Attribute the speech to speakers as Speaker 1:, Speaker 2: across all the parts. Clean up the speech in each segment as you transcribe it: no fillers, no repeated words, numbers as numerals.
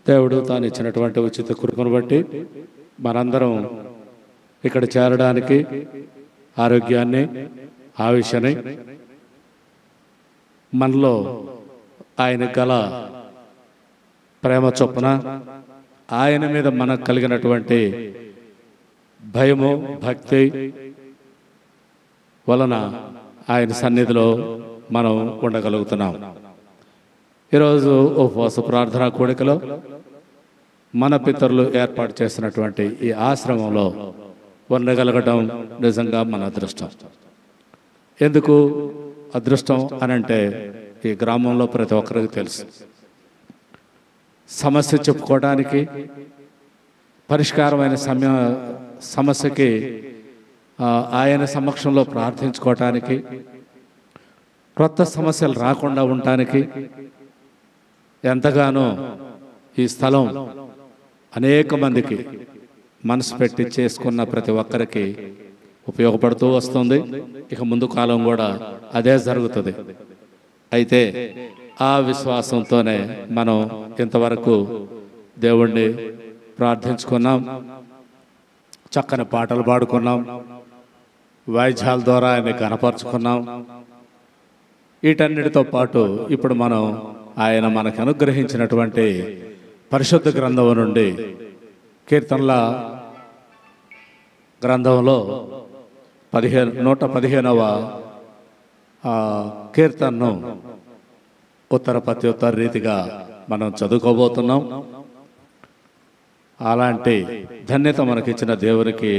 Speaker 1: దేవుడు తాను ఇచ్చినటువంటి ఉచిత కృపను బట్టి మనందరం ఇక్కడ చేరడానికి ఆరోగ్యాన్ని, ఆయుష్ని, మనలో ఆయన గల ప్రేమ చొప్పున ఆయన మీద మనకు కలిగినటువంటి భయము, భక్తి వలన ఆయన సన్నిధిలో మనం ఉండగలుగుతున్నాం. ఈరోజు ఉపవాస ప్రార్థనా కూడికలో మన పితరులు ఏర్పాటు చేసినటువంటి ఈ ఆశ్రమంలో ఉండగలగడం నిజంగా మన అదృష్టం. ఎందుకు అదృష్టం అనంటే ఈ గ్రామంలో ప్రతి ఒక్కరికి తెలుసు, సమస్య చెప్పుకోవడానికి, పరిష్కారమైన సమస్యకి ఆయన సమక్షంలో ప్రార్థించుకోవటానికి, క్రొత్త సమస్యలు రాకుండా ఉండటానికి ఎంతగానో ఈ స్థలం అనేక మందికి మనసు పెట్టి చేసుకున్న ప్రతి ఒక్కరికి ఉపయోగపడుతూ వస్తుంది. ఇక ముందు కాలం కూడా అదే జరుగుతుంది. అయితే ఆ విశ్వాసంతోనే మనం ఇంతవరకు దేవుణ్ణి ప్రార్థించుకున్నాం, చక్కని పాటలు పాడుకున్నాం, వాయిద్యాల ద్వారా ఆయన్ని కనపరుచుకున్నాం. వీటన్నిటితో పాటు ఇప్పుడు మనం ఆయన మనకు అనుగ్రహించినటువంటి పరిశుద్ధ గ్రంథం నుండి కీర్తనల గ్రంథంలో 115వ కీర్తనను ఉత్తర ప్రత్యుత్తర రీతిగా మనం చదువుకోబోతున్నాం. అలాంటి ధన్యత మనకిచ్చిన దేవునికి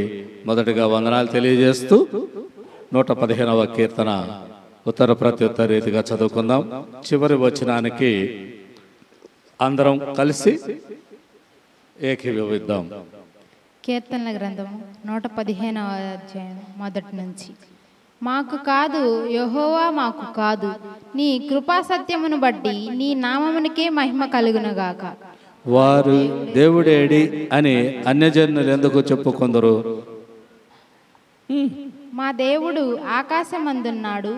Speaker 1: మొదటిగా వందనాలు తెలియజేస్తూ 115వ కీర్తన ఉత్తర ప్రత్యుత్తర రీతిగా చదువుకుందాం. చివరి వచనానికి అందరం కలిసి ఏకీభవిద్దాం.
Speaker 2: కీర్తనల గ్రంథం 115వ అధ్యాయం మొదటి నుంచి. మాకు కాదు యెహోవా, మాకు కాదు, నీ కృపా సత్యమును బట్టి నీ నామమునికే మహిమ కలుగునుగాక.
Speaker 1: వారు దేవుడేడి అని అన్యజనులు ఎందుకు చెప్పుకొందరు?
Speaker 2: మా దేవుడు ఆకాశమందున్నాడు,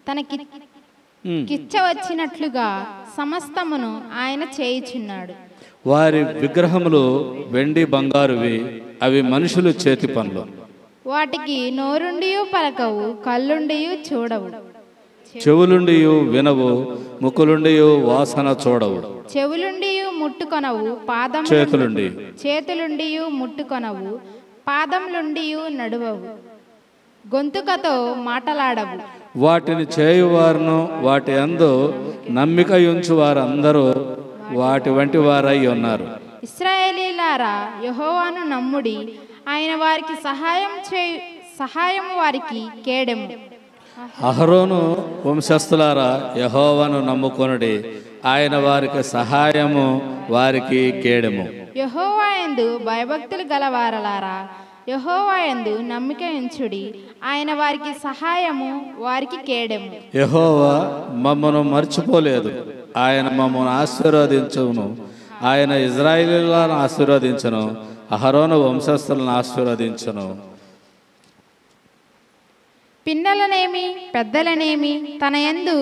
Speaker 2: తనకి కిచ్చ వచ్చినట్లుగా సమస్తమును ఆయన చేయుచున్నాడు.
Speaker 1: వారి విగ్రహములు వెండి బంగారువి, అవి మనుషులు చేతి పనులు.
Speaker 2: వాటికి నోరుండియు పలకవు, కళ్ళుండియు చూడవు,
Speaker 1: చెవులుండియు వినవు, ముక్కులుండియు వాసన చూడవు.
Speaker 2: చెవులుండియు ముట్టుకొనవు, చేతులుండియు ముట్టుకొనవు, పాదములుండియు నడువవు, గొంతుకతో మాటలాడవు.
Speaker 1: వాటిని చేయువారును వాటి యందు నమ్మిక ఉంచు వారందరూ వాటి వంటి వారై ఉన్నారు.
Speaker 2: ఇశ్రాయేలీలారా, యెహోవాను నమ్ముడి, ఆయన వారికి సహాయము వారికి కేడెము.
Speaker 1: అహరోను వంశస్థులారా, యెహోవాను నమ్ముకొనుడి, ఆయన వారికి సహాయము వారికి కేడెము.
Speaker 2: యెహోవా యందు భయభక్తులు గలవారలారా, యెహోవా యందు నమ్మిక ఉంచుడి, ఆయన వారికి సహాయము వారికి కేడెము.
Speaker 1: యెహోవా మమ్మను మర్చిపోలేదు, ఆయన మమ్మను ఆశీర్వదించును. ఆయన ఇశ్రాయేలీయులను ఆశీర్వదించును, అహరోను వంశస్థులను ఆశీర్వదించును.
Speaker 2: పిన్నలనేమి పెద్దలనేమి తన యందు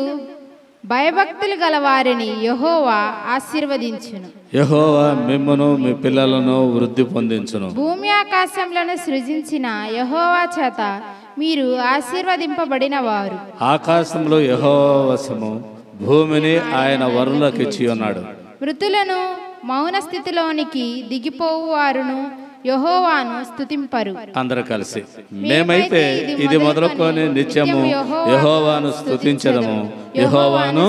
Speaker 2: భయభక్తులు గల వారిని యెహోవా ఆశీర్వదించును.
Speaker 1: యెహోవా మిమ్మును మీ పిల్లలను వృద్ధి పొందించును.
Speaker 2: భూమి ఆకాశములను సృజించిన యెహోవా చేత మీరు ఆశీర్వదింపబడిన వారు.
Speaker 1: ఆకాశంలో యెహోవా వశము, భూమిని ఆయన వరులకిచ్చి ఉన్నాడు.
Speaker 2: మృతులను మౌన స్థితిలోనికి దిగిపోవు వారును యెహోవాను స్తుతింపరు.
Speaker 1: అందరూ కలిసి మేమైతే ఇది మొదలుకొని నిత్యము యెహోవాను స్తుతించదము, యెహోవాను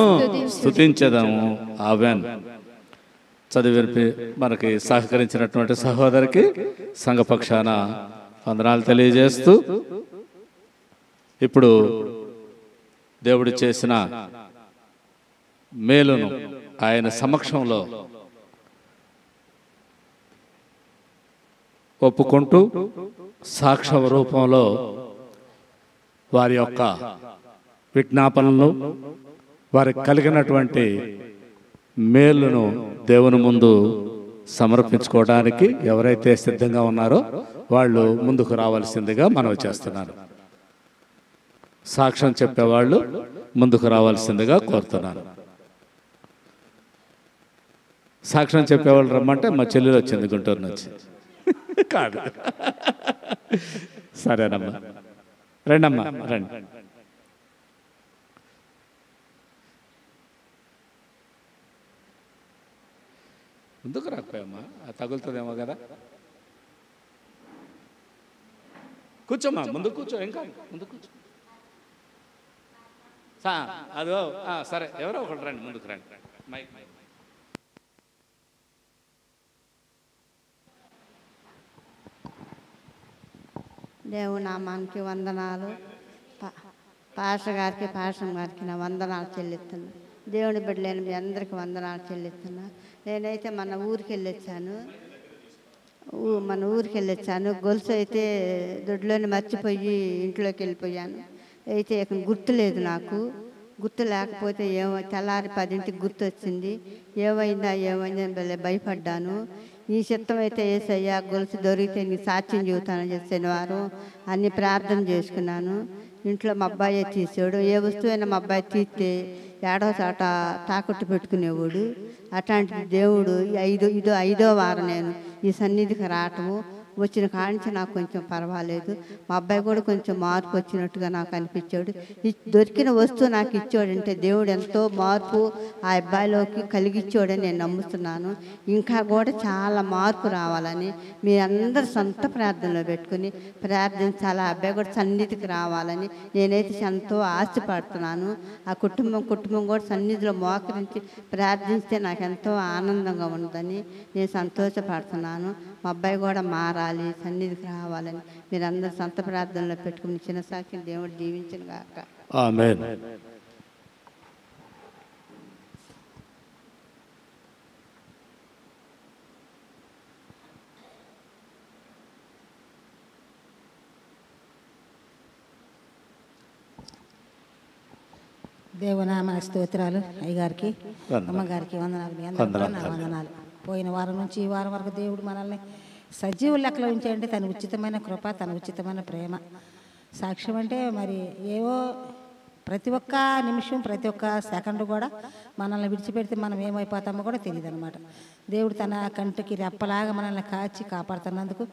Speaker 1: స్తుతించదము. ఆమేన్. చదివి మనకి సహకరించినటువంటి సహోదరికి సంఘపక్షాన వందనాలు తెలియజేస్తూ ఇప్పుడు దేవుడు చేసిన మేలును ఆయన సమక్షంలో ఒప్పుకుంటూ సాక్ష్య రూపంలో వారి యొక్క విజ్ఞాపనలు, వారికి కలిగినటువంటి మేలును దేవుని ముందు సమర్పించుకోవడానికి ఎవరైతే సిద్ధంగా ఉన్నారో వాళ్ళు ముందుకు రావాల్సిందిగా మనవి చేస్తున్నారు. సాక్ష్యం చెప్పేవాళ్ళు ముందుకు రావాల్సిందిగా కోరుతున్నారు. సాక్ష్యం చెప్పేవాళ్ళు రమ్మంటే మా చెల్లెలు వచ్చింది గుంటూరు నుంచి. కాదు, సరేనమ్మా, రండమ్మా రండి. ముందుకు రాకపోయామ్మా, అది తగులుతుందేమో కదా. కూర్చోమ్మా, ముందు కూర్చో, ఏం కాదు, ముందు కూర్చో. అదో సరే, ఎవరో ఒకటి రండి, ముందుకు రండి. మైక్ మైక్
Speaker 3: దేవుని నామానికి వందనాలు. పాస్టర్ గారికి, పాస్టర్ గారికి నా వందనాలు చెల్లిస్తున్నా. దేవుని బిడ్డలేని మీ అందరికీ వందనాలు చెల్లిస్తున్నా. నేనైతే మన ఊరికి వెళ్ళొచ్చాను, గొలుసు అయితే దొడ్లోనే మర్చిపోయి ఇంట్లోకి వెళ్ళిపోయాను. అయితే ఇక గుర్తు లేదు నాకు. గుర్తు లేకపోతే తెల్లారి 10ంటికి గుర్తు వచ్చింది. ఏమైందని భయపడ్డాను. నీ చిత్తం అయితే ఏసయ్యా, గొలుసు దొరికితే నీ సాక్ష్యం చెబుతానని చెప్పి శనివారం అన్ని ప్రార్థన చేసుకున్నాను. ఇంట్లో మా అబ్బాయి తీసాడు. ఏ వస్తువైనా మా అబ్బాయి తీస్తే ఏడో చాట తాకట్టు పెట్టుకునేవాడు. అట్లాంటిది దేవుడు ఐదో వారం నేను ఈ సన్నిధికి రావటము. వచ్చిన కాడించి నాకు కొంచెం పర్వాలేదు. మా అబ్బాయి కూడా కొంచెం మార్పు వచ్చినట్టుగా నాకు అనిపించాడు. దొరికిన వస్తువు నాకు ఇచ్చాడంటే దేవుడు ఎంతో మార్పు ఆ అబ్బాయిలోకి కలిగిచ్చాడని నేను నమ్ముతున్నాను. ఇంకా కూడా చాలా మార్పు రావాలని మీరందరూ సొంత ప్రార్థనలో పెట్టుకుని ప్రార్థించాలి. ఆ అబ్బాయి కూడా సన్నిధికి రావాలని నేనైతే ఎంతో ఆశపడుతున్నాను. ఆ కుటుంబం కూడా సన్నిధిలో మోకరించి ప్రార్థిస్తే నాకు ఎంతో ఆనందంగా ఉందని నేను సంతోషపడుతున్నాను. మా అబ్బాయి కూడా మారాలి, సన్నిధికి రావాలని మీరందరూ సొంత ప్రార్థనలో పెట్టుకుని చిన్న సాక్షిని దేవుడు దీవించిన గాక.
Speaker 1: ఆమేన్.
Speaker 4: దేవునామ స్తోత్రాలు. అయ్యగారికి, అమ్మగారికి వందనాలు. మీ అందరికీ నా వందనాలు. పోయిన వారం నుంచి ఈ వారం వరకు దేవుడు మనల్ని సజీవ లెక్కలో ఉంచాడంటే తన ఉచితమైన కృప, తన ఉచితమైన ప్రేమ. సాక్ష్యం అంటే మరి ఏవో ప్రతి ఒక్క నిమిషం, ప్రతి ఒక్క సెకండ్ కూడా మనల్ని విడిచిపెడితే మనం ఏమైపోతామో కూడా తెలియదు అనమాట. దేవుడు తన కంటికి రెప్పలాగా మనల్ని కాచి కాపాడుతున్నందుకు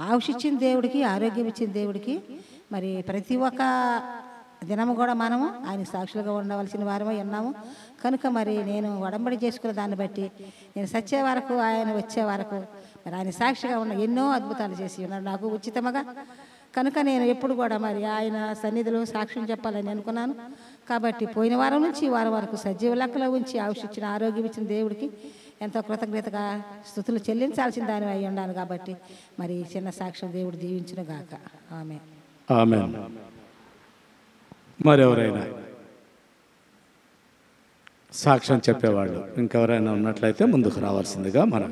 Speaker 4: ఆయుషిచ్చిన దేవుడికి, ఆరోగ్యం ఇచ్చిన దేవుడికి మరి ప్రతి ఒక్క దినము కూడా మనము ఆయన సాక్షులుగా ఉండవలసిన వారమై ఉన్నాము. కనుక మరి నేను ఒడంబడి చేసుకున్న దాన్ని బట్టి నేను సచ్చే వరకు, ఆయన వచ్చే వరకు మరి ఆయన సాక్షిగా ఉన్న ఎన్నో అద్భుతాలు చేసి ఉన్నాడు నాకు ఉచితముగా. కనుక నేను ఎప్పుడు కూడా మరి ఆయన సన్నిధిలో సాక్ష్యం చెప్పాలని అనుకున్నాను. కాబట్టి పోయిన వారం నుంచి ఈ వారం వరకు సజీవ లెక్కలో ఉంచి ఆయుషిచ్చిన, ఆరోగ్యం ఇచ్చిన దేవుడికి ఎంతో కృతజ్ఞతగా స్తుతులు చెల్లించాల్సిన దాని అయి ఉండాలి. కాబట్టి మరి చిన్న సాక్ష్యం దేవుడు దీవించును గాక. ఆమేన్.
Speaker 1: ఆమేన్. మరెవరైనా సాక్ష్యం చెప్పేవాళ్ళు ఇంకెవరైనా ఉన్నట్లయితే ముందుకు రావాల్సిందిగా మనం.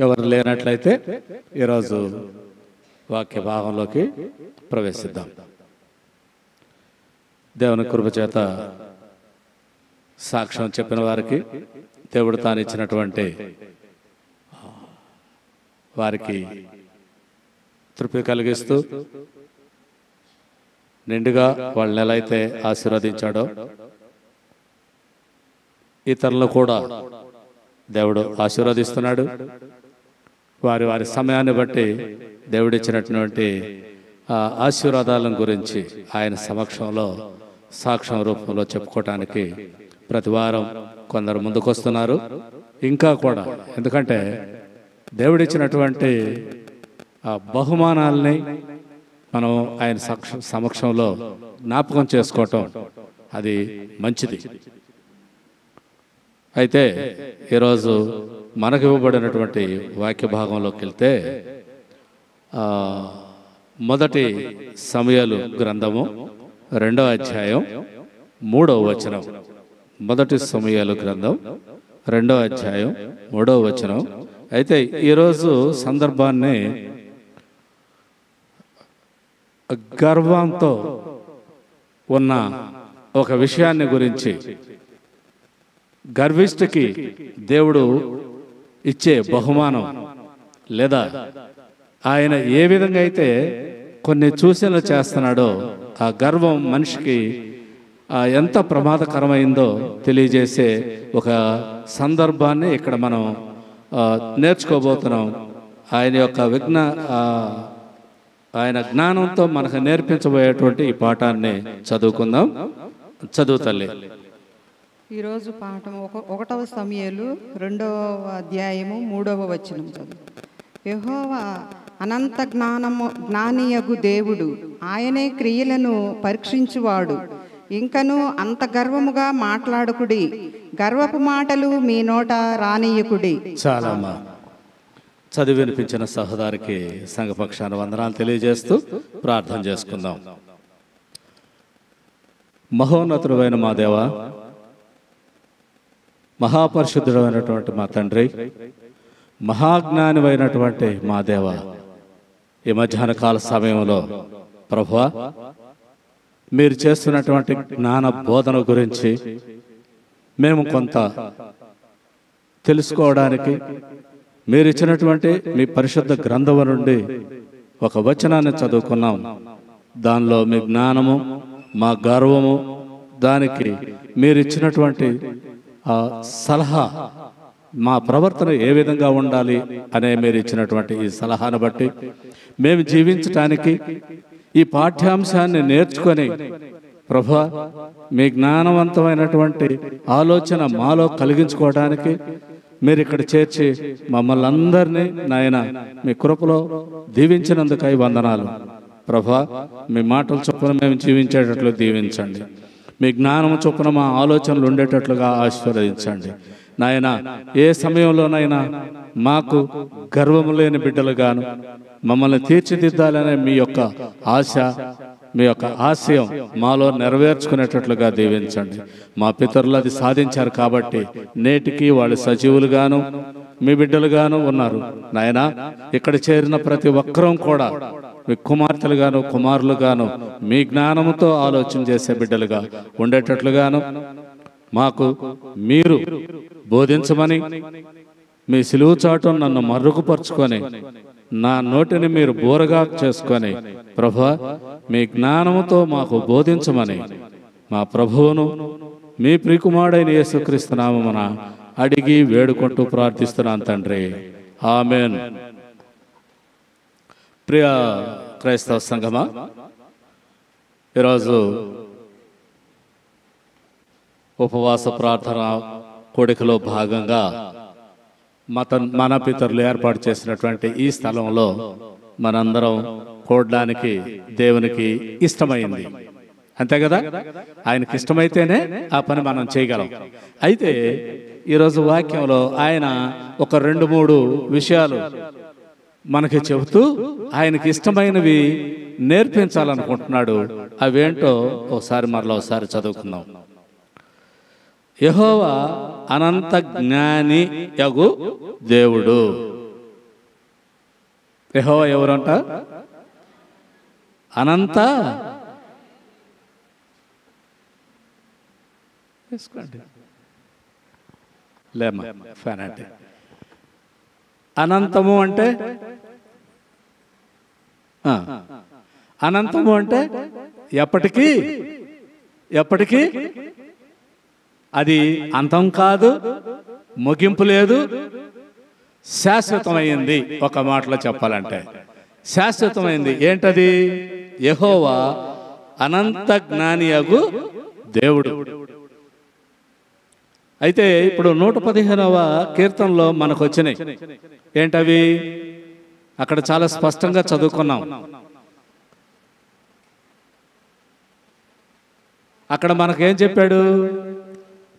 Speaker 1: ఎవరు లేనట్లయితే ఈరోజు వాక్య భాగంలోకి ప్రవేశిద్దాం. దేవుని కృప చేత సాక్ష్యం చెప్పిన వారికి దేవుడు తాను ఇచ్చినటువంటి వారికి తృప్తి కలిగిస్తూ నిండుగా వాళ్ళని ఎలా అయితే ఆశీర్వదించాడో ఇతరులను కూడా దేవుడు ఆశీర్వదిస్తున్నాడు. వారి వారి సమయాన్ని బట్టి దేవుడిచ్చినటువంటి ఆశీర్వాదాల గురించి ఆయన సమక్షంలో సాక్ష్యం రూపంలో చెప్పుకోవటానికి ప్రతి వారం కొందరు ముందుకొస్తున్నారు. ఇంకా కూడా ఎందుకంటే దేవుడిచ్చినటువంటి ఆ బహుమానాలని మనం ఆయన సమక్షంలో జ్ఞాపకం చేసుకోవటం అది మంచిది. అయితే ఈరోజు మనకు ఇవ్వబడినటువంటి వాక్య భాగంలోకి వెళ్తే మొదటి సమూయేలు గ్రంథము 2వ అధ్యాయం 3వ వచనం. మొదటి సమూయేలు గ్రంథం 2వ అధ్యాయం 3వ వచనం. అయితే ఈరోజు సందర్భాన్ని గర్వంతో ఉన్న ఒక విషయాన్ని గురించి, గర్విష్ఠకి దేవుడు ఇచ్చే బహుమానం లేదా ఆయన ఏ విధంగా అయితే కొన్ని సూచనలు చేస్తున్నాడో ఆ గర్వం మనిషికి ఎంత ప్రమాదకరమైందో తెలియజేసే ఒక సందర్భాన్ని ఇక్కడ మనం నేర్చుకోబోతున్నాం. ఆయన యొక్క ఆయన జ్ఞానంతో మనకు నేర్పించబోయేటువంటి ఈ పాఠాన్ని చదువుకుందాం. చదువు తల్లి.
Speaker 5: ఈరోజు పాఠం 1వ సమూయేలు 2వ అధ్యాయము 3వ వచనం చదువు. యెహోవా అనంత జ్ఞానియగు దేవుడు, ఆయనే క్రియలను పరీక్షించువాడు. ఇంకను అంత గర్వముగా మాట్లాడకుడి, గర్వపు మాటలు మీ నోట రానియకుడి.
Speaker 1: చాలా చదివి వినిపించిన సహోదరికి సంఘపక్షాన వందనాలు తెలియజేస్తూ ప్రార్థన చేసుకుందాం. మహోన్నతుడైన మా దేవ, మహాపరిశుద్ధుడైనటువంటి మా తండ్రి, మహాజ్ఞానివైనటువంటి మా దేవ, ఈ మధ్యాహ్న కాల సమయంలో ప్రభువా, మీరు చేస్తున్నటువంటి జ్ఞాన బోధన గురించి మేము కొంత తెలుసుకోవడానికి మీరు ఇచ్చినటువంటి మీ పరిశుద్ధ గ్రంథం నుండి ఒక వచనాన్ని చదువుకున్నాం. దానిలో మీ జ్ఞానము, మా గర్వము, దానికి మీరు ఇచ్చినటువంటి సలహా, మా ప్రవర్తన ఏ విధంగా ఉండాలి అనే మీరు ఇచ్చినటువంటి ఈ సలహాను బట్టి మేము జీవించటానికి ఈ పాఠ్యాంశాన్ని నేర్చుకొని ప్రభువా, మీ జ్ఞానవంతమైనటువంటి ఆలోచన మాలో కలిగించుకోవడానికి మీరు ఇక్కడ చేర్చి మమ్మల్ని అందరినీ నాయన మీ కృపలో దీవించినందుకై వందనాలు. ప్రభువా, మీ మాటలు చొప్పున మేము జీవించేటట్లు దీవించండి. మీ జ్ఞానము చొప్పున మా ఆలోచనలు ఉండేటట్లుగా ఆశీర్వదించండి నాయన. ఏ సమయంలోనైనా మాకు గర్వము లేని బిడ్డలుగాను మమ్మల్ని తీర్చిదిద్దాలనే మీ యొక్క ఆశ, మీ యొక్క ఆశయం మాలో నెరవేర్చుకునేటట్లుగా దీవించండి. మా పితరులు అది సాధించారు కాబట్టి నేటికి వాళ్ళు సజీవులుగాను మీ బిడ్డలుగాను ఉన్నారు నాయన. ఇక్కడ చేరిన ప్రతి ఒక్కరూ కూడా మీ కుమార్తెలుగాను కుమారులుగాను మీ జ్ఞానముతో ఆలోచన చేసే బిడ్డలుగా ఉండేటట్లుగాను మాకు మీరు బోధించమని మీ సిలువ చాటు నన్ను మరుగుపరుచుకొని నా నోటిని మీరు బోరగా చేసుకొని ప్రభువా, మీ జ్ఞానముతో మాకు బోధించమని మా ప్రభువును మీ ప్రియకుమారుడైన యేసుక్రీస్తు నామమున అడిగి వేడుకుంటూ ప్రార్థిస్తున్నాను తండ్రి, ఆమేన్. ప్రియ క్రైస్తవ సంఘమా, ఈరోజు ఉపవాస ప్రార్థన కోడికలో భాగంగా మన పితరులు ఏర్పాటు చేసినటువంటి ఈ స్థలంలో మనందరం కూడడానికి దేవునికి ఇష్టమైంది, అంతే కదా. ఆయనకి ఇష్టమైతేనే ఆ పని మనం చేయగలం. అయితే ఈరోజు వాక్యంలో ఆయన ఒక 2-3 విషయాలు మనకి చెబుతూ ఆయనకి ఇష్టమైనవి నేర్పించాలనుకుంటున్నాడు. అవేంటో ఒకసారి చదువుకుందాం. యెహోవా అనంత జ్ఞాని యగు దేవుడు. యెహోవా ఎవరంట? అనంత లేమ్మా ఫ్యాన్ అంటే అనంతము అంటే అనంతము అంటే ఎప్పటికీ అది అంతం కాదు, ముగింపు లేదు, శాశ్వతమైంది. ఒక మాటలో చెప్పాలంటే శాశ్వతమైంది. ఏంటది? యెహోవా అనంత జ్ఞానియగు దేవుడు. అయితే ఇప్పుడు 115వ కీర్తనలో మనకు వచ్చినాయి. ఏంటవి? అక్కడ చాలా స్పష్టంగా చదువుకున్నాం. అక్కడ మనకేం చెప్పాడు?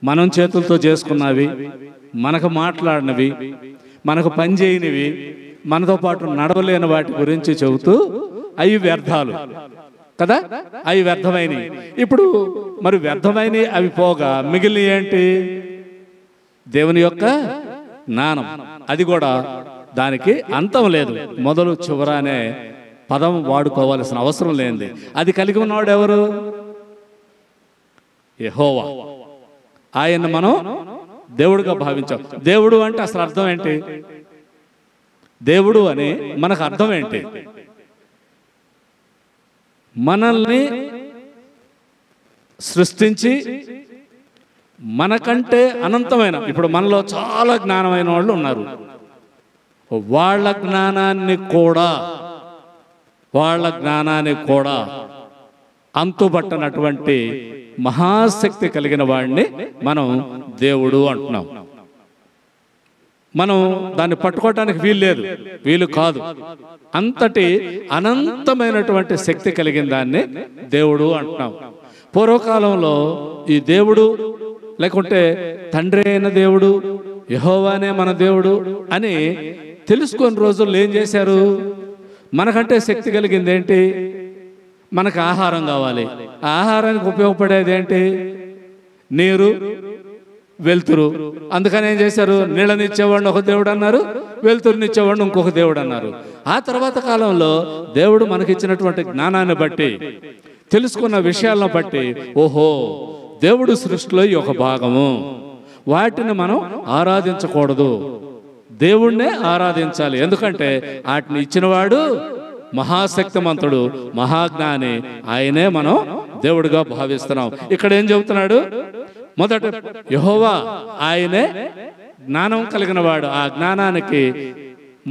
Speaker 1: మనం చేతులతో చేసుకున్నవి, మనకు మాట్లాడినవి, మనకు పని చేయనివి, మనతో పాటు నడవలేని వాటి గురించి చెబుతూ అవి వ్యర్థాలు కదా, అవి వ్యర్థమైనవి. ఇప్పుడు మరి వ్యర్థమైనవి అవి పోగా మిగిలిన ఏంటి? దేవుని యొక్క జ్ఞానం. అది కూడా దానికి అంతం లేదు, మొదలు చివర అనే పదం వాడుకోవాల్సిన అవసరం లేనిది. అది కలిగి ఉన్నవాడు ఎవరు? యెహోవా. ఆయన్ని మనం దేవుడుగా భావించాం. దేవుడు అంటే అసలు అర్థం ఏంటి? దేవుడు అని మనకు అర్థం ఏంటి? మనల్ని సృష్టించి మనకంటే అనంతమైన, ఇప్పుడు మనలో చాలా జ్ఞానమైన వాళ్ళు ఉన్నారు, వాళ్ళ జ్ఞానాన్ని కూడా అంతుబట్టనటువంటి మహాశక్తి కలిగిన వాడిని మనం దేవుడు అంటున్నాం. మనం దాన్ని పట్టుకోవటానికి వీలు కాదు. అంతటి అనంతమైనటువంటి శక్తి కలిగిన దాన్ని దేవుడు అంటున్నాం. పూర్వకాలంలో ఈ దేవుడు లేకుంటే తండ్రి అయిన దేవుడు, యెహోవానే మన దేవుడు అని తెలుసుకొని రోజుల్లో ఏం చేశారు? మనకంటే శక్తి కలిగింది ఏంటి? మనకు ఆహారం కావాలి. ఆ ఆహారానికి ఉపయోగపడేది ఏంటి? నీరు, వెలుతురు. అందుకని ఏం చేశారు? నీళ్ళనిచ్చేవాడిని ఒక దేవుడు అన్నారు, వెలుతురునిచ్చేవాడిని ఇంకొక దేవుడు అన్నారు. ఆ తర్వాత కాలంలో దేవుడు మనకిచ్చినటువంటి జ్ఞానాన్ని బట్టి, తెలుసుకున్న విషయాలను బట్టి, ఓహో దేవుడు సృష్టిలో ఒక భాగము, వాటిని మనం ఆరాధించకూడదు, దేవుణ్ణే ఆరాధించాలి. ఎందుకంటే వాటిని ఇచ్చినవాడు మహాశక్తిమంతుడు, మహాజ్ఞాని, ఆయనే మనం దేవుడిగా భావిస్తున్నాం. ఇక్కడ ఏం చెబుతున్నాడు? మొదట యెహోవా ఆయనే జ్ఞానం కలిగిన వాడు. ఆ జ్ఞానానికి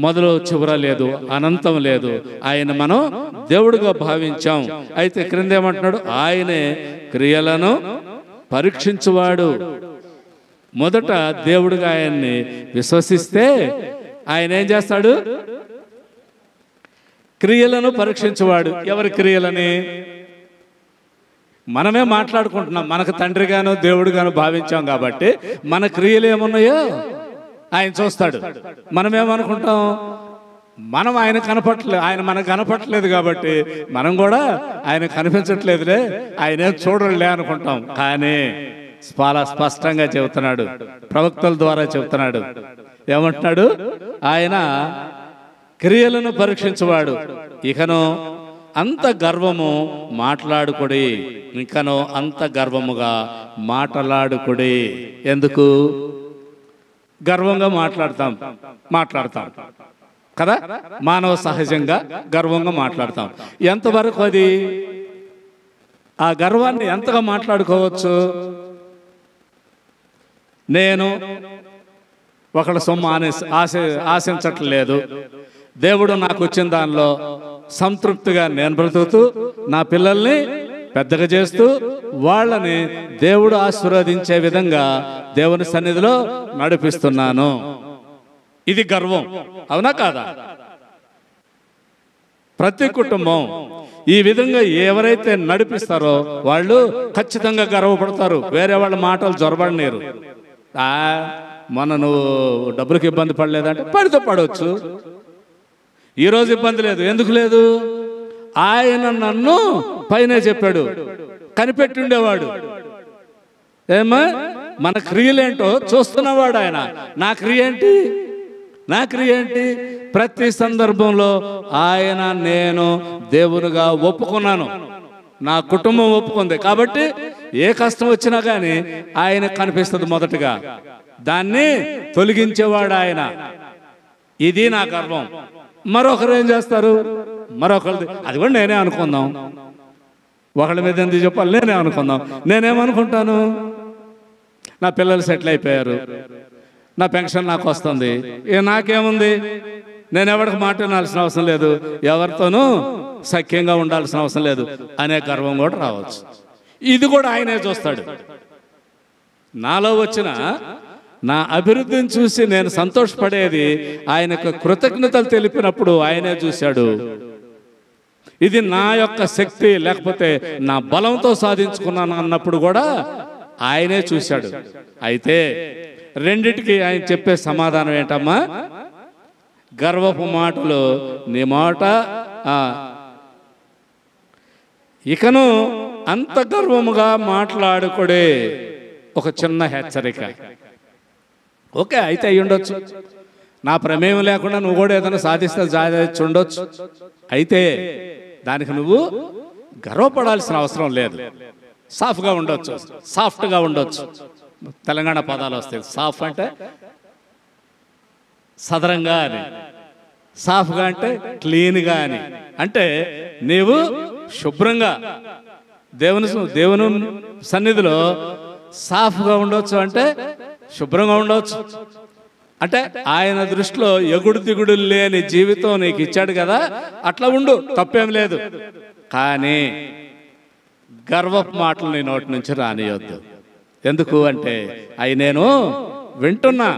Speaker 1: మొదలు చివర లేదు, అనంతం లేదు. ఆయన మనం దేవుడిగా భావించాం. అయితే క్రింద ఏమంటున్నాడు? ఆయనే క్రియలను పరీక్షించువాడు. మొదట దేవుడిగా ఆయన్ని విశ్వసిస్తే ఆయన ఏం చేస్తాడు? క్రియలను పరీక్షించువాడు. ఎవరి క్రియలని? మనమే మాట్లాడుకుంటున్నాం, మనకు తండ్రిగాను దేవుడిగాను భావించాం కాబట్టి మన క్రియలు ఏమున్నాయో ఆయన చూస్తాడు. మనమేమనుకుంటాం? మనం ఆయన ఆయన మనకు కనపట్లేదు కాబట్టి మనం కూడా ఆయన కనిపించట్లేదులే, ఆయనేం చూడలే అనుకుంటాం. కానీ చాలా స్పష్టంగా చెబుతున్నాడు, ప్రవక్తల ద్వారా చెబుతున్నాడు. ఏమంటున్నాడు? ఆయన క్రియలను పరీక్షించువాడు. ఇకను అంత గర్వము మాట్లాడుకుడి, ఇంకను అంత గర్వముగా మాట్లాడుకుడి. ఎందుకు? గర్వంగా మాట్లాడతాం కదా, మానవ సహజంగా గర్వంగా మాట్లాడతాం. ఎంతవరకు అది? ఆ గర్వాన్ని ఎంతగా మాట్లాడుకోవచ్చు? నేను ఒకళ్ళ సొమ్ము ఆశించట్లేదు, దేవుడు నాకు వచ్చిన దానిలో సంతృప్తిగా నేను బ్రతుకుతూ నా పిల్లల్ని పెద్దగా చేస్తూ వాళ్ళని దేవుడు ఆశీర్వదించే విధంగా దేవుని సన్నిధిలో నడిపిస్తున్నాను. ఇది గర్వం, అవునా కాదా? ప్రతి కుటుంబం ఈ విధంగా ఎవరైతే నడిపిస్తారో వాళ్ళు ఖచ్చితంగా గర్వపడతారు. వేరే వాళ్ళ మాటలు జొరబడలేరు. మొన్న నువ్వు డబ్బులకు ఇబ్బంది పడలేదంటే పడితే పడవచ్చు, ఈరోజు ఇబ్బంది లేదు. ఎందుకు లేదు? ఆయన నన్ను పైన చెప్పాడు, కనిపెట్టి ఉండేవాడు. ఏమా మన క్రియలేంటో చూస్తున్నవాడు ఆయన. నా క్రియ ఏంటి? ప్రతి సందర్భంలో ఆయన నేను దేవునిగా ఒప్పుకున్నాను, నా కుటుంబం ఒప్పుకుంది కాబట్టి ఏ కష్టం వచ్చినా కానీ ఆయన కనిపిస్తుంది మొదటగా, దాన్ని తొలగించేవాడు ఆయన. ఇది నా గర్వం. మరొకరు ఏం చేస్తారు? మరొకరిది అది కూడా నేనే అనుకుందాం. ఒకళ్ళ మీద ఎందుకు చెప్పాలి? నేనే అనుకుందాం. నేనేమనుకుంటాను? నా పిల్లలు సెటిల్ అయిపోయారు, నా పెన్షన్ నాకు వస్తుంది, నాకేముంది? నేను ఎవరికి మాట వినాల్సిన అవసరం లేదు, ఎవరితోనూ సఖ్యంగా ఉండాల్సిన అవసరం లేదు అనే గర్వం కూడా రావచ్చు. ఇది కూడా ఆయనే చూస్తాడు. నాలో వచ్చిన నా అభివృద్ధిని చూసి నేను సంతోషపడేది ఆయనకు కృతజ్ఞతలు తెలిపినప్పుడు ఆయనే చూశాడు. ఇది నా యొక్క శక్తి లేకపోతే నా బలంతో సాధించుకున్నాను అన్నప్పుడు కూడా ఆయనే చూశాడు. అయితే రెండిటికి ఆయన చెప్పే సమాధానం ఏంటమ్మా? గర్వపు మాటలు నీ మాట ఇకను అంత గర్వముగా మాట్లాడుకుడే. ఒక చిన్న హెచ్చరిక. ఓకే, అయితే అయి ఉండొచ్చు, నా ప్రమేయం లేకుండా నువ్వు కూడా ఏదైనా సాధించి ఉండొచ్చు. అయితే దానికి నువ్వు గర్వపడాల్సిన అవసరం లేదు. సాఫ్ట్గా ఉండొచ్చు. తెలంగాణ పదాలు వస్తాయి. సాఫ్ అంటే సదరంగా అని, సాఫ్గా అంటే క్లీన్గా అని. అంటే నీవు శుభ్రంగా దేవుని సన్నిధిలో సాఫ్గా ఉండొచ్చు అంటే శుభ్రంగా ఉండవచ్చు. అంటే ఆయన దృష్టిలో ఎగుడు దిగుడు లేని జీవితం నీకు ఇచ్చాడు కదా, అట్లా ఉండు, తప్పేం లేదు. కానీ గర్వపు మాటలు నీ నోటి నుంచి రానియొద్దు. ఎందుకు అంటే అవి నేను వింటున్నా,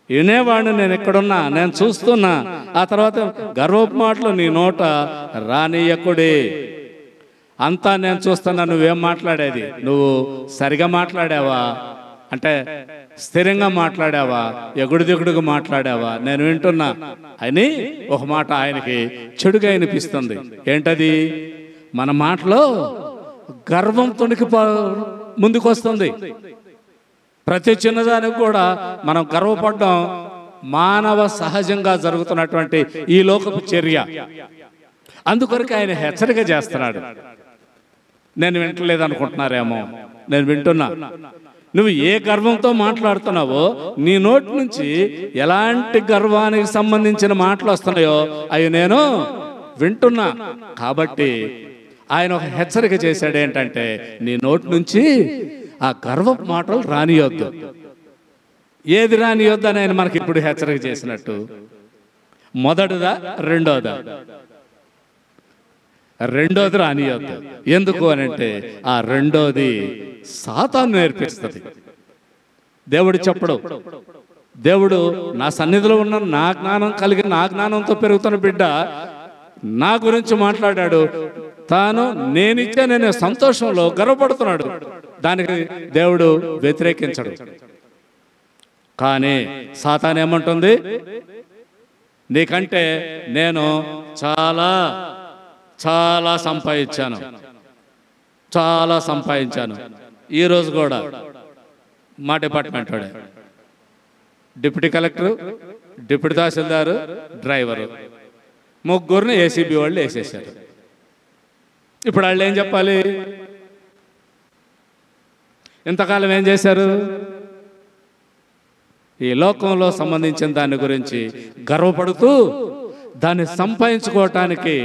Speaker 1: వినేవాడిని, నేను ఎక్కడున్నా, నేను చూస్తున్నా. ఆ తర్వాత గర్వపు మాటలు నీ నోట రానియకుడి. అంతా నేను చూస్తున్నా, నువ్వేం మాట్లాడేది, నువ్వు సరిగా మాట్లాడావా అంటే స్థిరంగా మాట్లాడావా, ఎగుడు దిగుడుగా మాట్లాడావా, నేను వింటున్నా అని ఒక మాట ఆయనకి చెడుగా అనిపిస్తుంది. ఏంటది? మన మాటలో గర్వం తొణికి ముందుకు వస్తుంది. ప్రతి చిన్నదానికి కూడా మనం గర్వపడడం మానవ సహజంగా జరుగుతున్నటువంటి ఈ లోకపు చర్య. అందుకొరకు ఆయన హెచ్చరిక చేస్తున్నాడు. నేను వింటలేదు అనుకుంటున్నారేమో, నేను వింటున్నా. నువ్వు ఏ గర్వంతో మాట్లాడుతున్నావో, నీ నోటి నుంచి ఎలాంటి గర్వానికి సంబంధించిన మాటలు వస్తున్నాయో అవి నేను వింటున్నా. కాబట్టి ఆయన ఒక హెచ్చరిక చేశాడు. ఏంటంటే నీ నోటి నుంచి ఆ గర్వపు మాటలు రానియొద్దు. ఏది రానియొద్దు అని ఆయన మనకి ఇప్పుడు హెచ్చరిక చేసినట్టు, మొదటిదా రెండోదా? రెండోది రానియొద్దు. ఎందుకు అని అంటే ఆ రెండోది సాతాను నేర్పిస్తుంది. దేవుడు చెప్పడు. దేవుడు నా సన్నిధిలో ఉన్న నా జ్ఞానం కలిగి నా జ్ఞానంతో పెరుగుతున్న బిడ్డ నా గురించి మాట్లాడాడు. తాను నేనిచ్చే నేను సంతోషంలో గర్వపడుతున్నాడు. దానికి దేవుడు వ్యతిరేకించడు. కానీ సాతాను ఏమంటుంది? నీకంటే నేను చాలా చాలా సంపాదించాను, చాలా సంపాదించాను. ఈరోజు కూడా మా డిపార్ట్మెంట్ వాడే, deputy collector, deputy tahsildar, driver, ముగ్గురిని ఏసీబీ వాళ్ళు వేసేసారు. ఇప్పుడు వాళ్ళు ఏం చెప్పాలి? ఇంతకాలం ఏం చేశారు? ఈ లోకంలో సంబంధించిన దాని గురించి గర్వపడుతూ దాన్ని సంపాదించుకోవడానికి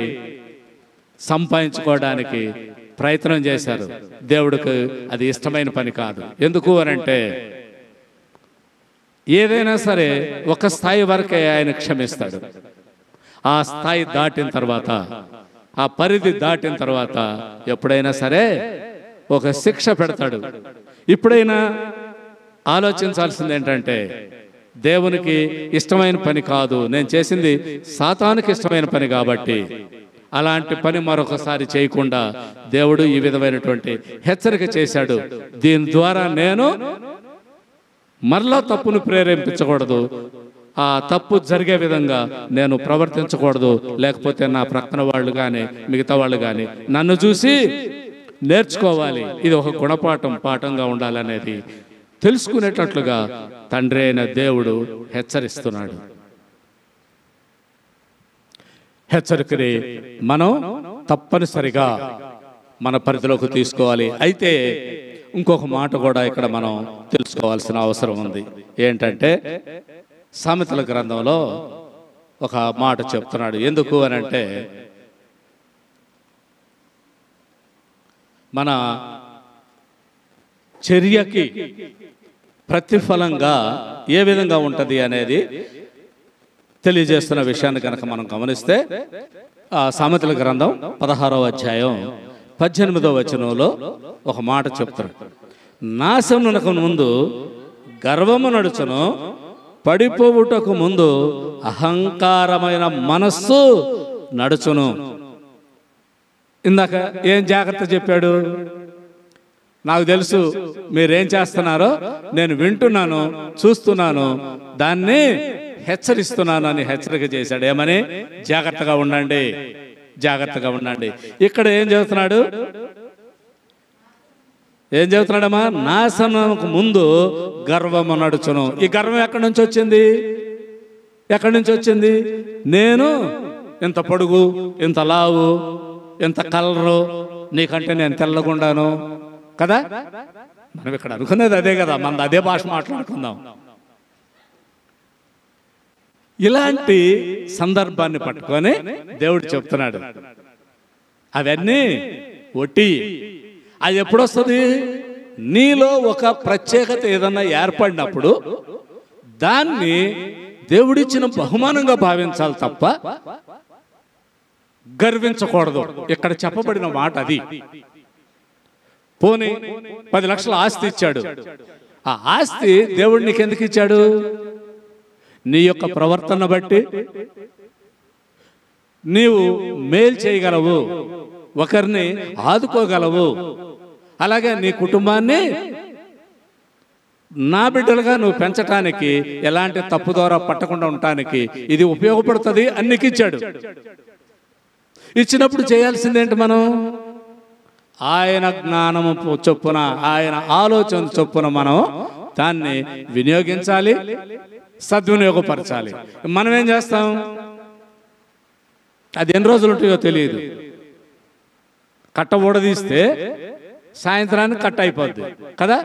Speaker 1: ప్రయత్నం చేశారు. దేవుడికి అది ఇష్టమైన పని కాదు. ఎందుకు అనంటే ఏదైనా సరే ఒక స్థాయి వరకే ఆయన క్షమిస్తాడు. ఆ స్థాయి దాటిన తర్వాత, ఆ పరిధి దాటిన తర్వాత ఎప్పుడైనా సరే ఒక శిక్ష పెడతాడు. ఇప్పుడైనా ఆలోచించాల్సింది ఏంటంటే దేవునికి ఇష్టమైన పని కాదు, నేను చేసింది సాతానుకి ఇష్టమైన పని కాబట్టి అలాంటి పని మరొకసారి చేయకుండా దేవుడు ఈ విధమైనటువంటి హెచ్చరిక చేశాడు. దీని ద్వారా నేను మరలా తప్పును ప్రేరేపించకూడదు, ఆ తప్పు జరిగే విధంగా నేను ప్రవర్తించకూడదు. లేకపోతే నా ప్రక్కన వాళ్ళు కానీ మిగతా వాళ్ళు కానీ నన్ను చూసి నేర్చుకోవాలి. ఇది ఒక పాఠంగా ఉండాలనేది తెలుసుకునేటట్లుగా తండ్రి అయిన దేవుడు హెచ్చరిస్తున్నాడు. హెచ్చరికని మనం తప్పనిసరిగా మన పరిధిలోకి తీసుకోవాలి. అయితే ఇంకొక మాట కూడా ఇక్కడ మనం తెలుసుకోవాల్సిన అవసరం ఉంది. ఏంటంటే సామెతల గ్రంథంలో ఒక మాట చెప్తున్నాడు. ఎందుకు అని అంటే మన చర్యకి ప్రతిఫలంగా ఏ విధంగా ఉంటుంది అనేది తెలియజేస్తున్న విషయాన్ని కనుక మనం గమనిస్తే ఆ సామెతల గ్రంథం 16వ అధ్యాయం 18వ వచనంలో ఒక మాట చెప్తారు. నాశనమునకు ముందు గర్వము నడుచును, పడిపోవుటకు ముందు అహంకారమైన మనస్సు నడుచును. ఇందాక ఏం జాగ్రత్త చెప్పాడు? నాకు తెలుసు మీరేం చేస్తున్నారో, నేను వింటున్నాను, చూస్తున్నాను, దాన్ని హెచ్చరిస్తున్నాను అని హెచ్చరిక చేశాడు. ఏమని? జాగ్రత్తగా ఉండండి, జాగ్రత్తగా ఉండండి. ఇక్కడ ఏం చెబుతున్నాడు? ఏం చెబుతున్నాడమ్మా? నాశనముకు ముందు గర్వము నడుచును. ఈ గర్వం ఎక్కడి నుంచి వచ్చింది? ఎక్కడి నుంచి వచ్చింది? నేను ఇంత పొడుగు, ఇంత లావు, ఇంత కలరు, నీకంటే నేను తెల్లగుండాను కదా. మనం ఇక్కడ అనుకునేది అదే కదా, మన అదే భాష మాట్లాడుకుందాం. ఇలాంటి సందర్భాన్ని పట్టుకొని దేవుడు చెప్తున్నాడు, అవన్నీ ఒట్టి, అది ఎప్పుడు వస్తుంది? నీలో ఒక ప్రత్యేకత ఏదన్నా ఏర్పడినప్పుడు దాన్ని దేవుడిచ్చిన బహుమానంగా భావించాలి తప్ప గర్వించకూడదు. ఇక్కడ చెప్పబడిన మాట అది. పోనీ 10 లక్షల ఆస్తి ఇచ్చాడు. ఆ ఆస్తి దేవుడు నీకు ఎందుకు ఇచ్చాడు? నీ యొక్క ప్రవర్తన బట్టి నీవు మేలు చేయగలవు, ఒకరిని ఆదుకోగలవు, అలాగే నీ కుటుంబాన్ని నా బిడ్డలుగా నువ్వు పెంచటానికి, ఎలాంటి తప్పు ద్వారా పట్టకుండా ఉండటానికి ఇది ఉపయోగపడుతుంది అని నీకు ఇచ్చాడు. ఇచ్చినప్పుడు చేయాల్సిందేంటి? మనం ఆయన జ్ఞానము చొప్పున, ఆయన ఆలోచన చొప్పున మనం దాన్ని వినియోగించాలి, సద్వినియోగపరచాలి. మనం ఏం చేస్తాం? అది ఎన్ని రోజులు ఉంటాయో తెలియదు. కట్ట ఊడదీస్తే సాయంత్రానికి కట్ట అయిపోద్ది కదా,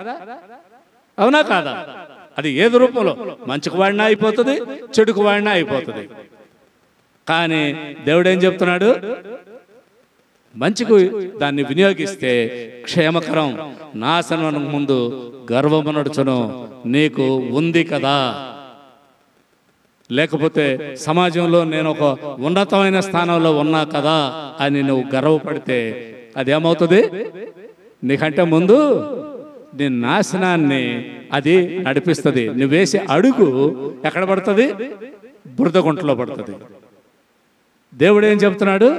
Speaker 1: అవునా కాదా? అది ఏది రూపంలో, మంచికి వాడినా అయిపోతుంది, చెడుకు వాడినా అయిపోతుంది. కానీ దేవుడు ఏం చెప్తున్నాడు? మంచికి దాన్ని వినియోగిస్తే క్షేమకరం, నాశనం ముందు గర్వము నడుచును నీకు ఉంది కదా. లేకపోతే సమాజంలో నేను ఒక ఉన్నతమైన స్థానంలో ఉన్నా కదా అని నువ్వు గర్వపడితే అదేమవుతుంది? నీకంటే ముందు నీ నాశనాన్ని అది నడిపిస్తుంది. నువ్వు వేసే అడుగు ఎక్కడ పడుతుంది? బురద గుంటలో పడుతుంది. దేవుడు ఏం చెప్తున్నాడు?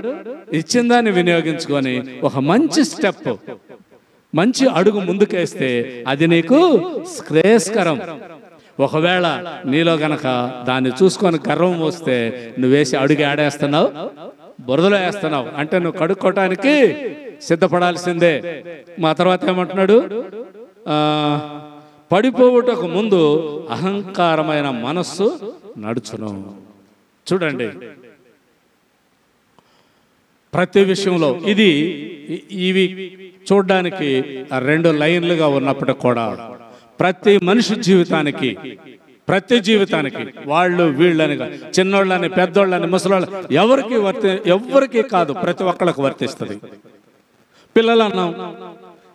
Speaker 1: ఇచ్చిన దాన్ని వినియోగించుకొని ఒక మంచి స్టెప్, మంచి అడుగు ముందుకేస్తే అది నీకు శ్రేయస్కరం. ఒకవేళ నీలో గనక దాన్ని చూసుకొని గర్వం వస్తే నువ్వు వేసి అడుగు ఆడేస్తున్నావు, బురదలో వేస్తున్నావు. అంటే నువ్వు కడుక్కోవటానికి సిద్ధపడాల్సిందే. మా తర్వాత ఏమంటున్నాడు? పడిపోవుటకు ముందు అహంకారమైన మనస్సు నడుచును. చూడండి, ప్రతి విషయంలో ఇవి చూడడానికి 2 లైన్లుగా ఉన్నప్పటికి కూడా ప్రతి మనిషి జీవితానికి, ప్రతి జీవితానికి, వాళ్ళు వీళ్ళని, చిన్నోళ్ళని, పెద్దోళ్ళని, ముసలోళ్ళని, ఎవరికి కాదు, ప్రతి ఒక్కళ్ళకు వర్తిస్తుంది. పిల్లలు అన్నాం,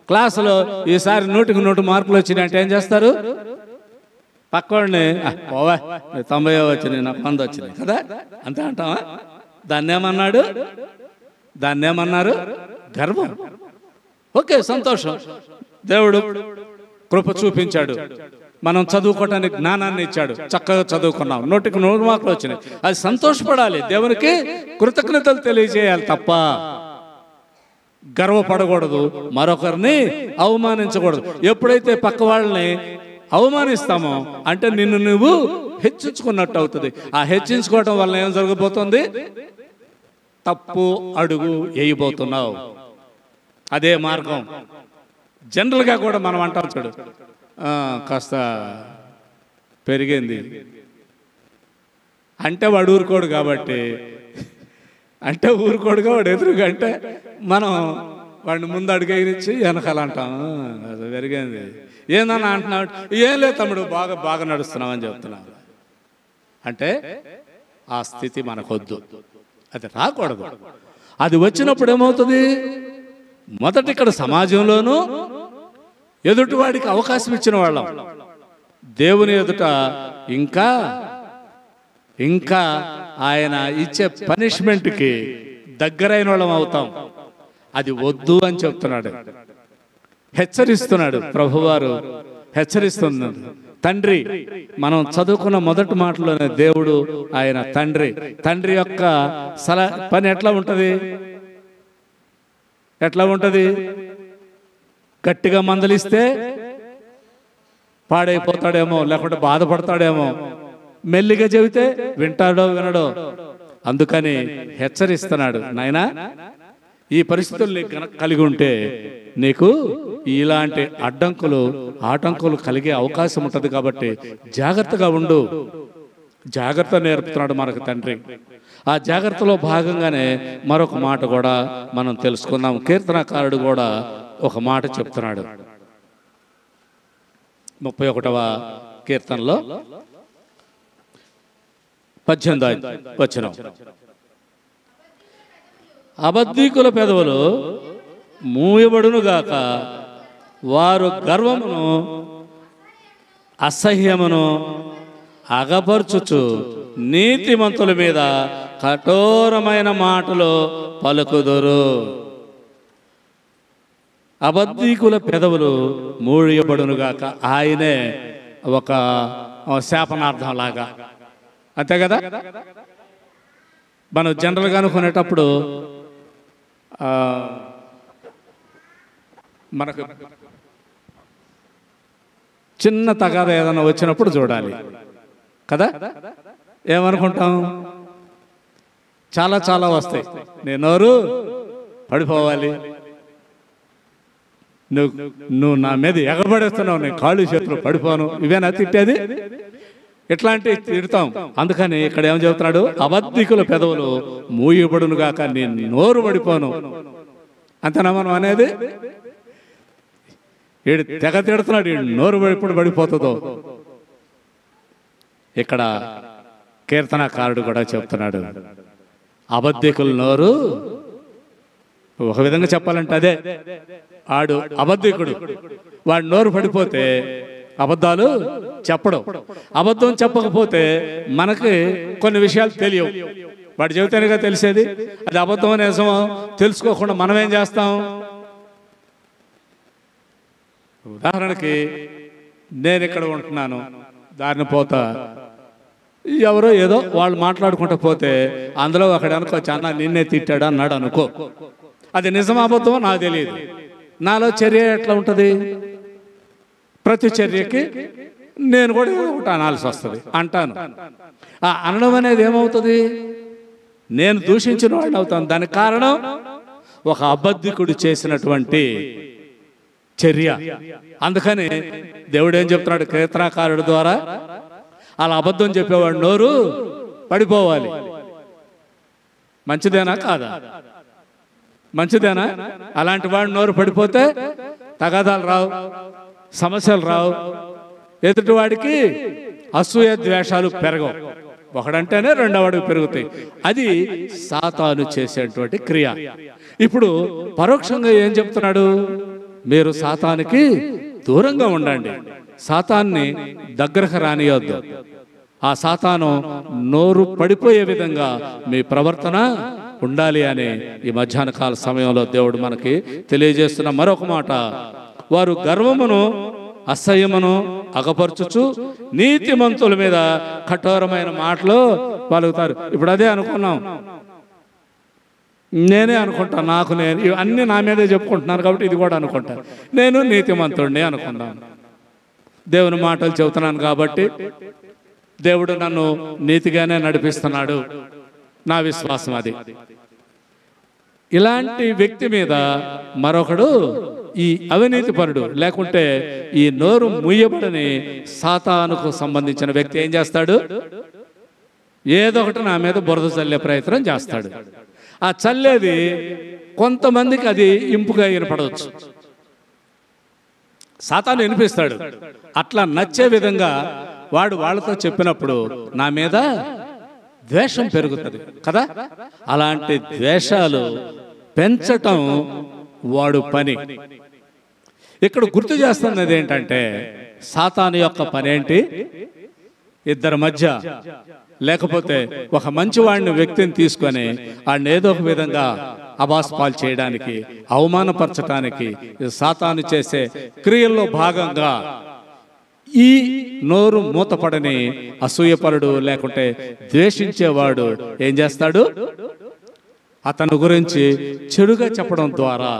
Speaker 1: క్లాసులో ఈసారి 100కి 100 మార్కులు వచ్చినాయంటే ఏం చేస్తారు? పక్కవాడిని, ఓవా 90 వచ్చినాయి, నాకు 100 వచ్చినాయి కదా అంతే అంటావా? దాన్ని ఏమన్నారు? గర్వం. ఓకే, సంతోషం. దేవుడు కృప చూపించాడు, మనం చదువుకోవటానికి జ్ఞానాన్ని ఇచ్చాడు, చక్కగా చదువుకున్నాం, 100కి 100 మార్కులు వచ్చినాయి. అది సంతోషపడాలి, దేవునికి కృతజ్ఞతలు తెలియజేయాలి తప్ప గర్వపడకూడదు, మరొకరిని అవమానించకూడదు. ఎప్పుడైతే పక్క వాళ్ళని అవమానిస్తామో అంటే నిన్ను నువ్వు హెచ్చించుకున్నట్టు అవుతుంది. ఆ హెచ్చించుకోవటం వల్ల ఏం జరగబోతుంది? తప్పు అడుగు వేయబోతున్నావు. అదే మార్గం. జనరల్గా కూడా మనం అంటాం, చూడు, కాస్త పెరిగింది అంటే వాడు ఊరుకోడు కాబట్టి, వాడు ఎదురుగా అంటే మనం వాడిని ముందు అడుగేయనిచ్చి వెనకాల అంటాం పెరిగింది. ఏందన్నా అంటున్నాడు? ఏం లేదు తమ్ముడు, బాగా నడుస్తున్నావు అని చెప్తున్నావు. అంటే ఆ స్థితి మనకొద్దు, అది రాకూడదు. అది వచ్చినప్పుడు ఏమవుతుంది? మొదట ఇక్కడ సమాజంలోనూ ఎదుటివాడికి అవకాశం ఇచ్చిన వాళ్ళం, దేవుని ఎదుట ఇంకా ఆయన ఇచ్చే పనిష్మెంట్కి దగ్గరైన వాళ్ళం అవుతాం. అది వద్దు అని చెప్తున్నాడు, హెచ్చరిస్తున్నాడు ప్రభువారు, హెచ్చరిస్తున్నాడు. తండ్రి, మనం చదువుకున్న మొదటి మాటలోనే దేవుడు ఆయన తండ్రి యొక్క పని ఎట్లా ఉంటది? గట్టిగా మందలిస్తే పాడైపోతాడేమో, లేకుంటే బాధపడతాడేమో. మెల్లిగా చెబితే వింటాడో వినడో. అందుకని హెచ్చరిస్తున్నాడు, నాయనా ఈ పరిస్థితులు నీకు కలిగి ఉంటే నీకు ఇలాంటి ఆటంకులు కలిగే అవకాశం ఉంటుంది కాబట్టి జాగ్రత్తగా ఉండు. జాగ్రత్త నేర్పుతున్నాడు మనకు తండ్రి. ఆ జాగ్రత్తలో భాగంగానే మరొక మాట కూడా మనం తెలుసుకుందాం. కీర్తనకారుడు కూడా ఒక మాట చెప్తున్నాడు. 31వ కీర్తనలో 18వ వచనం. అబద్ధీకుల పెదవులు మూయబడునుగాక. వారు గర్వమును అసహ్యమును అగపరచుచు నీతిమంతుల మీద కఠోరమైన మాటలు పలుకుదురు. అబద్ధీకుల పెదవులు మూయబడునుగాక. ఆయనే ఒక శాపనార్థం లాగా, అంతే కదా. మనం జనరల్గా అనుకునేటప్పుడు మనకు చిన్న తగాద ఏదైనా వచ్చినప్పుడు చూడాలి కదా, ఏమనుకుంటాం? చాలా చాలా వస్తాయి. నేను పడిపోవాలి, నువ్వు నా మీద ఎగబడేస్తున్నావు, నేను కాళ్ళు చేతులు పడిపోను, ఇవేనా తిట్టేది? ఇట్లాంటివి తిడతాం. అందుకని ఇక్కడ ఏం చెబుతున్నాడు? అబద్ధికుల పెదవులు మూయబడును గాక, నేను నోరు పడిపోను. అంతేనా మనం అనేది? వీడు తెగ తిడుతున్నాడు, వీడు నోరు ఎప్పుడు పడిపోతుందో. ఇక్కడ కీర్తనకారుడు కూడా చెప్తున్నాడు, అబద్ధికుల నోరు, ఒక విధంగా చెప్పాలంటే అదే, ఆడు అబద్ధికుడు, వాడు నోరు పడిపోతే అబద్ధాలు చెప్పడం. అబద్ధం చెప్పకపోతే మనకి కొన్ని విషయాలు తెలియవు. వాడు చెబితేనేగా తెలిసేది. అది అబద్ధం నిజమో తెలుసుకోకుండా మనం ఏం చేస్తాం? ఉదాహరణకి నేను ఇక్కడ ఉంటున్నాను, దారిని పోతా, ఎవరో ఏదో వాళ్ళు మాట్లాడుకుంటూ పోతే అందులో అక్కడ అనుకో, చాలా నిన్నే తిట్టాడు అన్నాడు అనుకో, అది నిజం అబద్ధమో నాకు తెలియదు. నాలో చర్య ఎట్లా ఉంటుంది? ప్రతి చర్యకి నేను కూడా ఒకటి అనాల్సి వస్తుంది, అంటాను. ఆ అనడం అనేది ఏమవుతుంది? నేను దూషించిన వాడిని అవుతాను. దానికి కారణం ఒక అబద్ధికుడు చేసినటువంటి చర్య. అందుకని దేవుడు ఏం చెప్తున్నాడు కీర్తనకారుడు ద్వారా? అలా అబద్ధం చెప్పేవాడు నోరు పడిపోవాలి. మంచిదేనా కాదా? మంచిదేనా? అలాంటి వాడు నోరు పడిపోతే తగాదాలు రావు, సమస్యలు రావు, ఎదుటివాడికి అసూయ ద్వేషాలు పెరగవు. ఒకడంటేనే రెండోవాడికి పెరుగుతాయి. అది సాతాను చేసేటువంటి క్రియ. ఇప్పుడు పరోక్షంగా ఏం చెప్తున్నాడు? మీరు సాతానికి దూరంగా ఉండండి, సాతాన్ని దగ్గరకు రానియొద్దు. ఆ సాతాను నోరు పడిపోయే విధంగా మీ ప్రవర్తన ఉండాలి అని ఈ మధ్యాహ్న కాల సమయంలో దేవుడు మనకి తెలియజేస్తున్న మరొక మాట. వారు గర్వమును అసహ్యమును అగపరచుచు నీతిమంతుల మీద కఠోరమైన మాటలు పలుకుతారు. ఇప్పుడు అదే అనుకున్నాం, నేనే అనుకుంటాను, నాకు నేను అన్ని నా మీదే చెప్పుకుంటున్నాను కాబట్టి ఇది కూడా అనుకుంటాను, నేను నీతిమంతుడిని అనుకున్నాను. దేవుని మాటలు చెబుతున్నాను కాబట్టి దేవుడు నన్ను నీతిగానే నడిపిస్తున్నాడు, నా విశ్వాసం అది. ఇలాంటి వ్యక్తి మీద మరొకడు, ఈ అవినీతిపరుడు లేకుంటే ఈ నోరు ముయ్యబడని సాతానుకు సంబంధించిన వ్యక్తి ఏం చేస్తాడు? ఏదో ఒకటి నా మీద బురద చల్లే ప్రయత్నం చేస్తాడు. ఆ చల్లేది కొంతమందికి అది ఇంపుగా వినపడవచ్చు, సాతాను వినిపిస్తాడు. అట్లా నచ్చే విధంగా వాడు వాళ్ళతో చెప్పినప్పుడు నా మీద ద్వేషం పెరుగుతుంది కదా. అలాంటి ద్వేషాలు పెంచటం వాడు పని. ఇక్కడ గుర్తు చేస్తున్నది ఏంటంటే, సాతాను యొక్క పని ఏంటి? ఇద్దరి మధ్య లేకపోతే ఒక మంచివాడిని వ్యక్తిని తీసుకొని వాడిని ఏదో ఒక విధంగా అబాస్పాలు చేయడానికి, అవమానపరచడానికి సాతాను చేసే క్రియల్లో భాగంగా ఈ నోరు మూతపడని అసూయపరుడు లేకుంటే ద్వేషించేవాడు ఏం చేస్తాడు? అతని గురించి చెడుగా చెప్పడం ద్వారా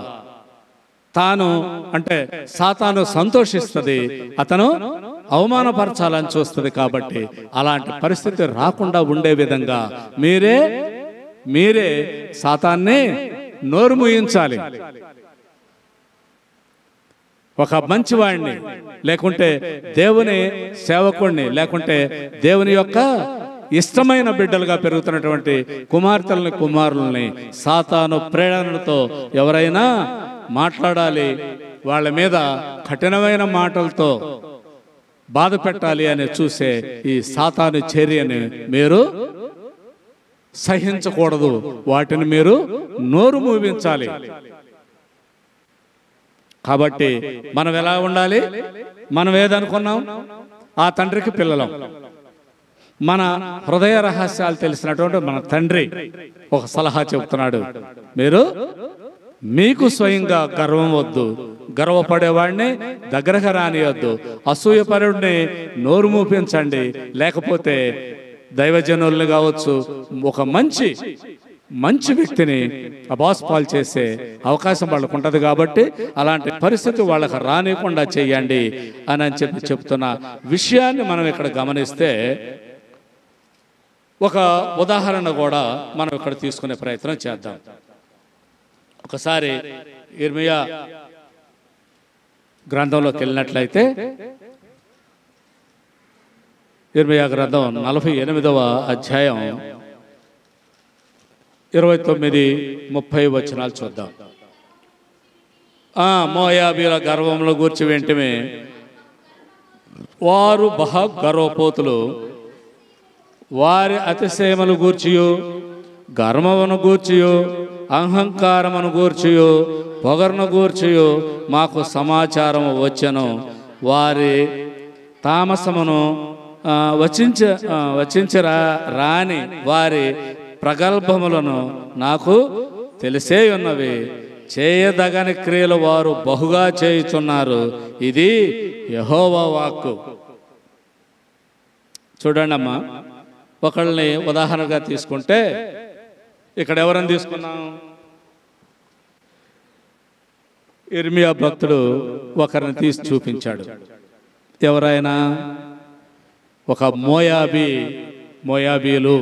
Speaker 1: తాను అంటే సాతాను సంతోషిస్తుంది, అతను అవమానపరచాలని చూస్తుంది. కాబట్టి అలాంటి పరిస్థితి రాకుండా ఉండే విధంగా మీరే సాతాన్ని నోరు మూయించాలి. ఒక మంచివాడిని లేకుంటే దేవుని సేవకుడిని లేకుంటే దేవుని యొక్క ఇష్టమైన బిడ్డలుగా పెరుగుతున్నటువంటి కుమార్తెలని కుమారులని సాతాను ప్రేరణతో ఎవరైనా మాట్లాడాలి, వాళ్ళ మీద కఠినమైన మాటలతో బాధ పెట్టాలి అని చూసే ఈ సాతాను చర్యని మీరు సహించకూడదు, వాటిని మీరు నోరు మూయించాలి. కాబట్టి మనం ఎలా ఉండాలి? మనం ఏదనుకున్నాం? ఆ తండ్రికి పిల్లలం. మన హృదయ రహస్యాలు తెలిసినటువంటి మన తండ్రి ఒక సలహా చెబుతున్నాడు, మీకు స్వయంగా గర్వం వద్దు, గర్వపడేవాడిని దగ్గరకు రానియొద్దు, అసూయపరుడిని నోరు మూపించండి, లేకపోతే దైవజనుల్ని కావచ్చు, ఒక మంచి వ్యక్తిని అబాస్పాలు చేసే అవకాశం వాళ్ళకు ఉంటుంది. కాబట్టి అలాంటి పరిస్థితి వాళ్ళకి రానికుండా చేయండి అని చెప్తున్న విషయాన్ని మనం ఇక్కడ గమనిస్తే ఒక ఉదాహరణ కూడా మనం ఇక్కడ తీసుకునే ప్రయత్నం చేద్దాం. ఒకసారి ఇర్మియా గ్రంథంలోకి వెళ్ళినట్లయితే ఇర్మియా గ్రంథం 48వ అధ్యాయం 29-30 వచనాలు చూద్దాం. మోయాబీల గర్వంలో గూర్చి వెంటనే వారు బహు గర్వపోతులు, వారి అతిశయములు గూర్చియు గర్వమును గూర్చియు అహంకారమును గూర్చియు పొగరును గూర్చియు మాకు సమాచారం వచ్చెను. వారి తామసమును వచించరా రాని వారి ప్రగల్భములను నాకు తెలిసే ఉన్నవి. చేయదగని క్రియలు వారు బహుగా చేయుచున్నారు. ఇది యెహోవా వాక్కు. చూడండి అమ్మా, ఒకళ్ళని ఉదాహరణగా తీసుకుంటే ఇక్కడ ఎవరని తీసుకున్నాం? ఇర్మియా భక్తుడు ఒకరిని తీసి చూపించాడు. ఎవరైనా ఒక మోయాబీలు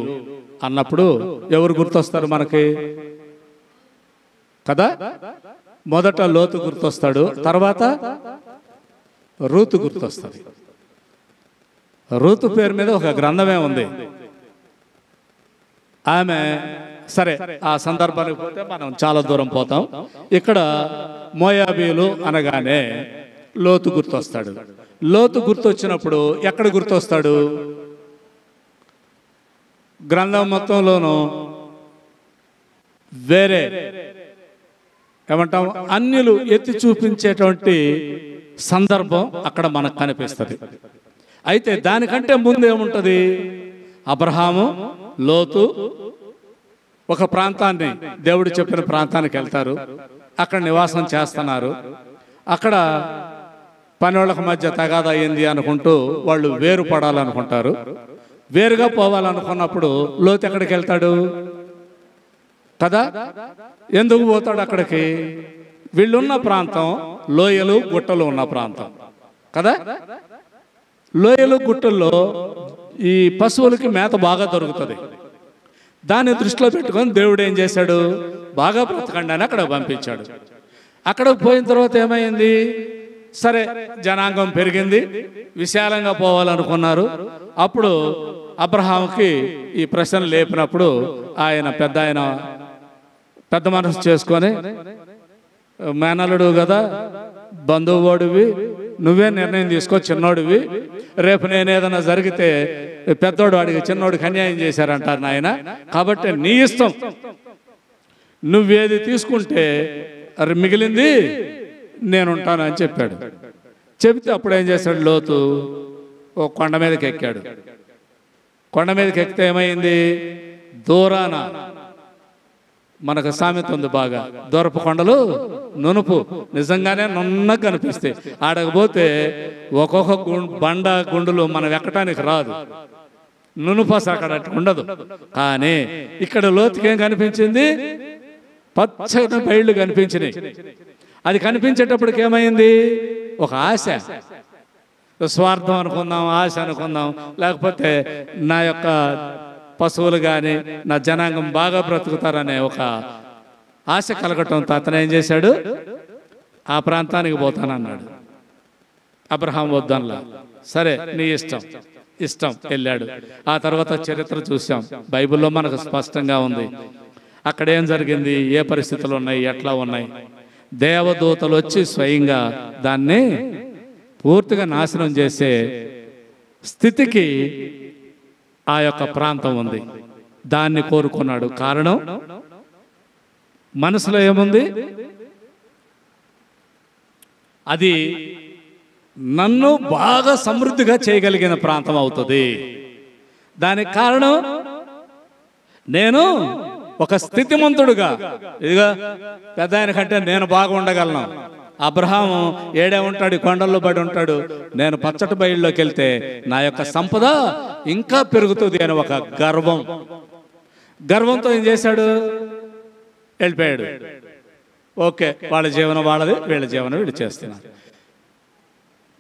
Speaker 1: అన్నప్పుడు ఎవరు గుర్తొస్తారు మనకి కదా? మొదట లోతు గుర్తొస్తాడు, తర్వాత రూతు గుర్తొస్తుంది. రూతు పేరు మీద ఒక గ్రంథమే ఉంది. ఆమె సరే, ఆ సందర్భానికి పోతే మనం చాలా దూరం పోతాం. ఇక్కడ మోయాబీలు అనగానే లోతు గుర్తొస్తాడు. లోతు గుర్తొచ్చినప్పుడు ఎక్కడ గుర్తొస్తాడు? గ్రంథం మొత్తంలోనూ వేరే ఏమంటాం, అన్యులు ఎత్తి చూపించేటువంటి సందర్భం అక్కడ మనకు కనిపిస్తుంది. అయితే దానికంటే ముందు ఏముంటుంది? అబ్రహాము, లోతు ఒక ప్రాంతాన్ని, దేవుడు చెప్పిన ప్రాంతానికి వెళ్తారు. అక్కడ నివాసం చేస్తున్నారు. అక్కడ పనివాళ్ళకి మధ్య తగాదా అయింది అనుకుంటూ వాళ్ళు వేరు పడాలనుకుంటారు. వేరుగా పోవాలనుకున్నప్పుడు లోతు ఎక్కడికి వెళ్తాడు కదా? ఎందుకు పోతాడు అక్కడికి? వీళ్ళున్న ప్రాంతం లోయలు గుట్టలు ఉన్న ప్రాంతం కదా. లోయలు గుట్టల్లో ఈ పశువులకి మేత బాగా దొరుకుతుంది. దాన్ని దృష్టిలో పెట్టుకొని దేవుడు ఏం చేశాడు? బాగా బ్రతకండి అని అక్కడ పంపించాడు. అక్కడికి పోయిన తర్వాత ఏమైంది? సరే, జనాంగం పెరిగింది, విశాలంగా పోవాలనుకున్నారు. అప్పుడు అబ్రహాంకి ఈ ప్రశ్న లేపినప్పుడు ఆయన పెద్ద మనసు చేసుకొని, మేనలుడు కదా, బంధువుడివి, నువ్వే నిర్ణయం తీసుకో, చిన్నోడివి, రేపు నేను ఏదైనా జరిగితే పెద్దోడు వాడికి చిన్నోడికి అన్యాయం చేశారంటారు నాయన, కాబట్టి నీ ఇష్టం, నువ్వేది తీసుకుంటే అది మిగిలింది నేనుంటాను అని చెప్పాడు. చెబితే అప్పుడు ఏం చేశాడు? లోతు ఓ కొండ మీదకి ఎక్కాడు. కొండ మీదకి ఎక్కితే ఏమైంది? దూరాన మనకు సామెత ఉంది బాగా, దూరపు కొండలు నునుపు. నిజంగానే నున్నగా కనిపిస్తాయి. ఆడకపోతే ఒక్కొక్క బండ గుండులు మనం ఎక్కడానికి రాదు, నునుపస అక్కడ ఉండదు. కానీ ఇక్కడ లోతుకి ఏం కనిపించింది? పచ్చని బయళ్ళు కనిపించినాయి. అది కనిపించేటప్పటికి ఏమైంది? ఒక ఆశ, స్వార్థం అనుకుందాం, ఆశ అనుకుందాం, లేకపోతే నా యొక్క పశువులు కానీ నా జనాంగం బాగా బ్రతుకుతారనే ఒక ఆశ కలగటంతో అతను ఏం చేశాడు? ఆ ప్రాంతానికి పోతానన్నాడు. అబ్రహాం వద్దనలా. సరే, నీ ఇష్టం వెళ్ళాడు. ఆ తర్వాత చరిత్ర చూసాం, బైబిల్లో మనకు స్పష్టంగా ఉంది. అక్కడ ఏం జరిగింది, ఏ పరిస్థితులు ఉన్నాయి, ఎట్లా ఉన్నాయి. దేవదూతలు వచ్చి స్వయంగా దాన్ని పూర్తిగా నాశనం చేసే స్థితికి ఆ యొక్క ప్రాంతం ఉంది. దాన్ని కోరుకున్నాడు. కారణం మనసులో ఏముంది? అది నన్ను బాగా సమృద్ధిగా చేయగలిగిన ప్రాంతం అవుతుంది. దానికి కారణం నేను ఒక స్థితిమంతుడుగా, ఇదిగా పెద్ద ఆయన కంటే నేను బాగా ఉండగలను. అబ్రహాము ఏడే ఉంటాడు, కొండల్లో పడి ఉంటాడు. నేను పచ్చటి బయలులోకి వెళ్తే నా యొక్క సంపద ఇంకా పెరుగుతుంది అని ఒక గర్వంతో ఏం చేశాడు? వెళ్ళిపోయాడు. ఓకే, వాళ్ళ జీవనం వాళ్ళది, వీళ్ళ జీవనం వీళ్ళు చేస్తున్నారు.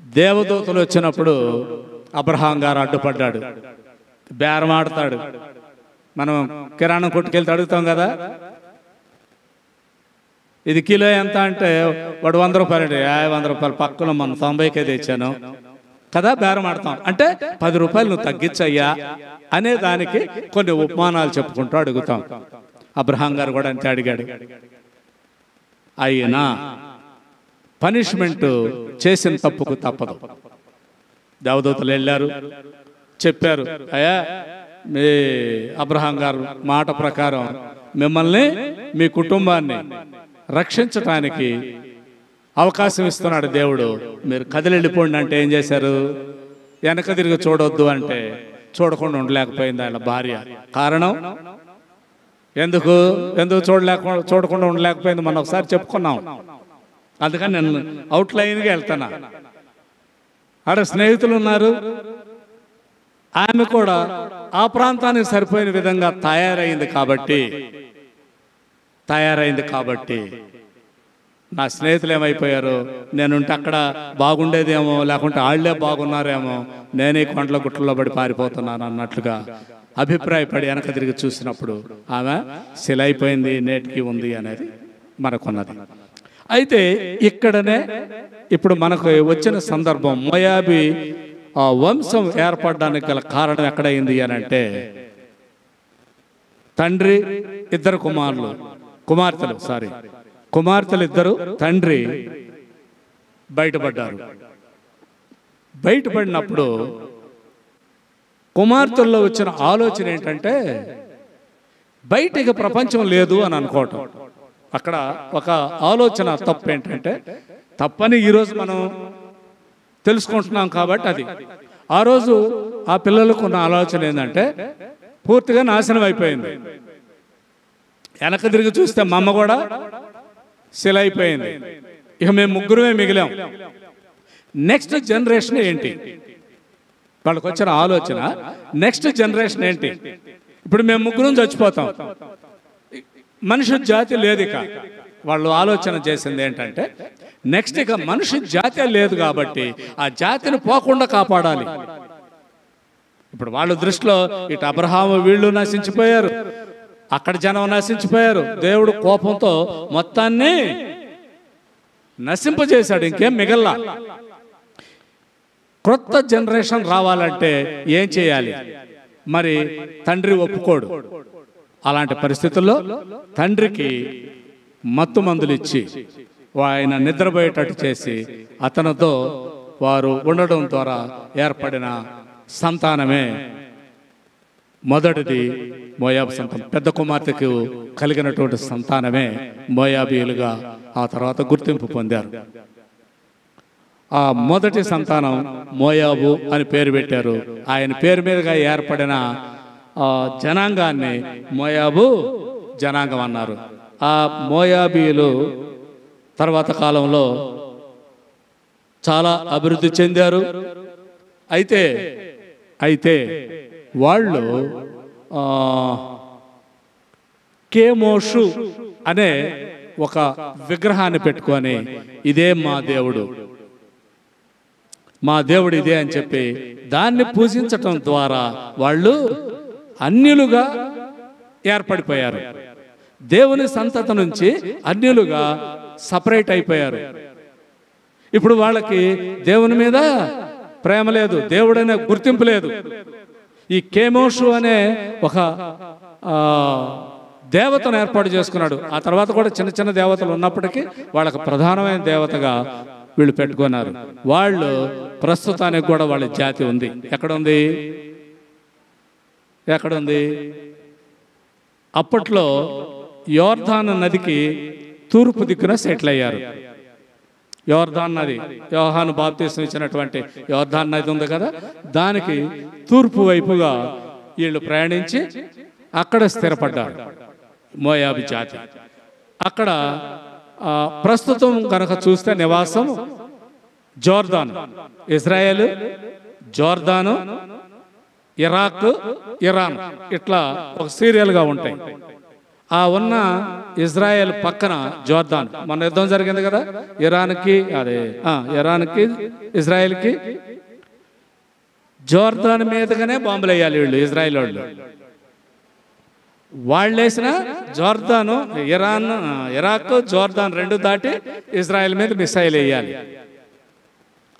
Speaker 1: దేవదూతలు వచ్చినప్పుడు అబ్రహాం గారు అడ్డుపడ్డాడు, బేరం ఆడతాడు. మనం కిరాణం కొట్టుకెళ్తే అడుగుతాం కదా, ఇది కిలో ఎంత అంటే వాడు 100 రూపాయలు, 100 రూపాయలు పక్కన మనం 90కే తెచ్చాను కదా, బేరం ఆడతాం. అంటే 10 రూపాయలు నువ్వు తగ్గించయ్యా అనే దానికి కొన్ని ఉపమానాలు చెప్పుకుంటూ అడుగుతాం. అబ్రహాం గారు కూడా అంతే అడిగాడు. అయినా పనిష్మెంట్ చేసిన తప్పుకు తప్పదు. దేవదూతలు వెళ్ళారు, చెప్పారు, అయ్యా మీ అబ్రహాం గారు మాట ప్రకారం మిమ్మల్ని మీ కుటుంబాన్ని రక్షించటానికి అవకాశం ఇస్తున్నాడు దేవుడు, మీరు కదిలిపోండి అంటే ఏం చేశారు? వెనక తిరిగి చూడొద్దు అంటే చూడకుండా ఉండలేకపోయింది ఆయన భార్య. కారణం ఎందుకు చూడకుండా ఉండలేకపోయింది మనం ఒకసారి చెప్పుకున్నాం. అందుకని నేను అవుట్లైన్గా వెళ్తాను. ఆడ స్నేహితులు ఉన్నారు, ఆమె కూడా ఆ ప్రాంతానికి సరిపోయిన విధంగా తయారైంది కాబట్టి నా స్నేహితులు ఏమైపోయారు, నేనుంటే అక్కడ బాగుండేదేమో, లేకుంటే వాళ్ళే బాగున్నారేమో, నేనే కొండల గుట్టల్లో పడి పారిపోతున్నాను అన్నట్లుగా అభిప్రాయపడి వెనక తిరిగి చూసినప్పుడు ఆమె శిలైపోయింది, నేటికి ఉంది అనేది మనకున్నది. అయితే ఇక్కడనే ఇప్పుడు మనకు వచ్చిన సందర్భం, మోయాబీ వంశం ఏర్పడడానికి గల కారణం ఎక్కడైంది అని అంటే, తండ్రి 2 కుమార్తెలు 2 తండ్రి బయటపడినప్పుడు కుమార్తెల్లో వచ్చిన ఆలోచన ఏంటంటే బయటికి ప్రపంచం లేదు అని అనుకోవటం. అక్కడ ఒక ఆలోచన తప్పు ఏంటంటే, తప్పని ఈరోజు మనం తెలుసుకుంటున్నాం కాబట్టి అది. ఆ రోజు ఆ పిల్లలకు ఉన్న ఆలోచన ఏంటంటే పూర్తిగా నాశనం అయిపోయింది. వెనక తిరిగి చూస్తే మా అమ్మ కూడా శిల అయిపోయింది, ఇక మేము ముగ్గురమే మిగిలాం. నెక్స్ట్ జనరేషన్ ఏంటి? వాళ్ళకి వచ్చిన ఆలోచన నెక్స్ట్ జనరేషన్ ఏంటి? ఇప్పుడు మేము ముగ్గురం చచ్చిపోతాం, మనిషి జాతి లేదు. ఇక వాళ్ళు ఆలోచన చేసింది ఏంటంటే, నెక్స్ట్ ఇక మనిషి జాతి లేదు కాబట్టి ఆ జాతిని పోకుండా కాపాడాలి. ఇప్పుడు వాళ్ళ దృష్టిలో ఇటు అబ్రహాము వీళ్ళు నశించిపోయారు, అక్కడ జనం నశించిపోయారు. దేవుడు కోపంతో మొత్తాన్ని నశింపజేశాడు, ఇంకేం మిగల్లా. క్రొత్త జనరేషన్ రావాలంటే ఏం చేయాలి? మరి తండ్రి ఒప్పుకోడు. అలాంటి పరిస్థితుల్లో తండ్రికి మత్తు మందులు ఇచ్చి ఆయన నిద్రపోయేటట్టు చేసి అతనితో వారు ఉండడం ద్వారా ఏర్పడిన సంతానమే మొదటిది మోయాబు సంతానం. పెద్ద కుమార్తెకు కలిగినటువంటి సంతానమే మోయాబీయులుగా ఆ తర్వాత గుర్తింపు పొందారు. ఆ మొదటి సంతానం మోయాబు అని పేరు పెట్టారు. ఆయన పేరు మీదుగా ఏర్పడిన జనాంగాన్ని మోయాబు జనాంగం అన్నారు. ఆ మోయాబీయులు తర్వాత కాలంలో చాలా అభివృద్ధి చెందారు. అయితే వాళ్ళు కేమోషు అనే ఒక విగ్రహాన్ని పెట్టుకొని ఇదే మా దేవుడు ఇదే అని చెప్పి దాన్ని పూజించటం ద్వారా వాళ్ళు అన్యులుగా ఏర్పడిపోయారు. దేవుని సంతతి నుంచి అన్యులుగా సపరేట్ అయిపోయారు. ఇప్పుడు వాళ్ళకి దేవుని మీద ప్రేమ లేదు, దేవుడనే గుర్తింపు లేదు. ఈ కేమోషు అనే ఒక దేవతను ఏర్పాటు చేసుకున్నాడు. ఆ తర్వాత కూడా చిన్న చిన్న దేవతలు ఉన్నప్పటికీ వాళ్ళకి ప్రధానమైన దేవతగా వీళ్ళు పెట్టుకున్నారు. వాళ్ళు ప్రస్తుతానికి కూడా వాళ్ళ జాతి ఉంది. ఎక్కడుంది? అప్పట్లో యోర్దాను నదికి తూర్పు దిక్కున సెటిల్ అయ్యారు. యోర్దాన్ నది, యోహాను బాప్తిస్మం ఇచ్చినటువంటి యోర్దాన్ నది ఉంది కదా, దానికి తూర్పు వైపుగా వీళ్ళు ప్రయాణించి అక్కడ స్థిరపడ్డారు మోయాబు జాతి. అక్కడ ప్రస్తుతం కనుక చూస్తే నివాసం జోర్దాను, ఇజ్రాయేల్, జోర్దాను, ఇరాక్, ఇరాన్, ఇట్లా ఒక సీరియల్గా ఉంటాయి. ఆ ఉన్న ఇజ్రాయెల్ పక్కన జోర్దాన్, మన యుద్ధం జరిగింది కదా ఇరాన్కి, ఇరాన్కి ఇజ్రాయెల్కి, జోర్దాన్ మీదగానే బాంబులు వేయాలి వీళ్ళు ఇజ్రాయెల్ వాళ్ళు. వాళ్ళు వేసిన జోర్దాను, ఇరాక్, జోర్దాన్ రెండు దాటి ఇజ్రాయెల్ మీద మిసైల్ వేయాలి.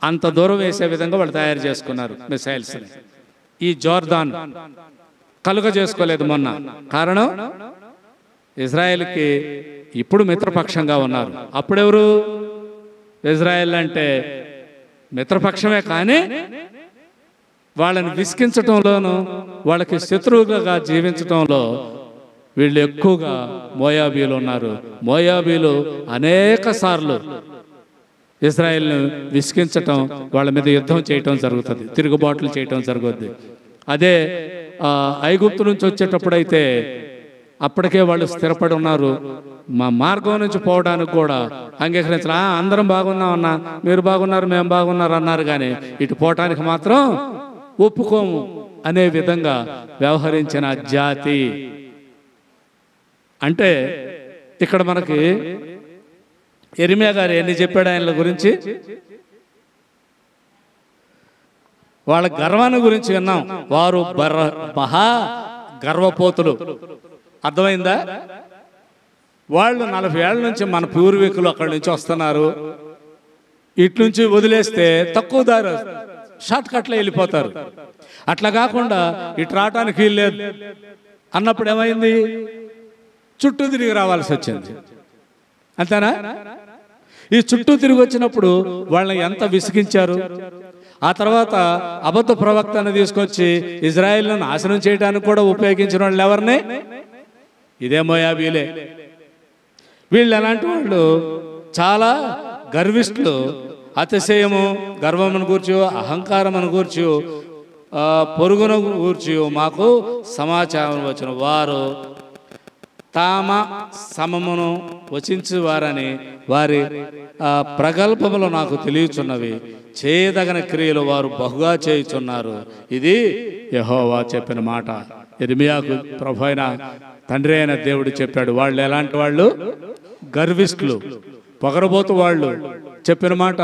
Speaker 1: అంత దూరం వేసే విధంగా వాళ్ళు తయారు చేసుకున్నారు మిసైల్స్. ఈ జోర్దాన్ కలుగ చేసుకోలేదు మొన్న. కారణం ఇజ్రాయెల్కి ఇప్పుడు మిత్రపక్షంగా ఉన్నారు. అప్పుడెవరు? ఇజ్రాయెల్ అంటే మిత్రపక్షమే, కానీ వాళ్ళని విసికించటంలోనూ వాళ్ళకి శత్రువులుగా జీవించటంలో వీళ్ళు ఎక్కువగా మోయాబీలు ఉన్నారు. మోయాబీలు అనేక సార్లు ఇజ్రాయెల్ను విసికించటం, వాళ్ళ మీద యుద్ధం చేయటం జరుగుతుంది, తిరుగుబాట్లు చేయటం జరుగుతుంది. అదే ఐగుప్తు నుంచి వచ్చేటప్పుడైతే అప్పటికే వాళ్ళు స్థిరపడి ఉన్నారు. మా మార్గం నుంచి పోవడానికి కూడా అంగీకరించాలి. అందరం బాగున్నామన్నా, మీరు బాగున్నారు, మేము బాగున్నారు అన్నారు, కానీ ఇటు పోవటానికి మాత్రం ఒప్పుకోము అనే విధంగా వ్యవహరించిన జాతి. అంటే ఇక్కడ మనకి యెరెమీయా గారు ఎన్ని చెప్పాడు ఆయన గురించి? వాళ్ళ గర్వాన్ని గురించి విన్నాం. వారు మహా గర్వపోతులు. అర్థమైందా? వాళ్ళు 40 ఏళ్ల నుంచి మన పూర్వీకులు అక్కడి నుంచి వస్తున్నారు. ఇటు నుంచి వదిలేస్తే తక్కువ దారి షార్ట్ కట్లో వెళ్ళిపోతారు. అట్లా కాకుండా ఇటు రావటానికి వీల్లేదు అన్నప్పుడు ఏమైంది? చుట్టూ తిరిగి రావాల్సి వచ్చింది. అంతేనా? ఈ చుట్టూ తిరిగి వచ్చినప్పుడు వాళ్ళని ఎంత విసిగించారు. ఆ తర్వాత అబద్ధ ప్రవక్తను తీసుకొచ్చి ఇజ్రాయెల్ను నాశనం చేయడానికి కూడా ఉపయోగించిన వాళ్ళు ఎవరిని? ఇదే మోయాబీలే. వీళ్ళు ఎలాంటి వాళ్ళు? చాలా గర్విష్ఠులు. అతిశయము, గర్వమును గూర్చి, అహంకారమును గూర్చి, పొరుగును గూర్చి మాకు సమాచారం వచ్చిన వారు తామ సమమును వచించువారని వారి ప్రగల్భములు నాకు తెలియచున్నవి. చేయదగిన క్రియలు వారు బహుగా చేయుచున్నారు. ఇది యెహోవా చెప్పిన మాట. యెరెమీయాకు ప్రభు అయిన తండ్రి అయిన దేవుడు చెప్పాడు. వాళ్ళు ఎలాంటి వాళ్ళు? గర్విష్ఠులు, పొగరబోతు వాళ్ళు. చెప్పిన మాట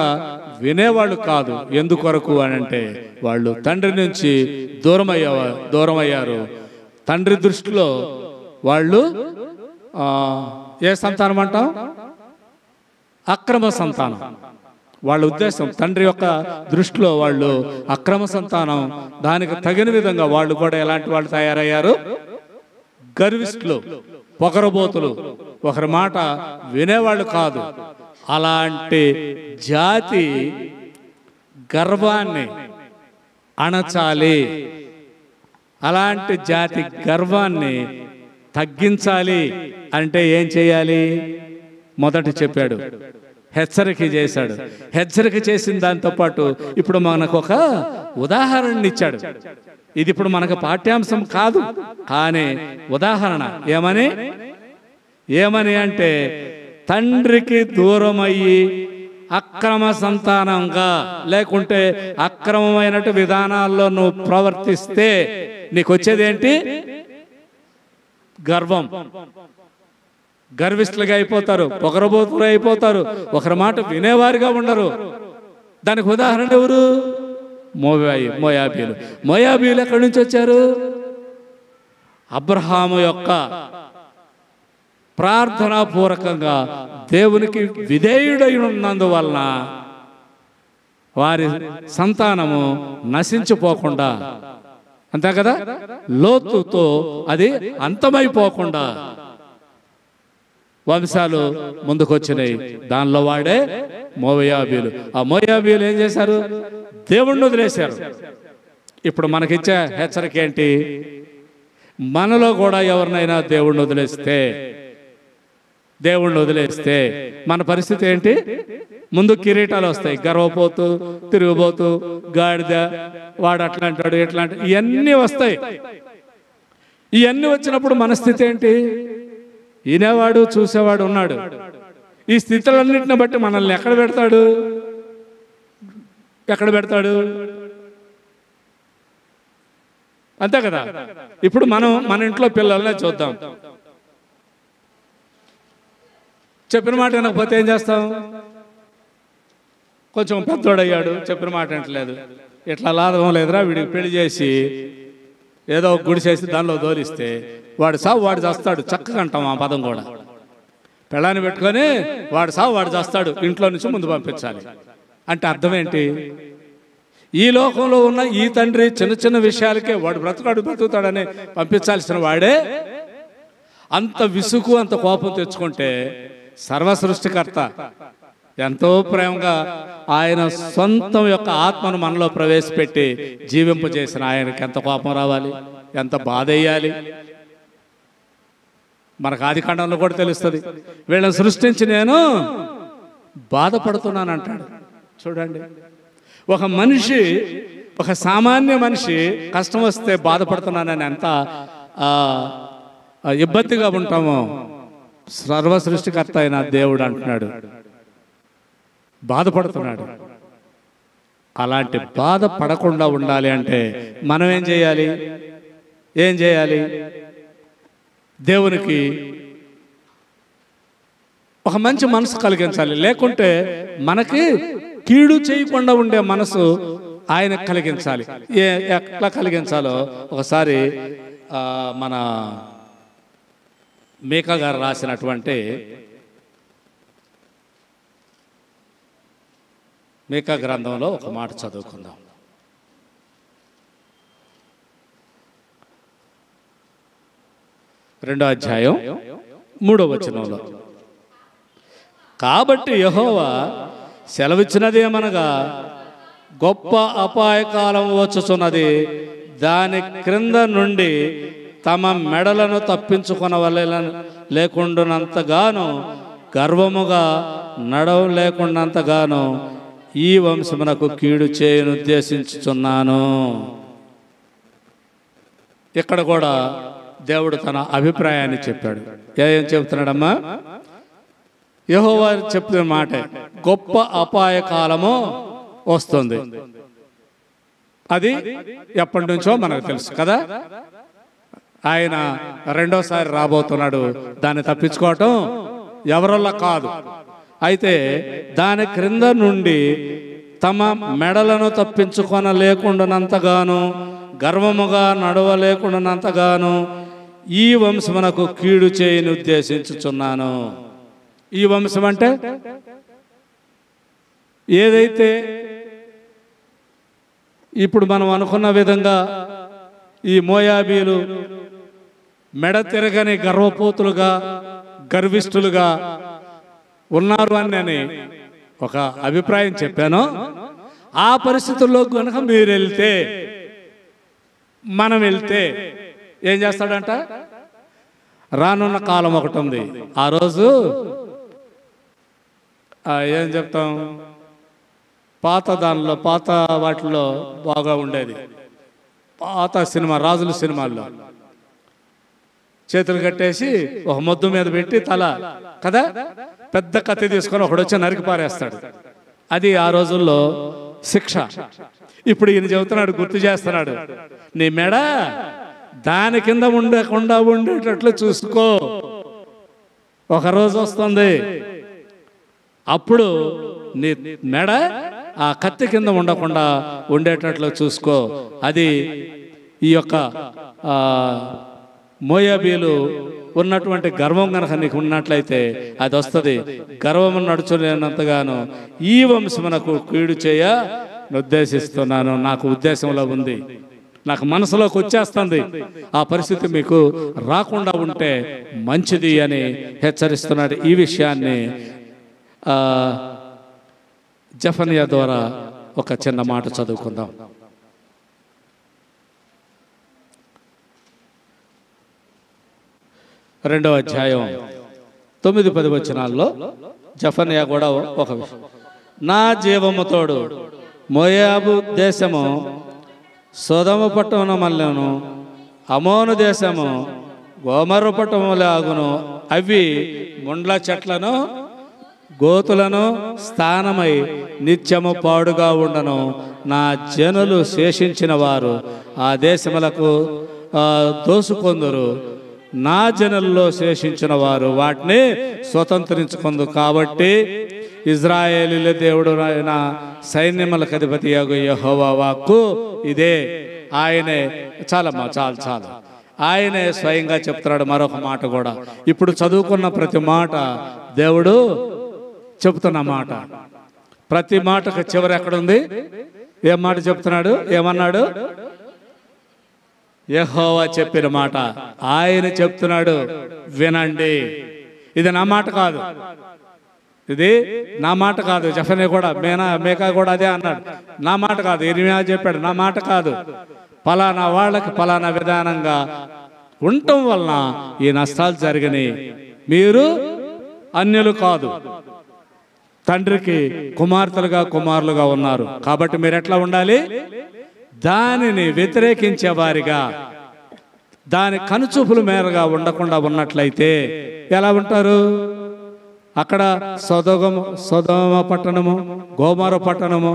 Speaker 1: వినేవాళ్ళు కాదు. ఎందుకొరకు అని అంటే వాళ్ళు తండ్రి నుంచి దూరమయ్యారు. తండ్రి దృష్టిలో వాళ్ళు ఏ సంతానం అంటాం? అక్రమ సంతానం. వాళ్ళ ఉద్దేశం తండ్రి యొక్క దృష్టిలో వాళ్ళు అక్రమ సంతానం. దానికి తగిన విధంగా వాళ్ళు కూడా ఎలాంటి వాళ్ళు తయారయ్యారు? గర్విష్ఠులు, పొగరబోతులు, ఒకరి మాట వినేవాళ్ళు కాదు. అలాంటి జాతి గర్వాన్ని అణచాలి. అలాంటి జాతి గర్వాన్ని తగ్గించాలి అంటే ఏం చేయాలి? మొదట చెప్పాడు, హెచ్చరిక చేశాడు. హెచ్చరిక చేసిన దాంతో పాటు ఇప్పుడు మనకు ఒక ఉదాహరణ ఇచ్చాడు. ఇది ఇప్పుడు మనకు పాఠ్యాంశం కాదు, కానీ ఉదాహరణ. ఏమని అంటే తండ్రికి దూరమయ్యి అక్రమ సంతానంగా, లేకుంటే అక్రమమైనటు విధానాల్లో నువ్వు ప్రవర్తిస్తే నీకు వచ్చేదేంటి? గర్వం. గర్విష్ఠులుగా అయిపోతారు, పొగరబోతులు అయిపోతారు, ఒకరి మాట వినేవారుగా ఉండరు. దానికి ఉదాహరణ ఎవరు? మోయాబీలు. మోయాబీలు ఎక్కడి నుంచి వచ్చారు? అబ్రహాము యొక్క ప్రార్థనాపూర్వకంగా దేవునికి విధేయుడై ఉన్నందువలన వారి సంతానము నశించిపోకుండా, అంతే కదా, లోతుతో అది అంతమైపోకుండా వంశాలు ముందుకొచ్చినాయి. దానిలో వాడే మోయాబీలు. ఆ మోయాబీలు ఏం చేశారు? దేవుణ్ణి వదిలేశారు. ఇప్పుడు మనకిచ్చే హెచ్చరిక ఏంటి? మనలో కూడా ఎవరినైనా దేవుణ్ణి వదిలేస్తే దేవుణ్ణి వదిలేస్తే మన పరిస్థితి ఏంటి? ముందు కిరీటాలు వస్తాయి, గర్వపోతూ, తిరుగుబోతూ, గాడిద, వాడు అట్లాంటాడు, ఇట్లాంటి ఇవన్నీ వస్తాయి. ఇవన్నీ వచ్చినప్పుడు మన స్థితి ఏంటి? వినేవాడు చూసేవాడు ఉన్నాడు. ఈ స్థితులన్నింటిని బట్టి మనల్ని ఎక్కడ పెడతాడు? ఎక్కడ పెడతాడు? అంతే కదా. ఇప్పుడు మనం మన ఇంట్లో పిల్లల్నే చూద్దాం. చెప్పిన మాట వినకపోతే ఏం చేస్తాం? కొంచెం పెద్దోడయ్యాడు, చెప్పిన మాట వింటలేదు, ఇట్లా లాభం లేదురా, వీడికి పెళ్లి చేసి ఏదో ఒక గుడి చేసి దానిలో దోలిస్తే వాడు సావు వాడు చేస్తాడు. చక్కగా అంటాం ఆ పదం కూడా. పెళ్ళాన్ని పెట్టుకొని వాడు సావు వాడు చేస్తాడు, ఇంట్లో నుంచి ముందు పంపించాలి అంటే అర్థం ఏంటి? ఈ లోకంలో ఉన్న ఈ తండ్రి చిన్న చిన్న విషయాలకే వాడు బ్రతుకుతాడని పంపించాల్సిన వాడే అంత విసుగు, అంత కోపం తెచ్చుకుంటే సర్వ సృష్టికర్త ఎంతో ప్రేమగా ఆయన సొంతం యొక్క ఆత్మను మనలో ప్రవేశపెట్టి జీవింపజేసిన ఆయనకి ఎంత కోపం రావాలి, ఎంత బాధ వేయాలి? మనకు ఆదికాండంలో కూడా తెలుస్తుంది. వీళ్ళని సృష్టించి నేను బాధపడుతున్నాను అంటాడు. చూడండి, ఒక మనిషి, ఒక సామాన్య మనిషి కష్టం వస్తే బాధపడుతున్నానని ఎంత ఇబ్బందిగా ఉంటామో సర్వ సృష్టికర్త అయిన దేవుడు అంటున్నాడు బాధపడుతున్నాడు. అలాంటి బాధ పడకుండా ఉండాలి అంటే మనం ఏం చేయాలి? ఏం చేయాలి? దేవునికి ఒక మంచి మనసు కలిగించాలి. లేకుంటే మనకి కీడు చేయకుండా ఉండే మనసు ఆయన కలిగించాలి. ఎట్లా కలిగించాలో ఒకసారి మన మీకా గారు రాసినటువంటి మీకా గ్రంథంలో ఒక మాట చదువుకుందాం. రెండో అధ్యాయం 3వ వచనంలో, కాబట్టి యెహోవా సెలవిచ్చినదేమనగా గొప్ప అపాయకాలం వచ్చుచున్నది, దాని క్రింద నుండి తమ మెడలను తప్పించుకొనవలె లేకుండానంతగాను, గర్వముగా నడవలేకుండాంతగాను ఈ వంశమునకు కీడు చేయను ఉద్దేశించుచున్నాను. ఇక్కడ కూడా దేవుడు తన అభిప్రాయాన్ని చెప్పాడు. ఏం చెప్తున్నాడమ్మా? యెహోవా చెప్పిన మాట, గొప్ప అపాయ కాలము వస్తుంది. అది ఎప్పటి నుంచో మనకు తెలుసు కదా. ఆయన రెండోసారి రాబోతున్నాడు. దాన్ని తప్పించుకోవటం ఎవరల్లా కాదు. అయితే దాని క్రింద నుండి తమ మెడలను తప్పించుకొనలేకుండానంతగాను, గర్వముగా నడవలేకుండానంతగాను ఈ వంశమునకు కీడు చేయని ఉద్దేశించుచున్నాను. ఈ వంశం అంటే ఏదైతే ఇప్పుడు మనం అనుకున్న విధంగా ఈ మోయాబీలు మెడ తిరగని గర్వపోతులుగా, గర్విష్ఠులుగా ఉన్నారు అని ఒక అభిప్రాయం చెప్పాను. ఆ పరిస్థితుల్లో కనుక మీరు వెళ్తే, మనం వెళ్తే ఏం చేస్తాడంట? రానున్న కాలం ఒకటి ఉంది. ఆ రోజు ఏం చెప్తాం, పాత వాటిలో బాగా ఉండేది. పాత సినిమా, రాజుల సినిమాల్లో చేతులు కట్టేసి ఒక మొద్దు మీద పెట్టి తల కదా, పెద్ద కత్తి తీసుకొని ఒకడు వచ్చి నరికి పారేస్తాడు. అది ఆ రోజుల్లో శిక్ష. ఇప్పుడు ఈయన చెబుతున్నాడు, గుర్తు చేస్తున్నాడు, నీ మెడ దాని కింద ఉండకుండా ఉండేటట్లు చూసుకో. ఒకరోజు వస్తుంది, అప్పుడు నీ మెడ ఆ కత్తి కింద ఉండకుండా ఉండేటట్లు చూసుకో. అది ఈ యొక్క మోయాబీలు ఉన్నటువంటి గర్వం కనుక నీకు ఉన్నట్లయితే అది వస్తుంది. గర్వము నడుచులేనంతగాను ఈ వంశమునకు కీడు చేయ నిర్దేశిస్తున్నాను. నాకు ఉద్దేశంలో ఉంది, నాకు మనసులోకి వచ్చేస్తుంది. ఆ పరిస్థితి మీకు రాకుండా ఉంటే మంచిది అని హెచ్చరిస్తున్నాడు. ఈ విషయాన్ని జెఫన్యా ద్వారా ఒక చిన్న మాట చదువుకుందాం. రెండవ అధ్యాయం 9-10 వచనాల్లో జెఫన్యా కూడా ఒక విషయం. నా జీవము తోడు మోయాబు దేశము సొదొమ పట్టణములను అమోను దేశము గోమర్రు పట్టణములాగును, అవి ముండ్ల చెట్లను గోతులను స్థానమై నిత్యము పాడుగా ఉండను. నా జనులు శేషించిన వారు ఆ దేశములకు దోసుకొందురు. నా జనుల్లో శేషించిన వారు వాటిని స్వతంత్రించుకుందు. కాబట్టి ఇజ్రాయేలీల దేవుడు ఆయన సైన్యములకు అధిపతి యెహోవా వాక్కు ఇదే. ఆయనే చాలమ్మా, చాలు ఆయనే స్వయంగా చెప్తున్నాడు. మరొక మాట కూడా ఇప్పుడు చదువుకున్న ప్రతి మాట దేవుడు చెప్తున్న మాట. ప్రతి మాటకు చివరి ఎక్కడుంది? ఏం మాట చెప్తున్నాడు? ఏమన్నాడు? యెహోవా చెప్పిన మాట ఆయన చెప్తున్నాడు, వినండి. ఇది నా మాట కాదు, ఇది నా మాట కాదు. జెఫన్యా కూడా మేకా కూడా అదే అన్నాడు, నా మాట కాదు. ఇర్మియా చెప్పాడు, నా మాట కాదు. పలానా వాళ్ళకి పలానా విధానంగా ఉండటం వలన ఈ నష్టాలు జరిగినాయి. మీరు అన్యులు కాదు, తండ్రికి కుమారులుగా ఉన్నారు. కాబట్టి మీరు ఎట్లా ఉండాలి? దానిని వ్యతిరేకించే వారిగా, దాని కనుచూపుల మేరగా ఉండకుండా ఉన్నట్లయితే ఎలా ఉంటారు? అక్కడ సొదొమ పట్టణము గోమర పట్టణము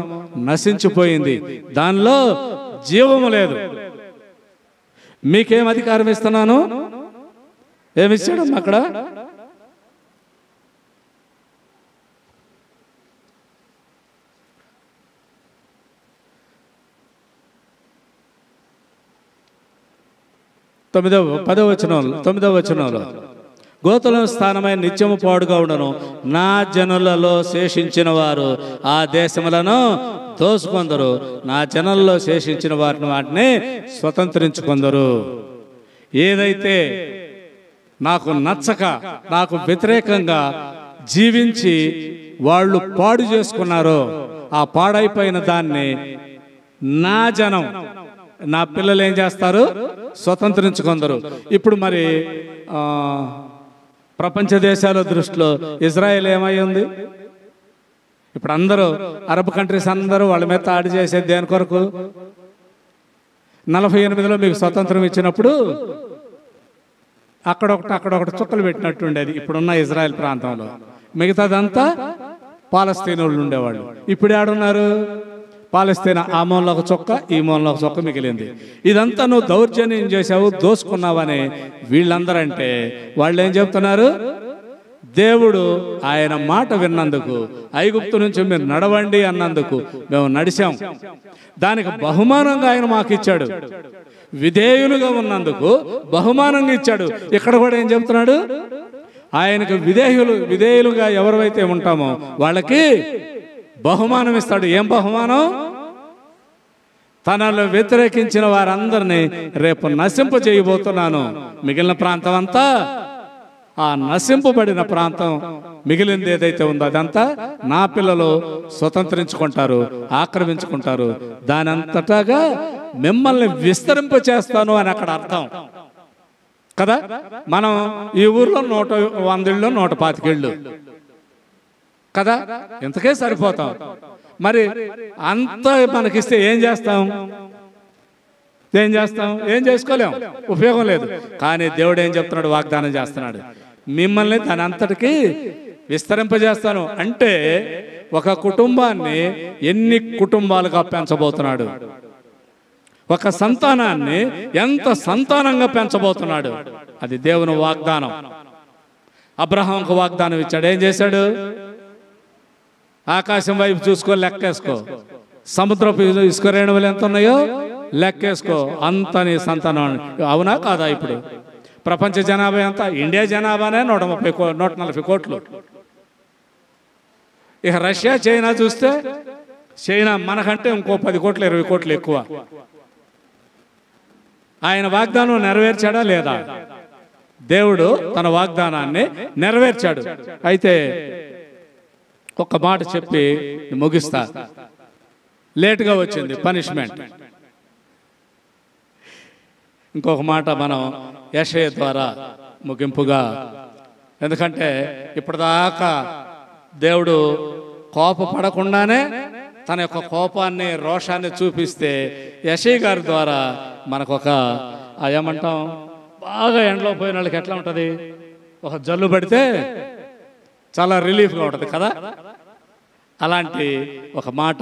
Speaker 1: నశించిపోయింది, దానిలో జీవము లేదు. మీకేం అధికారం ఇస్తున్నాను? ఏమిచ్చాడు అక్కడ? పదవ వచనంలో గోతులను స్థానమైన నిత్యము పాడుగా ఉండను. నా జనులలో శేషించిన వారు ఆ దేశములను దోసుకొందరు. నా జనులలో శేషించిన వాటిని స్వతంత్రించుకొందరు. ఏదైతే నాకు నచ్చక, నాకు వ్యతిరేకంగా జీవించి వాళ్ళు పాడు చేసుకున్నారో ఆ పాడైపోయిన దాన్ని నా జనం, నా పిల్లలు ఏం చేస్తారు? స్వతంత్రించుకొందరు. ఇప్పుడు మరి ప్రపంచ దేశాల దృష్టిలో ఇజ్రాయెల్ ఏమై ఉంది? ఇప్పుడు అందరూ అరబ్ కంట్రీస్ అందరూ వాళ్ళ మీద దాడి చేసేది దేని కొరకు? 48లో మీకు స్వతంత్రం ఇచ్చినప్పుడు అక్కడొకటి చుక్కలు పెట్టినట్టు ఉండేది ఇప్పుడున్న ఇజ్రాయెల్ ప్రాంతంలో. మిగతాదంతా పాలస్తీనులు ఉండేవాళ్ళు. ఇప్పుడు ఏడున్నారు? పాలస్తీనా ఆ మూలలో ఒక చొక్క, ఈ మూలలో ఒక చొక్క మిగిలింది. ఇదంతా నువ్వు దౌర్జన్యం చేసావు, దోసుకున్నావని వీళ్ళందరంటే వాళ్ళు ఏం చెప్తున్నారు? దేవుడు ఆయన మాట విన్నందుకు, ఐగుప్తు నుంచి మీరు నడవండి అన్నందుకు మేము నడిచాం, దానికి బహుమానంగా ఆయన మాకు ఇచ్చాడు. విధేయులుగా ఉన్నందుకు బహుమానంగా ఇచ్చాడు. ఇక్కడ కూడా ఏం చెప్తున్నాడు? ఆయనకు విధేయులుగా ఎవరైతే ఉంటామో వాళ్ళకి బహుమానం ఇస్తాడు. ఏం బహుమానం? తనలో వ్యతిరేకించిన వారందరినీ రేపు నశింప చేయబోతున్నాను. మిగిలిన ప్రాంతం అంతా, ఆ నశింపబడిన ప్రాంతం మిగిలింది ఏదైతే ఉందో అదంతా నా పిల్లలు స్వతంత్రించుకుంటారు, ఆక్రమించుకుంటారు. దాని అంతటాగా మిమ్మల్ని విస్తరింప చేస్తాను అని అక్కడ అర్థం కదా. మనం ఈ ఊర్లో 100 ఇళ్ళు, 125 ఇళ్ళు కదా, ఇంతకే సరిపోతాం. మరి అంత మనకిస్తే ఏం చేస్తాం? ఏం చేసుకోలేం, ఉపయోగం లేదు. కానీ దేవుడు ఏం చెప్తున్నాడు? వాగ్దానం చేస్తున్నాడు, మిమ్మల్ని దాని అంతటికి విస్తరింపజేస్తాను. అంటే ఒక కుటుంబాన్ని ఎన్ని కుటుంబాలుగా పెంచబోతున్నాడు, ఒక సంతానాన్ని ఎంత సంతానంగా పెంచబోతున్నాడు. అది దేవుని వాగ్దానం. అబ్రహాంకు వాగ్దానం ఇచ్చాడు. ఏం చేశాడు? ఆకాశం వైపు చూసుకో, లెక్కేసుకో. సముద్రపు ఇసుక రేణువులు ఎంత ఉన్నాయో లెక్కేసుకో, అంత నీ సంతానం. అవునా కాదా? ఇప్పుడు ప్రపంచ జనాభా ఎంత? ఇండియా జనాభానే 140 కోట్లు. ఇక రష్యా, చైనా చూస్తే, చైనా మనకంటే ఇంకో 10 కోట్లు 20 కోట్లు ఎక్కువ. ఆయన వాగ్దానం నెరవేర్చాడా లేదా? దేవుడు తన వాగ్దానాన్ని నెరవేర్చాడు. అయితే ఒక మాట చెప్పి ముగిస్తా. లేటుగా వచ్చింది పనిష్మెంట్. ఇంకొక మాట మనం యెషయా ద్వారా ముగింపుగా ఎందుకంటే ఇప్పటిదాకా దేవుడు కోపపడకుండానే తన యొక్క కోపాన్ని రోషాన్ని చూపిస్తే యెషయా గారి ద్వారా మనకు ఒక ఏమంటాం, బాగా ఎండలో పోయిన వాళ్ళకి ఎట్లా ఉంటుంది, ఒక జల్లు పడితే చాలా రిలీఫ్గా ఉంటుంది కదా. అలాంటి ఒక మాట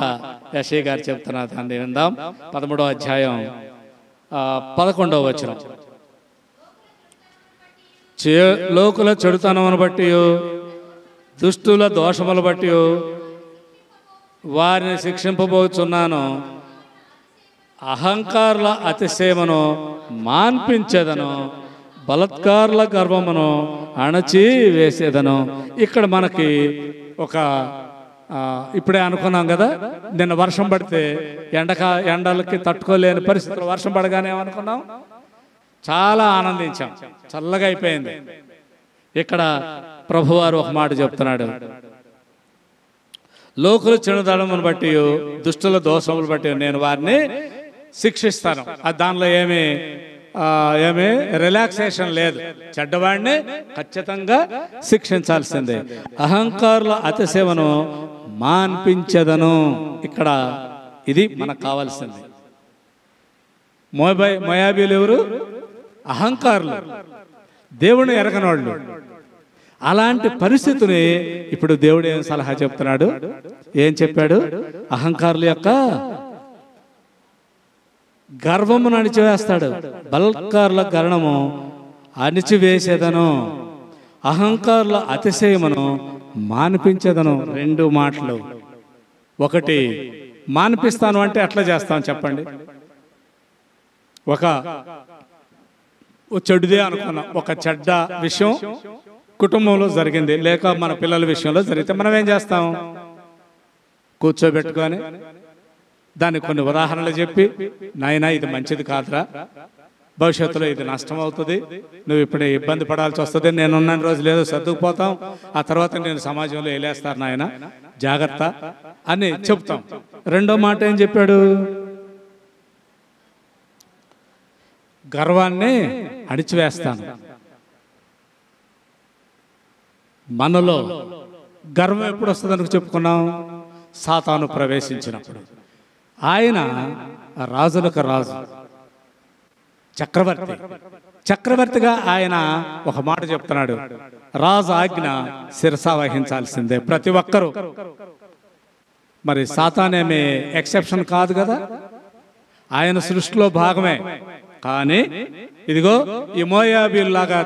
Speaker 1: యెషయా గారు చెప్తున్నారు. దాన్ని విందాం. 13వ అధ్యాయం 11వ వచనం. లోకుల చెడుతనమును బట్టి దుష్టుల దోషములు బట్టి వారిని శిక్షింపబోచున్నాను. అహంకారుల అతిశయమును మాన్పించేదను, బలత్కారుల గర్వమును అణచి వేసేదను. ఇక్కడ మనకి ఒక ఇప్పుడే అనుకున్నాం కదా, నిన్న వర్షం పడితే ఎండలకి తట్టుకోలేని పరిస్థితులు వర్షం పడగానే ఏమనుకున్నాం, చాలా ఆనందించాం, చల్లగా అయిపోయింది. ఇక్కడ ప్రభువారు ఒక మాట చెప్తున్నాడు, లోకుల చెడుతనమును బట్టి దుష్టుల దోషములు బట్టి నేను వారిని శిక్షిస్తాను. దానిలో ఏమీ రిలాక్సేషన్ లేదు. చెడ్డవాడిని ఖచ్చితంగా శిక్షించాల్సిందే. అహంకారుల అతిశయమును మాన్పించదను. ఇక్కడ ఇది మనకు కావాల్సింది. మోయాబీలు ఎవరు? అహంకారులు, దేవుని ఎరగనోళ్ళు. అలాంటి పరిస్థితిని ఇప్పుడు దేవుడు ఏం సలహా చెప్తున్నాడు, ఏం చెప్పాడు? అహంకారుల యొక్క గర్వమును అణిచివేస్తాడు, బలత్కారుల గర్వము అణిచివేసేదను, అహంకారుల అతిశయమును మాన్పించేదను. 2 మాటలు. ఒకటి, మాన్పిస్తాను అంటే ఎట్లా చేస్తాను చెప్పండి? ఒక చెడుదే అనుకున్నాం, ఒక చెడ్డ విషయం కుటుంబంలో జరిగింది, లేక మన పిల్లల విషయంలో జరిగితే మనం ఏం చేస్తాం? కూర్చోబెట్టుకొని దానికి కొన్ని ఉదాహరణలు చెప్పి, నాయనా ఇది మంచిది కాదురా, భవిష్యత్తులో ఇది నష్టం అవుతుంది, నువ్వు ఇప్పుడు ఇబ్బంది పడాల్సి వస్తుంది, నేనున్న రోజు లేదో సర్దుకుపోతాం, ఆ తర్వాత నేను సమాజంలో వెళ్ళేస్తారు నాయన, జాగ్రత్త అని చెప్తాం. 2వ మాట ఏం చెప్పాడు? గర్వాన్ని అణిచివేస్తాను. మనలో గర్వం ఎప్పుడు వస్తుందని చెప్పుకున్నాం? సాతాను ప్రవేశించినప్పుడు. ఆయన రాజులకు రాజు, చక్రవర్తిగా ఆయన ఒక మాట చెప్తున్నాడు, రాజు ఆజ్ఞ శిరస వహించాల్సిందే ప్రతి ఒక్కరూ. మరి సాతానేమి ఎక్సెప్షన్ కాదు కదా, ఆయన సృష్టిలో భాగమే. కానీ ఇదిగో ఈ మోయాబీలాగా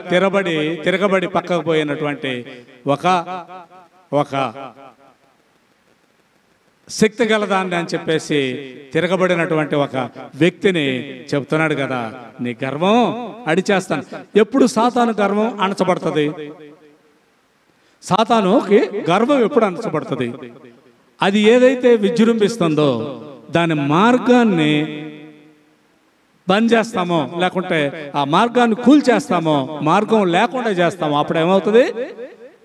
Speaker 1: తిరగబడి పక్కకు పోయినటువంటి ఒక శక్తి గలదాన్ని అని చెప్పేసి తిరగబడినటువంటి ఒక వ్యక్తిని చెప్తున్నాడు కదా, నీ గర్వం అడిచేస్తాను. ఎప్పుడు సాతాను గర్వం అణచబడుతుంది? సాతానుకి గర్వం ఎప్పుడు అణచబడుతుంది? అది ఏదైతే విజృంభిస్తుందో దాని మార్గాన్ని బంద్ చేస్తామో, లేకుంటే ఆ మార్గాన్ని కూల్చేస్తామో, మార్గం లేకుండా చేస్తామో, అప్పుడు ఏమవుతుంది?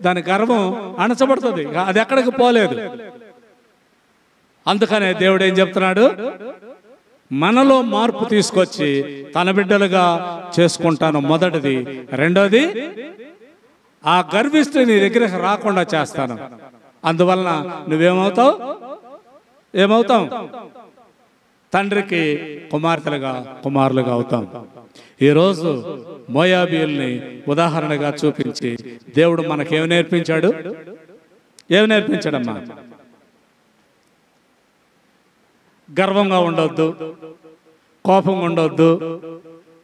Speaker 1: దాని గర్వం అణచబడుతుంది, అది ఎక్కడికి పోలేదు. అందుకనే దేవుడు ఏం చెప్తున్నాడు? మనలో మార్పు తీసుకొచ్చి తన బిడ్డలుగా చేసుకుంటాను, మొదటిది. 2వది, ఆ గర్విష్ఠుని నీ దగ్గరకు రాకుండా చేస్తాను. అందువలన నువ్వేమవుతావు? ఏమవుతాం? తండ్రికి కుమారులుగా అవుతాం. ఈరోజు మోయాబీల్ని ఉదాహరణగా చూపించి దేవుడు మనకేమి నేర్పించాడు? ఏమి నేర్పించాడమ్మా? గర్వంగా ఉండొద్దు, కోపంగా ఉండొద్దు,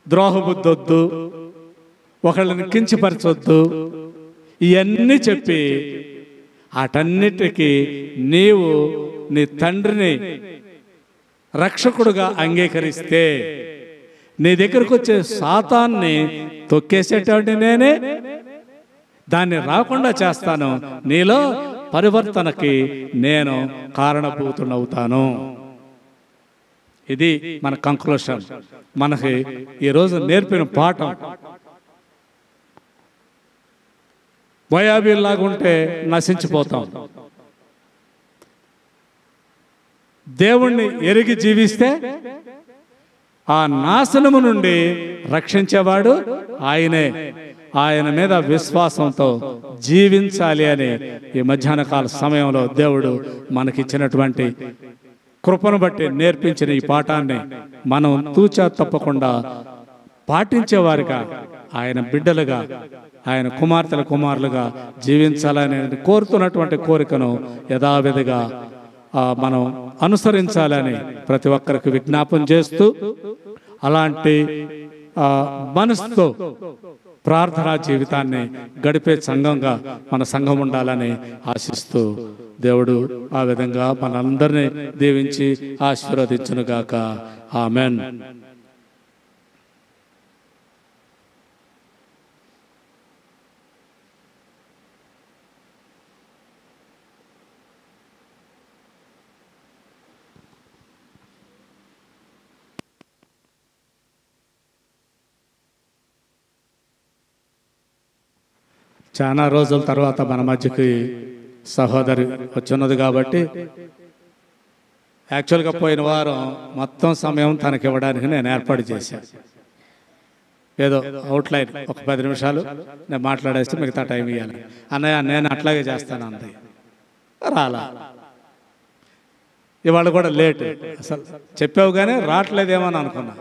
Speaker 1: ద్రోహబుద్ధి వద్దు, ఒకళ్ళని కించపరచొద్దు, ఇవన్నీ చెప్పి వాటన్నిటికీ నీవు నీ తండ్రిని రక్షకుడుగా అంగీకరిస్తే నీ దగ్గరకు వచ్చే సాతాన్ని తొక్కేసేటటువంటి నేనే, దాన్ని రాకుండా చేస్తాను, నీలో పరివర్తనకి నేను కారణభూతుడవుతాను. ఇది మన కంక్లూషన్, మనకి ఈరోజు నేర్పిన పాఠం. మోయాబీలాగా ఉంటే నశించిపోతాం. దేవుణ్ణి ఎరిగి జీవిస్తే ఆ నాశనము నుండి రక్షించేవాడు ఆయనే. ఆయన మీద విశ్వాసంతో జీవించాలి అని ఈ మధ్యాహ్న కాల సమయంలో దేవుడు మనకిచ్చినటువంటి కృపను బట్టి నేర్పించిన ఈ పాఠాన్ని మనం తూచా తప్పకుండా పాటించేవారిగా, ఆయన బిడ్డలుగా, ఆయన కుమారులుగా జీవించాలని కోరుతున్నటువంటి కోరికను యథావిధిగా మనం అనుసరించాలని ప్రతి ఒక్కరికి విజ్ఞాపన చేస్తూ, అలాంటి మనసుతో ప్రార్థనా జీవితాన్ని గడిపే సంఘంగా మన సంఘం ఉండాలని ఆశిస్తూ దేవుడు ఆ విధంగా మనందరినీ దీవించి ఆశీర్వదించునుగాక. ఆమెన్. చాలా రోజుల తర్వాత మన మధ్యకి సహోదరి వచ్చిన్నది కాబట్టి యాక్చువల్గా పోయిన వారం మొత్తం సమయం తనకి ఇవ్వడానికి నేను ఏర్పాటు చేశాను. ఏదో అవుట్లైన్ ఒక 10 నిమిషాలు నేను మాట్లాడేస్తే మిగతా టైం ఇవ్వాలి. అన్నయ్య నేను అట్లాగే చేస్తాను అంది. రాలా. ఇవాళ కూడా లేట్. అసలు చెప్పావు కానీ రావట్లేదేమో అని అనుకున్నా.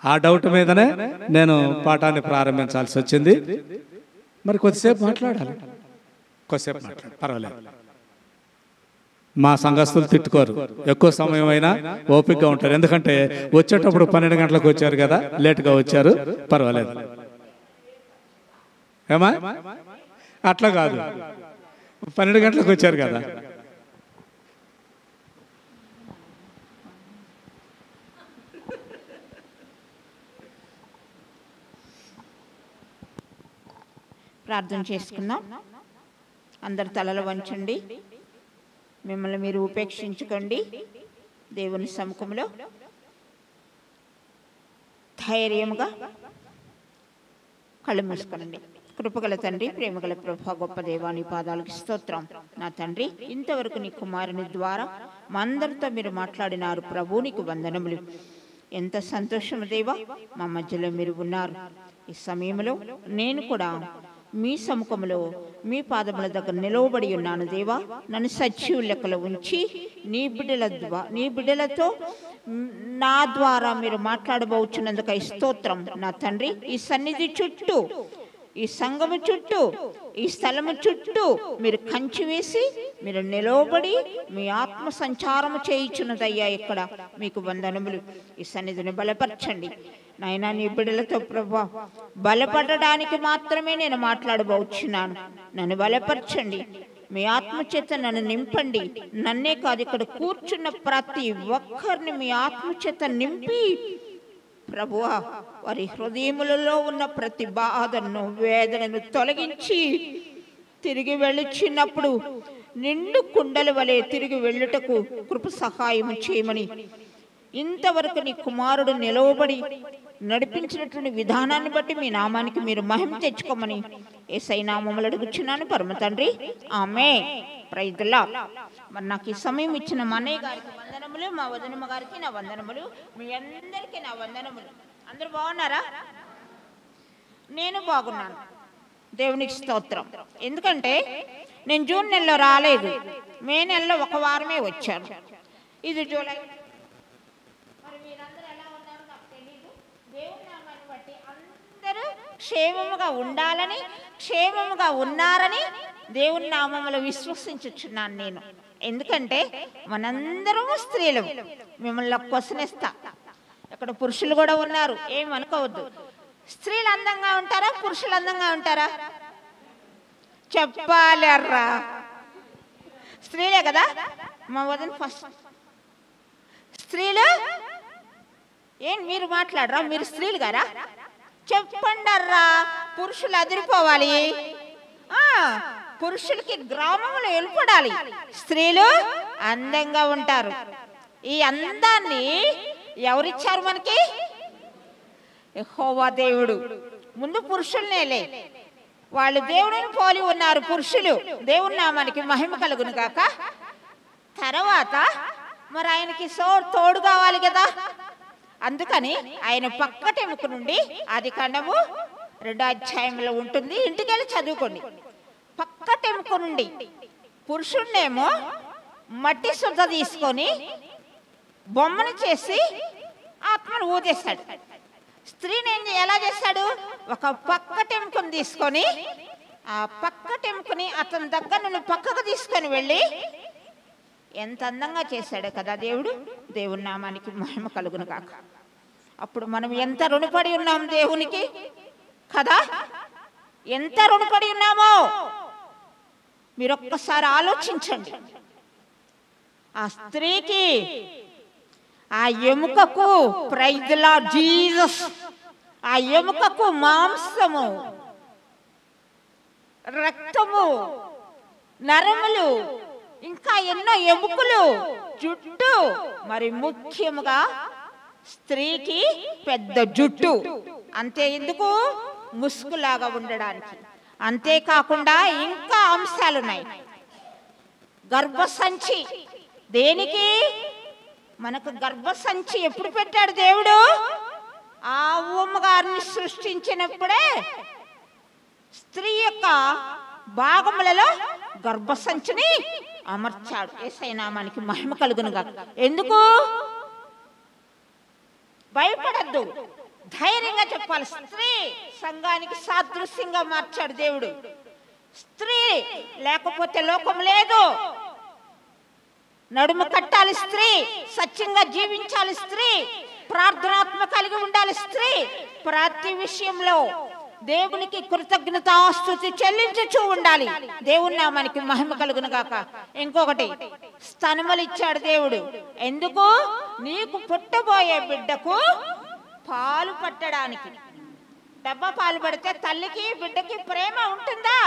Speaker 1: ఆ డౌట్ మీదనే నేను పాఠాన్ని ప్రారంభించాల్సి వచ్చింది. మరి కొద్దిసేపు మాట్లాడాలి, పర్వాలేదు. మా సంఘస్థులు తిట్టుకోరు, ఎక్కువ సమయం అయినా ఓపికగా ఉంటారు. ఎందుకంటే వచ్చేటప్పుడు 12 గంటలకు వచ్చారు కదా, లేటుగా వచ్చారు, పర్వాలేదు. ఏమా అట్లా కాదు, 12 గంటలకు వచ్చారు కదా.
Speaker 6: ప్రార్థన చేసుకుందాం. అందరు తలలు వంచండి. మిమ్మల్ని మీరు ఉపేక్షించుకోండి. దేవుని సముఖంలో ధైర్యముగా కళ్ళు మూసుకోనండి. కృపగల తండ్రి, ప్రేమగల ప్రభా, గొప్ప దేవాని పాదాలకు స్తోత్రం. నా తండ్రి, ఇంతవరకు నీ కుమారుని ద్వారా మా అందరితో మీరు మాట్లాడినారు ప్రభు, నీకు వందనములు. ఎంత సంతోషము దేవా, మా మధ్యలో మీరు ఉన్నారు. ఈ సమయంలో నేను కూడా మీ సముఖంలో మీ పాదముల దగ్గర నిలవబడి ఉన్నాను దేవా. నన్ను సజీవ లెక్కలో ఉంచి నీ బిడ్డలతో నా ద్వారా మీరు మాట్లాడబోచున్నందుకై స్తోత్రం. నా తండ్రి, ఈ సన్నిధి చుట్టూ, ఈ సంఘము చుట్టూ, ఈ స్థలము చుట్టూ మీరు కంచి వేసి మీరు నిలవబడి మీ ఆత్మ సంచారము చేయించున్నదయ్యా. ఇక్కడ మీకు వందనములు. ఈ సన్నిధిని బలపరచండి నాయనా. నీ బిడ్డలతో ప్రభా బలపడడానికి మాత్రమే నేను మాట్లాడబోచున్నాను. నన్ను బలపరచండి. మీ ఆత్మ చేత నన్ను నింపండి. నన్నే కాదు, ఇక్కడ కూర్చున్న ప్రతి ఒక్కరిని మీ ఆత్మ చేత నింపి ప్రభువా, వారి హృదయములలో ఉన్న ప్రతి బాధను, వేదనను తొలగించి తిరిగి వెళ్ళిచ్చినప్పుడు నిండు కుండల వలె తిరిగి వెళ్ళుటకు కృప సహాయం చేయమని, ఇంతవరకు నీ కుమారుడు నిలవబడి నడిపించినటువంటి విధానాన్ని బట్టి మీ నామానికి మీరు మహిమ తెచ్చుకోమని యేసయ్య నామములో అడుగుచున్నాను పరమ తండ్రి. ఆమేన్. Praise the Lord. మరి నాకు ఈ సమయం ఇచ్చిన మా అన్నయ్య గారికి వందనములు, మా వదినమ్మ గారికి నా వందనములు, మీ అందరికీ నా వందనములు. అందరూ బాగున్నారా? నేను బాగున్నాను. దేవునికి స్తోత్రం. ఎందుకంటే నేను జూన్ నెలలో రాలేదు, మే నెలలో ఒక వారమే వచ్చాను. ఇది జూలై. మరి మీరందరూ ఎలా ఉన్నారో నాకు తెలియదు. దేవుని నామాన్ని బట్టి అందరూ క్షేమముగా ఉండాలని, క్షేమముగా ఉన్నారని దేవుని నామములో విశ్వసించుచున్నాను నేను. ఎందుకంటే మనందరము స్త్రీలు. మిమ్మల్ని క్వశ్చన్ ఇస్తా. ఇక్కడ పురుషులు కూడా ఉన్నారు, ఏమనుకోవద్దు. స్త్రీలు అందంగా ఉంటారా, పురుషులు అందంగా ఉంటారా? చెప్పాలర్రా. స్త్రీలే కదా. మా వదిన ఫస్ట్ స్త్రీలు. ఏం మీరు మాట్లాడరా? మీరు స్త్రీలు గారా? చెప్పండి అర్రా. పురుషులు అదిరిపోవాలి. పురుషులకి గ్రామంలో వెళ్ళిపడాలి. స్త్రీలు అందంగా ఉంటారు. ఈ అందాన్ని ఎవరిచ్చారు మనకి? యెహోవా దేవుడు. ముందు పురుషులనేలే, వాళ్ళు దేవుడిని పోలి ఉన్నారు. పురుషులు దేవుని నామానికి మహిమ కలుగును కాక. తర్వాత మరి ఆయనకి తోడు కావాలి కదా. అందుకని ఆయన పక్కటెముక నుండి ఆది కాండము 2వ అధ్యాయంలో ఉంటుంది, ఇంటికి వెళ్ళి చదువుకోండి. పక్కటెముక నుండి పురుషుణ్ణేమో మట్టి శుద్ధ తీసుకొని బొమ్మను చేసి ఆత్మను ఊదేశాడు. స్త్రీని ఎలా చేశాడు? ఒక పక్కటెముకను తీసుకొని ఆ పక్కటెముకని అతని దగ్గర నుండి పక్కకు తీసుకొని వెళ్ళి ఎంత అందంగా చేశాడు కదా దేవుడు. దేవుని నామానికి మహిమ కలుగును కాక. అప్పుడు మనం ఎంత రుణపడి ఉన్నాం దేవునికి కదా, ఎంత రుణపడి ఉన్నామో మీరు ఒక్కసారి ఆలోచించండి. ఆ స్త్రీకి, ఆ ఎముకకు, ప్రైజ్ ది లార్డ్ జీసస్, ఆ ఎముకకు మాంసము, రక్తము, నరములు, ఇంకా ఎన్నో ఎముకలు, జుట్టు, మరి ముఖ్యముగా స్త్రీకి పెద్ద జుట్టు. అంతే ఎందుకు? ముసుగులాగా ఉండడానికి. అంతేకాకుండా ఇంకా అంశాలు ఉన్నాయి. గర్భసంచి. దేనికి? మనకు గర్భసంచి ఎప్పుడు పెట్టాడు దేవుడు? ఆ అవ్వమ్మగారిని సృష్టించినప్పుడే స్త్రీ యొక్క భాగములలో గర్భసంచిని అమర్చాడు. యేసయ్య నామానికి మహిమ కలుగునుగా. ఎందుకు? భయపడద్దు, ధైర్యంగా చెప్పాలి. స్త్రీ సంఘానికి సాదృశ్యంగా మార్చాడు దేవుడు. స్త్రీ లేకపోతే లోకం లేదు. నడుము కట్టాలి స్త్రీ, సత్యంగా జీవించాలి స్త్రీ, ప్రార్థనాత్మ కలిగి ఉండాలి స్త్రీ, ప్రతి విషయంలో దేవునికి కృతజ్ఞతాస్తుతి చెల్లించుచూ ఉండాలి. దేవుని నామానికి మహిమ కలుగును గాక. ఇంకొకటి, స్తనములు ఇచ్చాడు దేవుడు. ఎందుకు? నీకు పుట్టబోయే బిడ్డకు పాలు పట్టడానికి. డబ్బా పాలు పడితే తల్లికి బిడ్డకి ప్రేమ ఉంటుందా?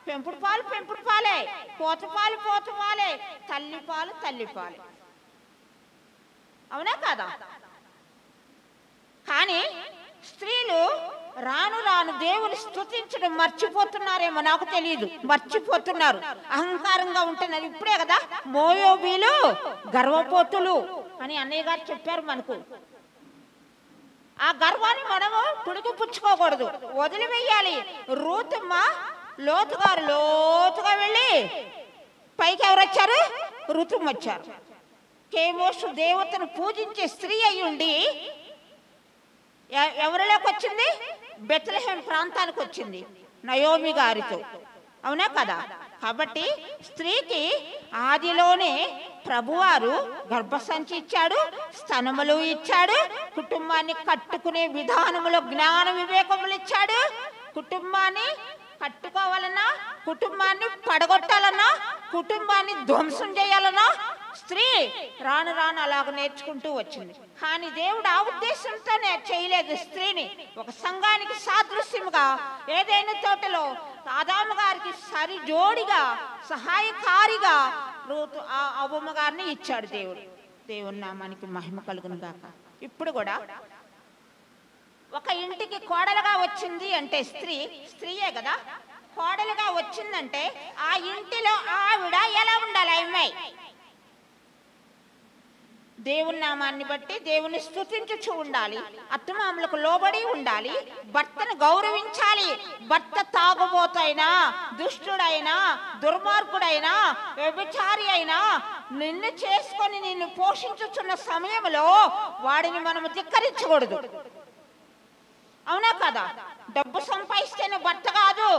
Speaker 6: పెంపుడు పాలు పెంపుడు పాలే, పోత పాలు పోత పాలే, తల్లి పాలు తల్లి పాలే. అవునా కాదా? కానీ స్త్రీలు రాను రాను దేవుని స్తుతించడం మర్చిపోతున్నారేమో, నాకు తెలియదు. మర్చిపోతున్నారు, అహంకారంగా ఉంటున్నారు. ఇప్పుడే కదా మోయోబీలు గర్వపోతులు అని అన్నయ్య గారు చెప్పారు మనకు. ఆ గర్వాన్ని మనము పుడికి పుచ్చుకోకూడదు, వదిలివేయాలి. రూతమ్మ లోతుగారు లోతుగా వెళ్ళి పైకి ఎవరు వచ్చారు? ఋతుం వచ్చారు. కేమోషు దేవతను పూజించే స్త్రీ అయి ఉండి ఎవరిలోకి వచ్చింది? బెత్లెహేం ప్రాంతానికి వచ్చింది నయోమి గారితో. అవునా కదా? కాబట్టి స్త్రీకి ఆదిలోనే ప్రభువారు గర్భసంచి ఇచ్చాడు, స్తనములు ఇచ్చాడు, కుటుంబాన్ని కట్టుకునే విధానములో జ్ఞాన వివేకములు ఇచ్చాడు. కుటుంబాన్ని కట్టుకోవాలన్నా, కుటుంబాన్ని పడగొట్టాలన్నా, కుటుంబాన్ని ధ్వంసం చేయాలన్నా స్త్రీ రాను రాను అలాగ నేర్చుకుంటూ వచ్చింది. కానీ దేవుడు ఆ ఉద్దేశంతోనే చేయలేదు. స్త్రీని ఒక సంఘానికి సాదృశ్యముగా ఏదైనా తోటలో ఆదాము గారికి సరి జోడిగా సహాయకారిగా అవ్వమ్మ గారిని ఇచ్చాడు దేవుడు. దేవుని నామానికి మహిమ కలుగును గాక. ఇప్పుడు కూడా ఒక ఇంటికి కోడలుగా వచ్చింది అంటే స్త్రీయే కదా. కోడలుగా వచ్చిందంటే ఆ ఇంటిలో ఆవిడ ఎలా ఉండాలి? అమ్మాయి దేవుని నామాన్ని బట్టి దేవుని స్తుతించుచూ ఉండాలి, అత్తమామలకు లోబడి ఉండాలి, భర్తను గౌరవించాలి. భర్త తాగుబోతైనా, దుష్టుడైనా, దుర్మార్గుడైనా, వ్యభిచారి అయినా నిన్ను చేసుకొని నిన్ను పోషించుచున్న సమయంలో వాడిని మనము ధిక్కరించకూడదు. అవునా కదా? డబ్బు సంపాదిస్తేనే భర్త కాదు,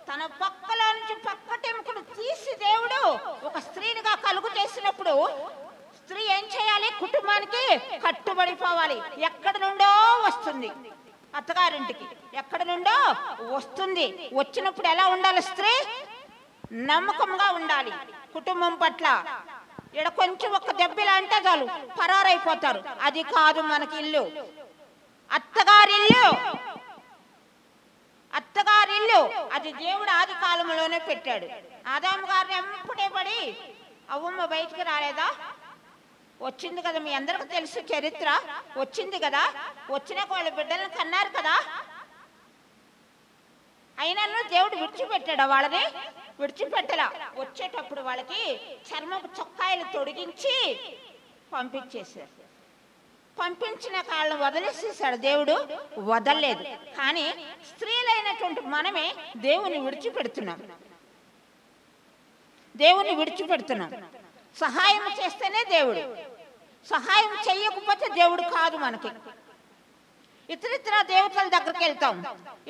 Speaker 6: తన పక్కలో నుంచి పక్కటెముకను తీసి దేవుడు ఒక స్త్రీనిగా కలుగు చేసినప్పుడు స్త్రీ ఏం చేయాలి? కుటుంబానికి కట్టుబడిపోవాలి. ఎక్కడి నుండో వస్తుంది, అత్తగారింటికి ఎక్కడి నుండో వస్తుంది. వచ్చినప్పుడు ఎలా ఉండాలి? స్త్రీ నమ్మకంగా ఉండాలి కుటుంబం పట్ల. ఇక్కడ కొంచెం ఒక దెబ్బలా అంటే చాలు పరారైపోతారు. అది కాదు మనకి ఇల్లు, అత్తగారిల్లు. అత్తగారిల్లు అది దేవుడు ఆది కాలంలోనే పెట్టాడు. ఆదాము గారిని ఎంపుడే పడి అవ్వమ్మ బయటికి రాలేదా? వచ్చింది కదా, మీ అందరికి తెలుసు చరిత్ర. వచ్చింది కదా, వచ్చిన వాళ్ళ బిడ్డలను కన్నారు కదా. అయినా దేవుడు విడిచిపెట్టాడు, వాళ్ళని విడిచిపెట్టలా. వచ్చేటప్పుడు వాళ్ళకి చర్మపు చొక్కాయలు తొడిగించి పంపించేశారు. పంపించిన కాళ్ళను వదిలేసేసాడు దేవుడు, వదలలేదు. కానీ స్త్రీలైనటువంటి మనమే దేవుని విడిచిపెడుతున్నాం, దేవుని విడిచిపెడుతున్నాం. సహాయం చేస్తేనే దేవుడు, సహాయం చేయకపోతే దేవుడు కాదు మనకి. ఇతరితర దేవతల దగ్గరికి వెళ్తాం,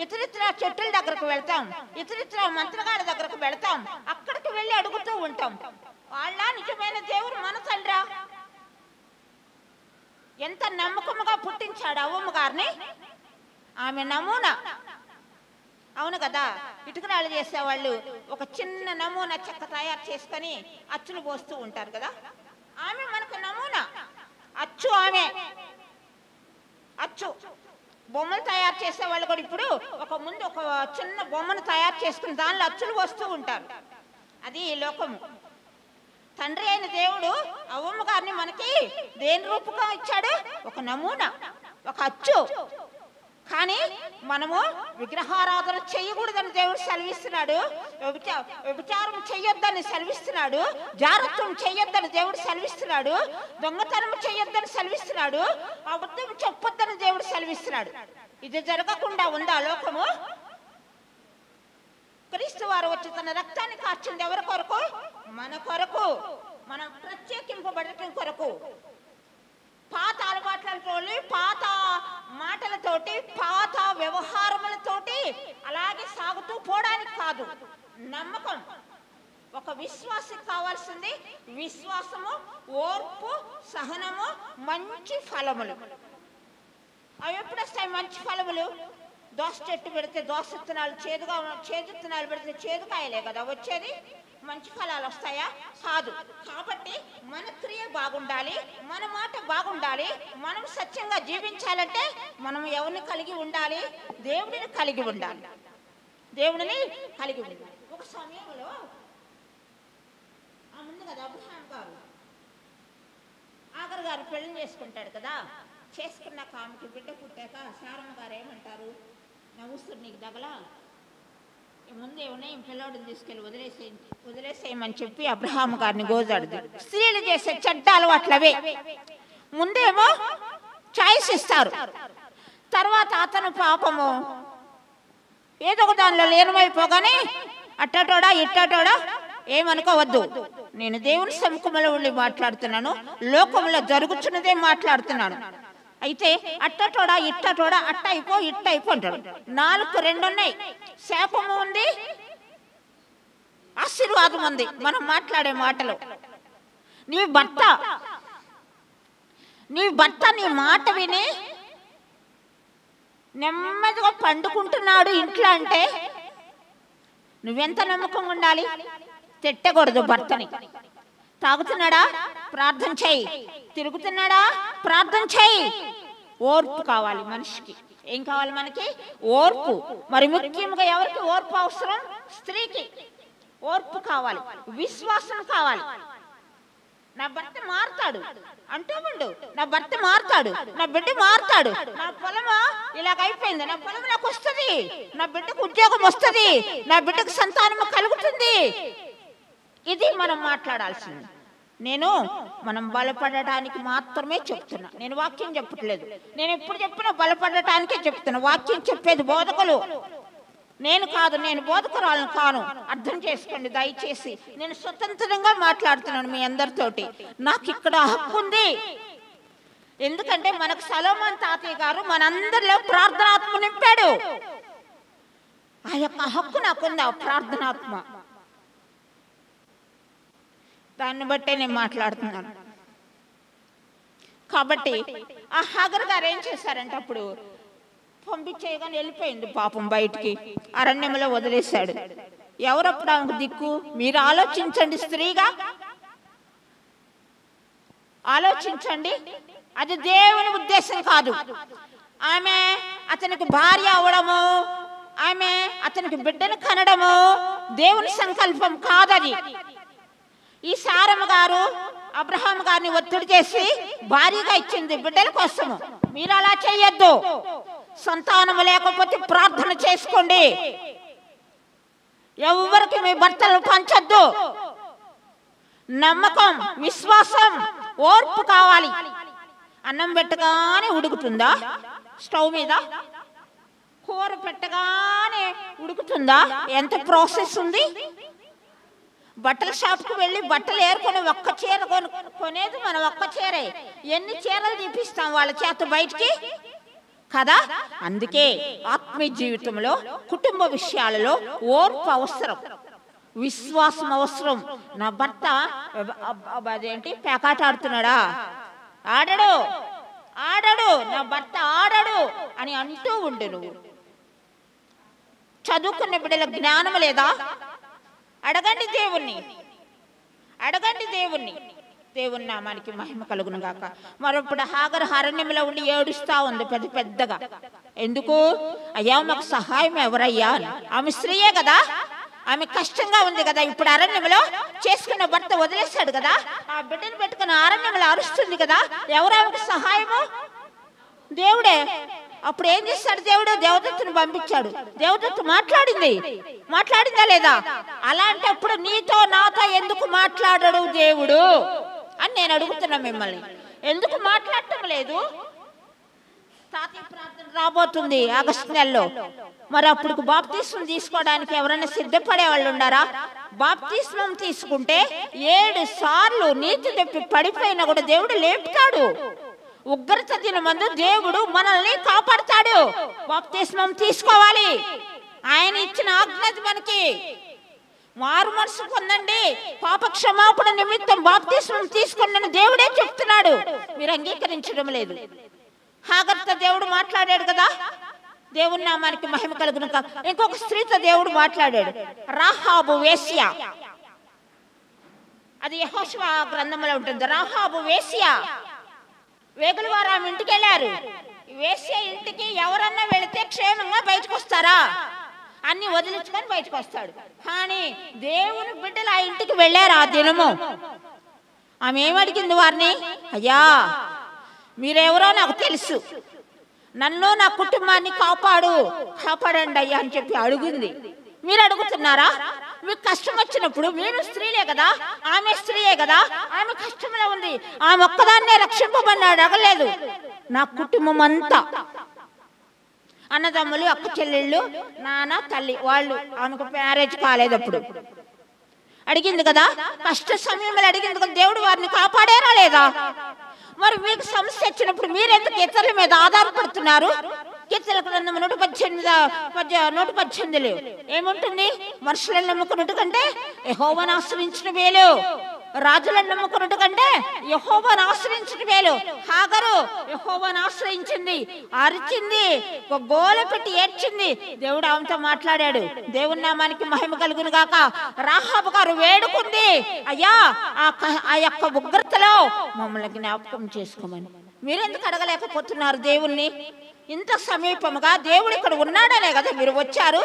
Speaker 6: ఇతరితర చెట్టుల దగ్గరకు వెళ్తాం, ఇతరితర మంత్రగాళ్ళ దగ్గరకు వెళ్తాం, అక్కడికి వెళ్ళి అడుగుతూ ఉంటాం. వాళ్ళ నిజమైన దేవుడు మన తండ్రా? ఎంత నమ్మకముగా పుట్టించాడు అవ్వమ్మ గారిని, ఆమె నమూనా. అవును కదా, ఇటుకరాళ్ళు చేసేవాళ్ళు ఒక చిన్న నమూనా చెక్క తయారు చేసుకొని అచ్చులు పోస్తూ ఉంటారు కదా, ఆమె మనకు నమూనా. అచ్చు ఆమె, అచ్చు. బొమ్మలు తయారు చేసే వాళ్ళు కూడా ఇప్పుడు ముందు ఒక చిన్న బొమ్మను తయారు చేసుకుని దానిలో అచ్చులు వస్తూ ఉంటారు. అది ఈ లోకము. తండ్రి అయిన దేవుడు అవ్వమ్మ గారిని మనకి దేని రూపంగా ఇచ్చాడు? ఒక నమూనా, ఒక అచ్చు. కానీ మనము విగ్రహారాధన చేయకూడదని దేవుడు సెలవిస్తున్నాడు, వ్యభిచారం చెయ్యొద్దని సెలవిస్తున్నాడు, జారత్వం చెయ్యొద్దని దేవుడు సెలవిస్తున్నాడు, దొంగతనం చెయ్యొద్దని సెలవిస్తున్నాడు, అబద్ధం చెప్పొద్దని దేవుడు సెలవిస్తున్నాడు. ఇది జరగకుండా ఉందా లోకము? క్రీస్తు వారు వచ్చి తన రక్తాన్ని కార్చింది ఎవరి కొరకు? మన కొరకు, మనం ప్రత్యేకింపబడటం కొరకు. పాత అలవాట్లతో, పాత మాటలతోటి, పాత వ్యవహారములతోటి అలాగే సాగుతూ పోవడానికి కాదు. నమ్మకం. ఒక విశ్వాసికి కావాల్సింది విశ్వాసము, ఓర్పు, సహనము, మంచి ఫలములు. అవి ఎప్పుడు వస్తాయి మంచి ఫలములు? దోస చెట్టు పెడితే దోస విత్తనాలు చేదు విత్తనాలు పెడితే చేదుకాయలే కదా వచ్చేది. మంచి ఫలాలు వస్తాయా? కాదు. కాబట్టి మన క్రియ బాగుండాలి, మన మాట బాగుండాలి. మనం సత్యంగా జీవించాలంటే మనం ఎవరిని కలిగి ఉండాలి? దేవుడిని కలిగి ఉండాలి, దేవుడిని కలిగి ఉండాలి. ఒక సమయంలో ఆ ముందు కదా అబ్రహాం గారు ఆగర్ గారు పెళ్లి చేసుకుంటాడు కదా. చేసుకున్నాక ఆమెకి బిడ్డ పుట్టాక శారమ్మ గారు ఏమంటారు? నవ్వుస్తుంది, నీకు దగలా, ముందు ఏమన్నా ఈ పిల్లోడిని తీసుకెళ్ళి వదిలేసేయమని చెప్పి అబ్రహాం గారిని గోజాడుది. స్త్రీలు చేసే చెడ్డ అలవాట్లవే. ముందేమో చాయిస్ ఇస్తారు, తర్వాత అతను పాపము ఏదో ఒక దానిలో లీనమైపోగానే అట్టటోడా ఇట్టటోడా ఏమనుకోవద్దు. నేను దేవుని సముఖంలో ఉండి మాట్లాడుతున్నాను, లోకంలో జరుగుతున్నదే మాట్లాడుతున్నాను. అయితే అట్టటోడా ఇట్టటోడా, అట్ట అయిపో ఇట్ట అయిపో అంటాడు. 4 2 ఉన్నాయి. శాపము ఉంది, ఆశీర్వాదం ఉంది మనం మాట్లాడే మాటలు. నీ భర్త నీ మాట విని నెమ్మదిగా పండుకుంటున్నాడు ఇంట్లో అంటే నువ్వెంత నమ్మకంగా ఉండాలి? తిట్టకూడదు భర్తని. తాగుతున్నాడా? ప్రార్థన చేయి. తిరుగుతున్నాడా? ప్రార్థన చేయి. ఓర్పు కావాలి మనిషికి. ఏం కావాలి మనకి? ఓర్పు. మరి ముఖ్యంగా ఎవరికి ఓర్పు అవసరం? స్త్రీకి ఓర్పు కావాలి, విశ్వాసం కావాలి. నా భర్త మారుతాడు అంటూ ఉండు, నా భర్త మారుతాడు, నా బిడ్డ మారుతాడు, నా పొలమా ఇలాగైపోయింది, నా పొలం నాకు వస్తుంది, నా బిడ్డకు ఉద్యోగం వస్తుంది, నా బిడ్డకు సంతానం కలుగుతుంది. ఇది మనం మాట్లాడాల్సింది. మనం బలపడటానికి మాత్రమే చెప్తున్నా, నేను వాక్యం చెప్పట్లేదు. నేను ఎప్పుడు చెప్పినా బలపడటానికే చెప్తున్నా. వాక్యం చెప్పేది బోధకులు, నేను కాదు, నేను బోధకురాలను కాను. అర్థం చేసుకోండి దయచేసి. నేను స్వతంత్రంగా మాట్లాడుతున్నాను మీ అందరితోటి. నాకు ఇక్కడ హక్కు ఉంది. ఎందుకంటే మనకు సలోమన్ తాతయ్య గారు మనందరిలో ప్రార్థనాత్మ నింపాడు. ఆ యొక్క హక్కు నాకుంది, ఆ ప్రార్థనాత్మ. దాన్ని బట్టే నేను మాట్లాడుతున్నాను. కాబట్టి ఆ హాగర్ గారు ఏం చేశారంటే అప్పుడు పంపించేయగానే వెళ్ళిపోయింది పాపం బయటికి, అరణ్యంలో వదిలేశాడు. ఎవరప్పుడు ఆమెకు దిక్కు? మీరు ఆలోచించండి, స్త్రీగా ఆలోచించండి. అది దేవుని ఉద్దేశం కాదు. ఆమె అతనికి భార్య అవడము, ఆమె అతనికి బిడ్డను కనడము దేవుని సంకల్పం కాదది. ఈ శారమ్మ గారు అబ్రహాం గారిని ఒత్తిడి చేసి భార్యగా ఇచ్చింది బిడ్డల కోసము. మీరు అలా చేయొద్దు. సంతానము లేకపోతే ప్రార్థన చేసుకోండి. ఎవరికి మీ భర్తలను పంచొద్దు. నమ్మకం, విశ్వాసం, ఓర్పు కావాలి. అన్నం పెట్టగానే ఉడుకుతుందా? స్టవ్ మీద కూర పెట్టగానే ఉడుకుతుందా? ఎంత ప్రాసెస్ ఉంది. బట్టల షాప్కి వెళ్ళి బట్టలు ఏరుకొని ఒక్క చీర కొనేది మనం ఒక్క చీరే. ఎన్ని చీరలు తీపిస్తాం వాళ్ళ చేత బయటికి కదా. అందుకే ఆత్మీయ జీవితంలో కుటుంబ విషయాలలో ఓర్పు అవసరం, విశ్వాసం అవసరం. నా భర్త అదేంటి పేకాట ఆడుతున్నాడా? ఆడడు ఆడడు నా భర్త ఆడడు అని అంటూ ఉండు. నువ్వు చదువుకున్న బిడ్డల జ్ఞానం లేదా? అడగండి దేవుణ్ణి, అడగండి దేవుణ్ణి. దేవుని నామానికి మహిమ కలుగును గాక. మరప్పుడు హాగరు అరణ్యంలో ఉండి ఏడుస్తా ఉంది పెద్ద పెద్దగా. ఎందుకు? అయ్యా మాకు సహాయం ఎవరయ్యా అని. ఆమె స్త్రీయే కదా, ఆమె కష్టంగా ఉంది కదా. ఇప్పుడు అరణ్యంలో చేసుకున్న భర్త వదిలేస్తాడు కదా, ఆ బిడ్డను పెట్టుకుని అరణ్యంలో అరుస్తుంది కదా. ఎవరు ఆమెకు సహాయము? దేవుడే. అప్పుడు ఏం చేస్తాడు దేవుడు? దేవదత్తును పంపించాడు. దేవదత్తు మాట్లాడిందా లేదా? అలాంటప్పుడు నీతో నాతో ఎందుకు మాట్లాడడు దేవుడు అని నేను అడుగుతున్నా మిమ్మల్ని. ఎందుకు మాట్లాడటం లేదు? తాతయ్య ప్రార్థన రాబోతుంది ఆగస్టు నెలలో. మరి అప్పుడు బాప్తిస్మం తీసుకోవడానికి ఎవరైనా సిద్ధపడే వాళ్ళు ఉన్నారా? బాప్తిస్మం తీసుకుంటే 7 సార్లు నీతి తప్పి పడిపోయినా కూడా దేవుడు లేపుతాడు. ఉగ్రత దినమందు దేవుడు మనల్ని కాపాడుతాడు. బాప్తిస్మం తీసుకోవాలి. ఆయన ఇచ్చిన ఆజ్ఞది మనకి. మారు మనసు పొందండి, పాప క్షమాపణ నిమిత్తం బాప్తిస్మం తీసుకున్న దేవుడే చెప్తున్నాడు. మీరు అంగీకరించడం లేదు. హాగర్తో దేవుడు మాట్లాడాడు కదా. దేవుని నామానికి మహిమ కలుగును కాక. ఇంకొక స్త్రీతో దేవుడు మాట్లాడాడు. రాహాబు వేశ్య. అది యెహోషువ గ్రంథంలో ఉంటుంది. రాహాబు వేశ్య. వేగుల వారు ఆమె ఇంటికి వెళ్ళారు. వేశ్య ఇంటికి ఎవరన్నా వెళితే క్షేమంగా బయటకు వస్తారా? అన్ని వదిలించుకొని బయటకు వస్తాడు. కానీ దేవుని బిడ్డలు ఆ ఇంటికి వెళ్ళారు. ఆ దినము ఆమె ఏమడిగింది వారిని? అయ్యా మీరెవరో నాకు తెలుసు, నన్ను నా కుటుంబాన్ని కాపాడండి అయ్యా అని చెప్పి అడుగుంది. మీరు అడుగుతున్నారా? మీకు కష్టం వచ్చినప్పుడు మీరు స్త్రీలే కదా, ఆమె స్త్రీయే కదా, ఆమె కష్టంలో ఉంది, ఆమె ఒక్కదాన్నే రక్షింపబడి అడగలేదు. నా కుటుంబం అంతా, అన్నదమ్ములు, అక్క చెల్లెళ్ళు, నాన్న, తల్లి, వాళ్ళు ఆమెకు మ్యారేజ్ కాలేదప్పుడు అడిగింది కదా. కష్ట సమయంలో అడిగింది కదా. దేవుడు వారిని కాపాడారా లేదా? మరి మీకు సమస్య వచ్చినప్పుడు మీరెందుకు ఇతరుల మీద ఆధారపడుతున్నారు? కీర్తన గ్రంథం 118 ఏముంటుంది? మనుషులను నమ్ముకున్నట్టు కంటే యెహోవాను ఆశ్రయించిన మేలు, రాజులను నమ్ముకున్నట్టు కంటే యెహోవాను ఆశ్రయించిన మేలు. హాగరు యెహోవాను ఆశ్రయించింది, అరిచింది, ఒక గోల పెట్టి ఏడ్చింది. దేవుడు ఆమెతో మాట్లాడాడు. దేవుని నామానికి మహిమ కలుగును గాక. రాహాబు గారు వేడుకుంది, అయ్యా ఆ యొక్క ఉగ్రతలో మమ్మల్ని జ్ఞాపకం చేసుకోమని. మీరెందుకు అడగలేకపోతున్నారు దేవుణ్ణి? ఇంత సమీపముగా దేవుడు ఇక్కడ ఉన్నాడనే కదా మీరు వచ్చారు.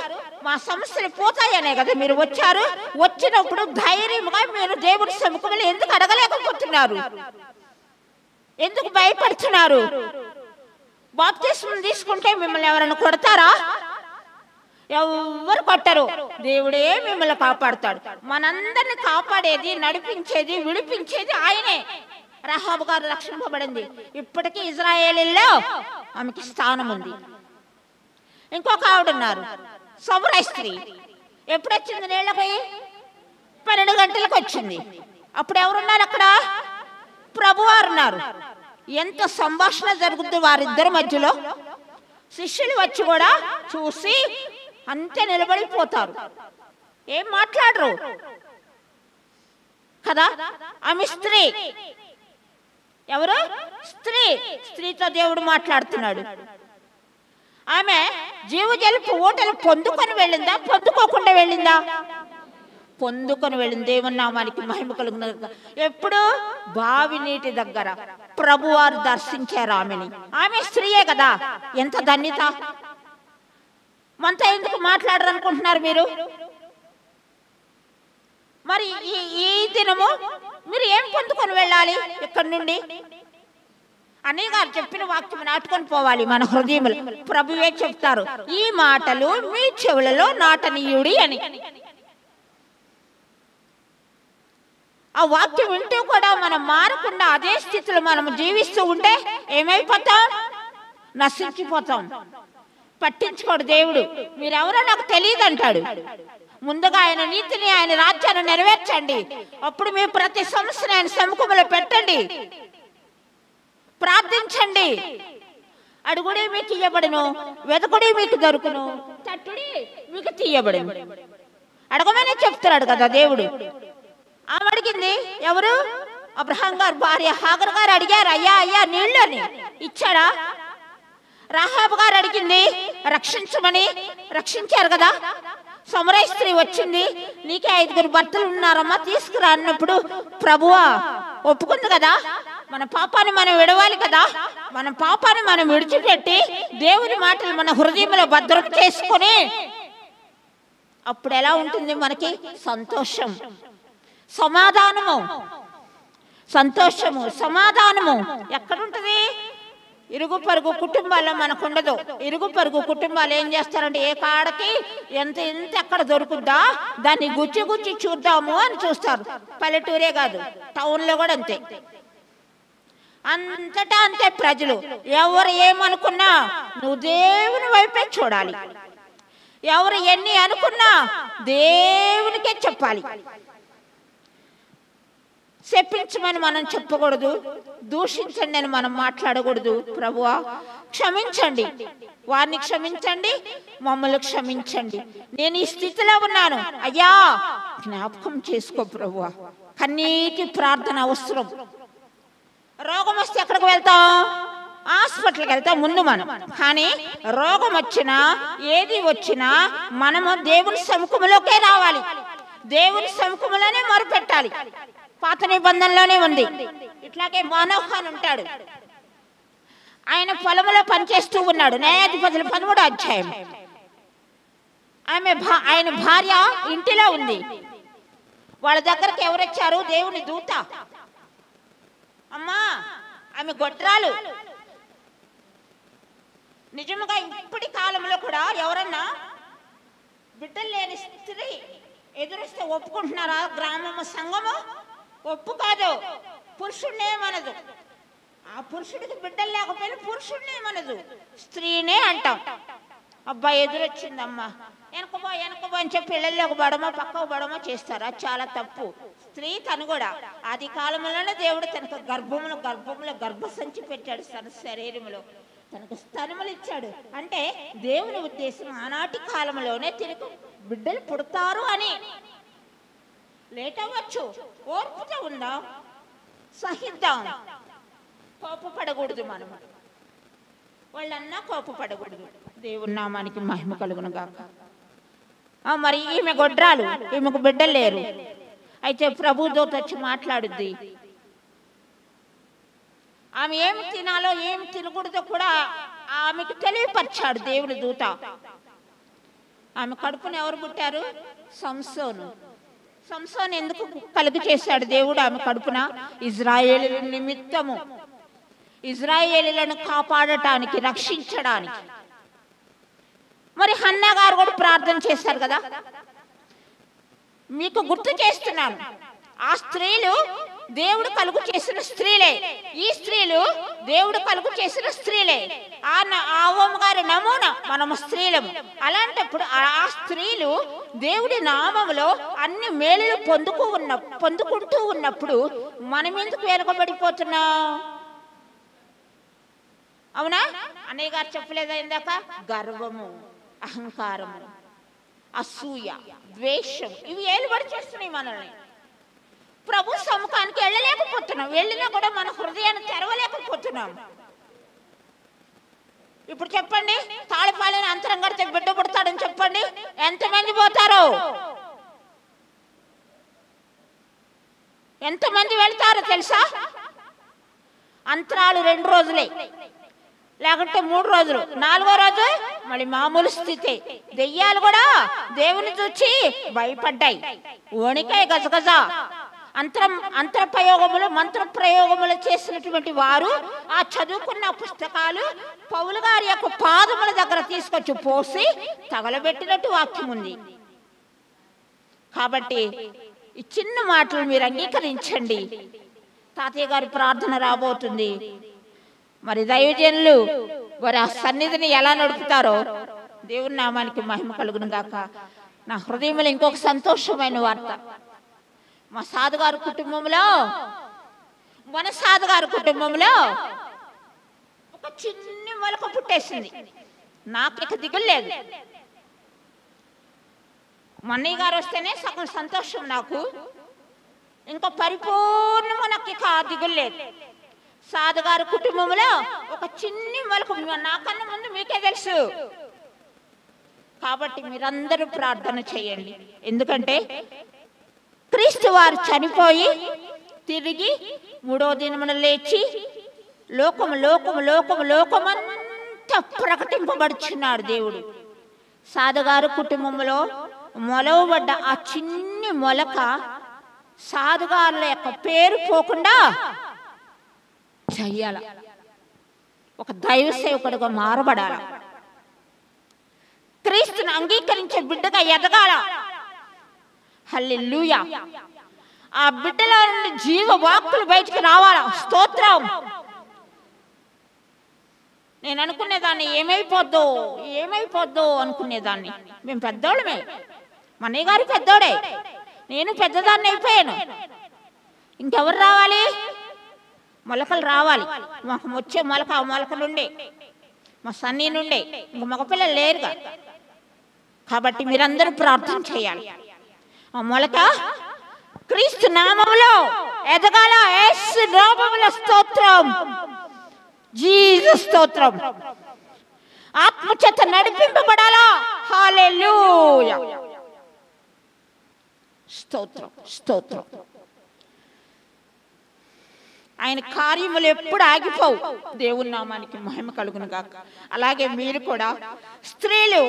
Speaker 6: మా సమస్యలు పోతాయనే కదా మీరు వచ్చారు. వచ్చినప్పుడు ధైర్యంగా మీరు దేవుడి సముఖంలో ఎందుకు అడగలేకపోతున్నారు? ఎందుకు భయపడుతున్నారు? బాప్తిస్మం తీసుకుంటే మిమ్మల్ని ఎవరైనా కొడతారా? ఎవరు కొట్టరు. దేవుడే మిమ్మల్ని కాపాడుతాడు. మనందరిని కాపాడేది, నడిపించేది, విడిపించేది ఆయనే. రాహాబు గారు రక్షింపబడింది. ఇప్పటికీ ఇజ్రాయేలీల్లో ఆమెకి స్థానం ఉంది. ఇంకొక ఆవిడ ఉన్నారు, సమురై స్త్రీ. ఎప్పుడు వచ్చింది నీళ్ళపై? 12 గంటలకు వచ్చింది. అప్పుడు ఎవరున్నారు అక్కడ? ప్రభువారు ఉన్నారు. ఎంత సంభాషణ జరుగుతుంది వారిద్దరి మధ్యలో. శిష్యులు వచ్చి కూడా చూసి అంతే నిలబడిపోతారు, ఏం మాట్లాడరు కదా. ఆమె స్త్రీ. ఎవరు? స్త్రీ. స్త్రీతో దేవుడు మాట్లాడుతున్నాడు. ఆమె జీవజలపు ఊటలు పొందుకొని వెళ్ళిందా, పొందుకోకుండా వెళ్ళిందా? పొందుకొని వెళ్ళింది. దేవుని నామానికి మహిమ కలుగును. ఎప్పుడు? బావి నీటి దగ్గర ప్రభువారు దర్శించారు ఆమెని. ఆమె స్త్రీయే కదా. ఎంత ధన్యత! మనతో ఎందుకు మాట్లాడరు అనుకుంటున్నారు మీరు? మరి ఈ దినము మీరు ఏం పొందుకొని వెళ్ళాలి ఇక్కడి నుండి? అన్నయ్య గారు చెప్పిన వాక్యం నాటుకొని పోవాలి మన హృదయంలో. ప్రభువే చెప్తారు, ఈ మాటలు మీ చెవులలో నాటనీయుడి అని. ఆ వాక్యం వింటూ కూడా మనం మారకుండా అదే స్థితిలో మనం జీవిస్తూ ఉంటే ఏమైపోతాం? నశించిపోతాం. పట్టించుకోడు దేవుడు. మీరెవరో నాకు తెలియదు అంటాడు. ముందుగా ఆయన నీతిని, ఆయన రాజ్యాన్ని నెరవేర్చండి. అప్పుడు మీరు ప్రతి సమస్యను ఆయన సముఖంలో పెట్టండి, ప్రార్థించండి. అడుగుడి మీకు ఇయ్యబడును, వెతకుడి మీకు దొరుకును, తట్టుడి మీకు తీయబడును. అడగమనే చెప్తున్నాడు కదా దేవుడు. ఆమె అడిగింది ఎవరు? అబ్రహాం గారు భార్య హాగర్ గారు అడిగారు, అయ్యా అయ్యా నీళ్ళు అని. ఇచ్చాడా? రాహాబు గారు అడిగింది రక్షించమని, రక్షించారు కదా. సమరయ స్త్రీ వచ్చింది, నీకే 5 భర్తలు ఉన్నారమ్మా, తీసుకురా అన్నప్పుడు ప్రభువా ఒప్పుకుంది కదా. మన పాపాన్ని మనం విడవాలి కదా. మన పాపాన్ని మనం విడిచిపెట్టి దేవుని మాటలు మన హృదయంలో భద్రం చేసుకొని అప్పుడు ఎలా ఉంటుంది మనకి? సంతోషం, సమాధానము. సంతోషము, సమాధానము ఎక్కడుంటుంది? ఇరుగు పరుగు కుటుంబాల్లో మనకు ఉండదు. ఇరుగు పరుగు కుటుంబాలు ఏం చేస్తారంటే ఏ కాడకి ఎంత ఎక్కడ దొరుకుద్దా దాన్ని గుచ్చి గుచ్చి చూద్దాము అని చూస్తారు. పల్లెటూరే కాదు, టౌన్లో కూడా అంతే. అంతటా అంతే ప్రజలు. ఎవరు ఏమనుకున్నా నువ్వు దేవుని వైపే చూడాలి. ఎవరు ఎన్ని అనుకున్నా దేవునికే చెప్పాలి. శపించమని మనం చెప్పకూడదు, దూషించండి అని మనం మాట్లాడకూడదు. ప్రభువా క్షమించండి, వారిని క్షమించండి, మమ్మల్ని క్షమించండి. నేను ఈ స్థితిలో ఉన్నాను అయ్యా, జ్ఞాపకం చేసుకో ప్రభువా. కన్నీటి ప్రార్థన అవసరం. రోగం వస్తే ఎక్కడికి వెళ్తాం? హాస్పిటల్కి వెళ్తాం ముందు మనం. కానీ రోగం వచ్చినా ఏది వచ్చినా మనము దేవుని సముఖంలోకే రావాలి, దేవుని సముఖంలోనే మొరుపెట్టాలి. పాత నిబంధనలోనే ఉంది. ఇట్లాగే మానోహ అని ఉంటాడు, ఆయన పొలంలో పనిచేస్తూ ఉన్నాడు. న్యాయాధిపతుల 13వ అధ్యాయం. ఆయన భార్య ఇంటిలో ఉంది. వాళ్ళ దగ్గరికి ఎవరు వచ్చారు? దేవుని దూత. అమ్మా ఆమె గొడ్రాలు. నిజముగా ఇప్పటి కాలంలో కూడా ఎవరన్నా బిడ్డలు లేని స్త్రీ ఎదురిస్తే ఒప్పుకుంటున్నారా? గ్రామము సంఘము ఒప్పు కాదు. పురుషుడినే మనదు. ఆ పురుషుడికి బిడ్డలు లేకపోయినా పురుషుడినే మనదు, స్త్రీనే అంటాం. అబ్బాయి ఎదురొచ్చిందమ్మా, వెనకబో వెనకబో అని చెప్పి ఇళ్ళల్లోకి బడమో పక్కకు బడమో చేస్తారు. అది చాలా తప్పు. స్త్రీ తను కూడా ఆది కాలంలోనే దేవుడు తనకు గర్భంలో గర్భసంచి పెట్టాడు. తన శరీరంలో తనకు స్తనములు ఇచ్చాడు. అంటే దేవుని ఉద్దేశం ఆనాటి కాలంలోనే తినకు బిడ్డలు పుడతారు అని. లేట్ అవ్వచ్చు, ఓర్పుతో ఉందాం, సహిద్దాం. కోపపడకూడదు. మనం వాళ్ళన్నా కోపపడకూడదు. దేవుని నామానికి మహిమ కలుగును గాక. మరి ఈమె గొడ్రాలు, ఈమెకు బిడ్డలు లేరు. అయితే ప్రభు దూత వచ్చి మాట్లాడుద్ది. ఆమె ఏమి తినాలో ఏమి తినకూడదో కూడా ఆమెకు తెలియపరిచాడు దేవుని దూత. ఆమె కడుపును ఎవరు పుట్టారు? సంసోను. సంసోను ఎందుకు కలుగు చేశాడు దేవుడు ఆమె కడుపున? ఇజ్రాయేలీల నిమిత్తము, ఇజ్రాయేలీలను కాపాడటానికి, రక్షించడానికి. మరి హన్నా గారు కూడా ప్రార్థన చేశారు కదా. మీకు గుర్తు చేస్తున్నాను, ఆ స్త్రీలు దేవుడు కలుగు చేసిన స్త్రీలే, ఈ స్త్రీలు దేవుడు కలుగు చేసిన స్త్రీలే. ఆ ఓమ గారి నమూనా మనము స్త్రీలము. అలాంటప్పుడు ఆ స్త్రీలు దేవుడి నామములో అన్ని మేలులు పొందుకుంటూ ఉన్నప్పుడు మనం ఎందుకు వెనుకబడిపోతున్నాం? అవునా? అన్నయ్య గారు చెప్పలేదా ఇందాక? గర్వము, అహంకారము, అసూయ, ద్వేషం, ఇవి ఏలుబడి చేస్తున్నాయి మనల్ని. ప్రభు సముఖానికి వెళ్ళలేకపోతున్నాం. వెళ్ళినా కూడా మన హృదయాన్ని తెరవలేకపోతున్నాం. ఇప్పుడు చెప్పండి, తాళపాలని అంతరం కడితే బిడ్డ పుడతాడని చెప్పండి, ఎంతమంది పోతారు? ఎంతమంది వెళ్తారో తెలుసా? అంతరాలు 2 రోజులే, లేకుంటే 3 రోజులు, 4వ రోజు మళ్ళీ మామూలు స్థితి. దెయ్యాలు కూడా దేవుని చూచి భయపడ్డాయి, వణికాయ గజగజ. మంత్ర ప్రయోగములు చేసినటువంటి వారు ఆ చదువుకున్న పుస్తకాలు పౌలు గారి యొక్క పాదముల దగ్గర తీసుకొచ్చి పోసి తగలబెట్టినట్టు వాక్యం ఉంది. కాబట్టి ఈ చిన్న మాటలు మీరు అంగీకరించండి. తాతయ్య గారి ప్రార్థన రాబోతుంది. మరి దైవజనులు వారి ఆ సన్నిధిని ఎలా నడుపుతారో దేవుని నామానికి మహిమ కలుగును గాక. నా హృదయంలో ఇంకొక సంతోషమైన వార్త. మా సాధుగారు కుటుంబంలో, మన సాధుగారు కుటుంబంలో ఒక చిన్న మొలక పుట్టేసింది. నాకు ఇక దిగులేదు. మన్నయ్య గారు వస్తేనే సగం సంతోషం నాకు, ఇంకా పరిపూర్ణంగా నాకు ఇక దిగులేదు. సాధుగారు కుటుంబంలో ఒక చిన్ని మొలక, నాకన్నా ముందు మీకే తెలుసు. కాబట్టి మీరందరూ ప్రార్థన చేయండి. ఎందుకంటే క్రీస్తు వారు చనిపోయి తిరిగి 3వ దినమున లేచి లోకమంతా ప్రకటింపబడుచున్నాడు దేవుడు. సాధుగారు కుటుంబంలో మొలవబడ్డ ఆ చిన్ని మొలక సాధుగారుల యొక్క పేరు పోకుండా చెయ్యాల, ఒక దైవ సేవకుడుగా మారబడాల, క్రీస్తుని అంగీకరించే బిడ్డగా ఎదగాల. హల్లెలూయా. ఆ బిడ్డలో నుండి జీవ వాక్కులు బయటికి రావాలా. స్తోత్రం. నేను అనుకునేదాన్ని ఏమైపోద్దో అనుకునేదాన్ని. మేము పెద్దోళ్ళమే, మన్నయ్య గారు పెద్దోడే, నేను పెద్దదాన్ని అయిపోయాను. ఇంకెవరు రావాలి? మొలకలు రావాలి. మాకు వచ్చే మొలక ఆ మొలక నుండే, మా సన్నీ నుండే. ఇంక మగపిల్లలు లేరుగా. కాబట్టి మీరందరూ ప్రార్థన చేయాలి. ఆ మొలక క్రీస్తు నామములో ఎదగాల. యేసు నామములో స్తోత్రం. జీసస్ స్తోత్రం. ఆత్మచేత నడిపింపబడాలా. హల్లెలూయా. స్తోత్రం స్తోత్రం. ఆయన కార్యములు ఎప్పుడు ఆగిపోవు. దేవుని నామానికి మహిమ కలుగును గాక. అలాగే మీరు కూడా స్త్రీలు,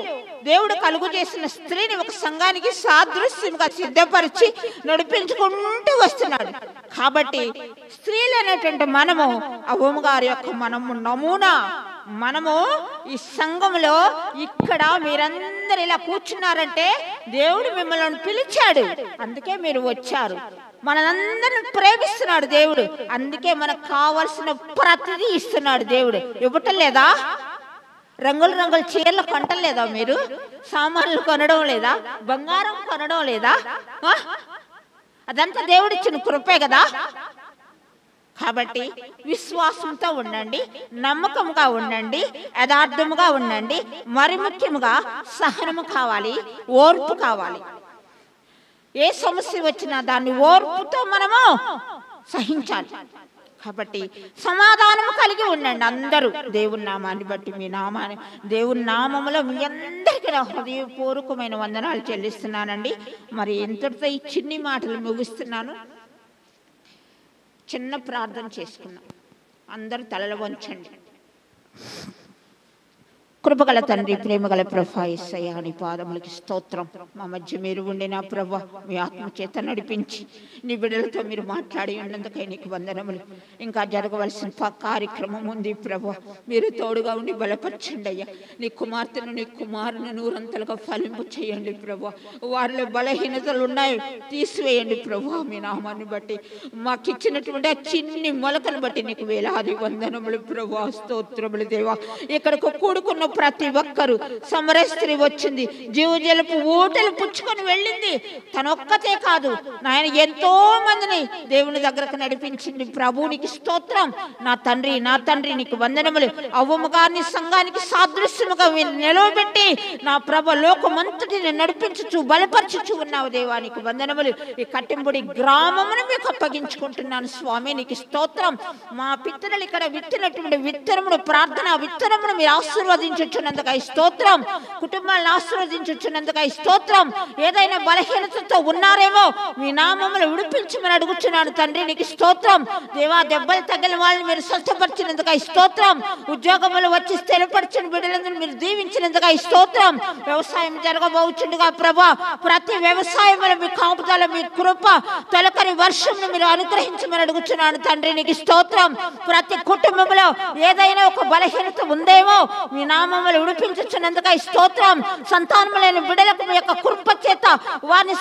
Speaker 6: దేవుడు కలుగు చేసిన స్త్రీని ఒక సంఘానికి సాదృశ్యంగా సిద్ధపరిచి నడిపించుకుంటూ వస్తున్నాడు. కాబట్టి స్త్రీలు అనేటువంటి మనము అవ్వమ్మ గారి యొక్క నమూనా. మనము ఈ సంఘంలో ఇక్కడ మీరందరూ ఇలా కూర్చున్నారంటే దేవుడు మిమ్మల్ని పిలిచాడు, అందుకే మీరు వచ్చారు. మనందరిని ప్రేమిస్తున్నాడు దేవుడు, అందుకే మనకు కావలసిన ప్రతిదీ ఇస్తున్నాడు దేవుడు. ఇవ్వటం లేదా? రంగుల చీరలు కొనటం లేదా? మీరు సామాన్లు కొనడం లేదా? బంగారం కొనడం లేదా? అదంతా దేవుడిచ్చిన కృపే కదా. కాబట్టి విశ్వాసంతో ఉండండి, నమ్మకంగా ఉండండి, యథార్థముగా ఉండండి. మరి ముఖ్యముగా సహనము కావాలి, ఓర్పు కావాలి. ఏ సమస్య వచ్చినా దాన్ని ఓర్పుతో మనము సహించాలి. కాబట్టి సమాధానము కలిగి ఉండండి అందరూ. దేవుని నామాన్ని బట్టి, మీ నామాన్ని, దేవుని నామములో మీ అందరికీ నా హృదయపూర్వకమైన వందనాలు చెల్లిస్తున్నానండి. మరి ఇంతటితో ఈ చిన్ని మాటలు ముగిస్తున్నాను. చిన్న ప్రార్థన చేసుకున్నాం. అందరూ తలలు వంచండి. కృపగల తండ్రి, ప్రేమగల ప్రభా, యేసయ్యా నీ పాదములకి స్తోత్రం. మా మధ్య మీరు ఉండి నా ప్రభా మీ ఆత్మ చేత నడిపించి నీ బిడ్డలతో మీరు మాట్లాడి ఉన్నందుకై నీకు వందనములు. ఇంకా జరగవలసిన కార్యక్రమం ఉంది ప్రభా, మీరు తోడుగా ఉండి బలపరచండి అయ్యా. నీ కుమార్తెను, నీ కుమారుని నూరంతలుగా ఫలింపు చేయండి ప్రభా. వారిలో బలహీనతలు ఉన్నాయి, తీసివేయండి ప్రభా. మీ నామాన్ని బట్టి, మాకు ఇచ్చినటువంటి ఆ చిన్ని మొలకను బట్టి నీకు వేలాది వందనములు ప్రభా, స్తోత్రములు దేవా. ఇక్కడికి కూడుకున్న ప్రతి ఒక్కరు, సమర స్త్రీ వచ్చింది, జీవజలపు ఊటలు పుచ్చుకొని వెళ్ళింది. తనొక్కతే కాదు నాయన, ఎంతో మందిని దేవుని దగ్గరకు నడిపించింది. ప్రభువునికి స్తోత్రం. నా తండ్రి నీకు వందనములు. అవ్వమ్మ గారిని సంఘానికి సాదృశ్యముగా నిలవబెట్టి నా ప్రభ లోకమంతటిని నడిపించుచు బలపరచుచు ఉన్నావు దేవా, నీకు వందనములు. ఈ కట్టింపుడి గ్రామమును మీకు అప్పగించుకుంటున్నాను స్వామి, నీకు స్తోత్రం. మా పితరులు ఇక్కడ విత్తినటువంటి విత్తనమును, ప్రార్థన విత్తనమును మీరు ఆశీర్వదించుచున్నందుకై స్తోత్రం. కుటుంబాలను ఆశీర్వదించుచున్నందుకై స్తోత్రం. ఏదైనా బలహీనతతో ఉన్నారేమో మీ నామములు విడిపించమని అడుగుచున్నాను తండ్రి, నీకు స్తోత్రం దేవా. దెబ్బలు తగిలిన వాళ్ళని మీరు స్వస్థపరిచినందుకై స్తోత్రం. ఉద్యోగములు వచ్చి స్థిరపరిచిన బిడ్డలందరూ మీరు దీవించినందుకై స్తోత్రం. వ్యవసాయం జరగబోచుండగా ప్రభా, ప్రతి వ్యవసాయంలో మీ కాపుదల, మీ కృప, తొలకరి వర్షంను మీరు అనుగ్రహించమని అడుగుచున్నాను తండ్రి, నీకు స్తోత్రం. ప్రతి కుటుంబంలో ఏదైనా ఒక బలహీనత ఉందేమో మీ నామ మమ్మల్ని విడిపించుచున్నందుకై స్తోత్రం. సంతానం లేని బిడ్డలకు మీ యొక్క కృప చేత వారిని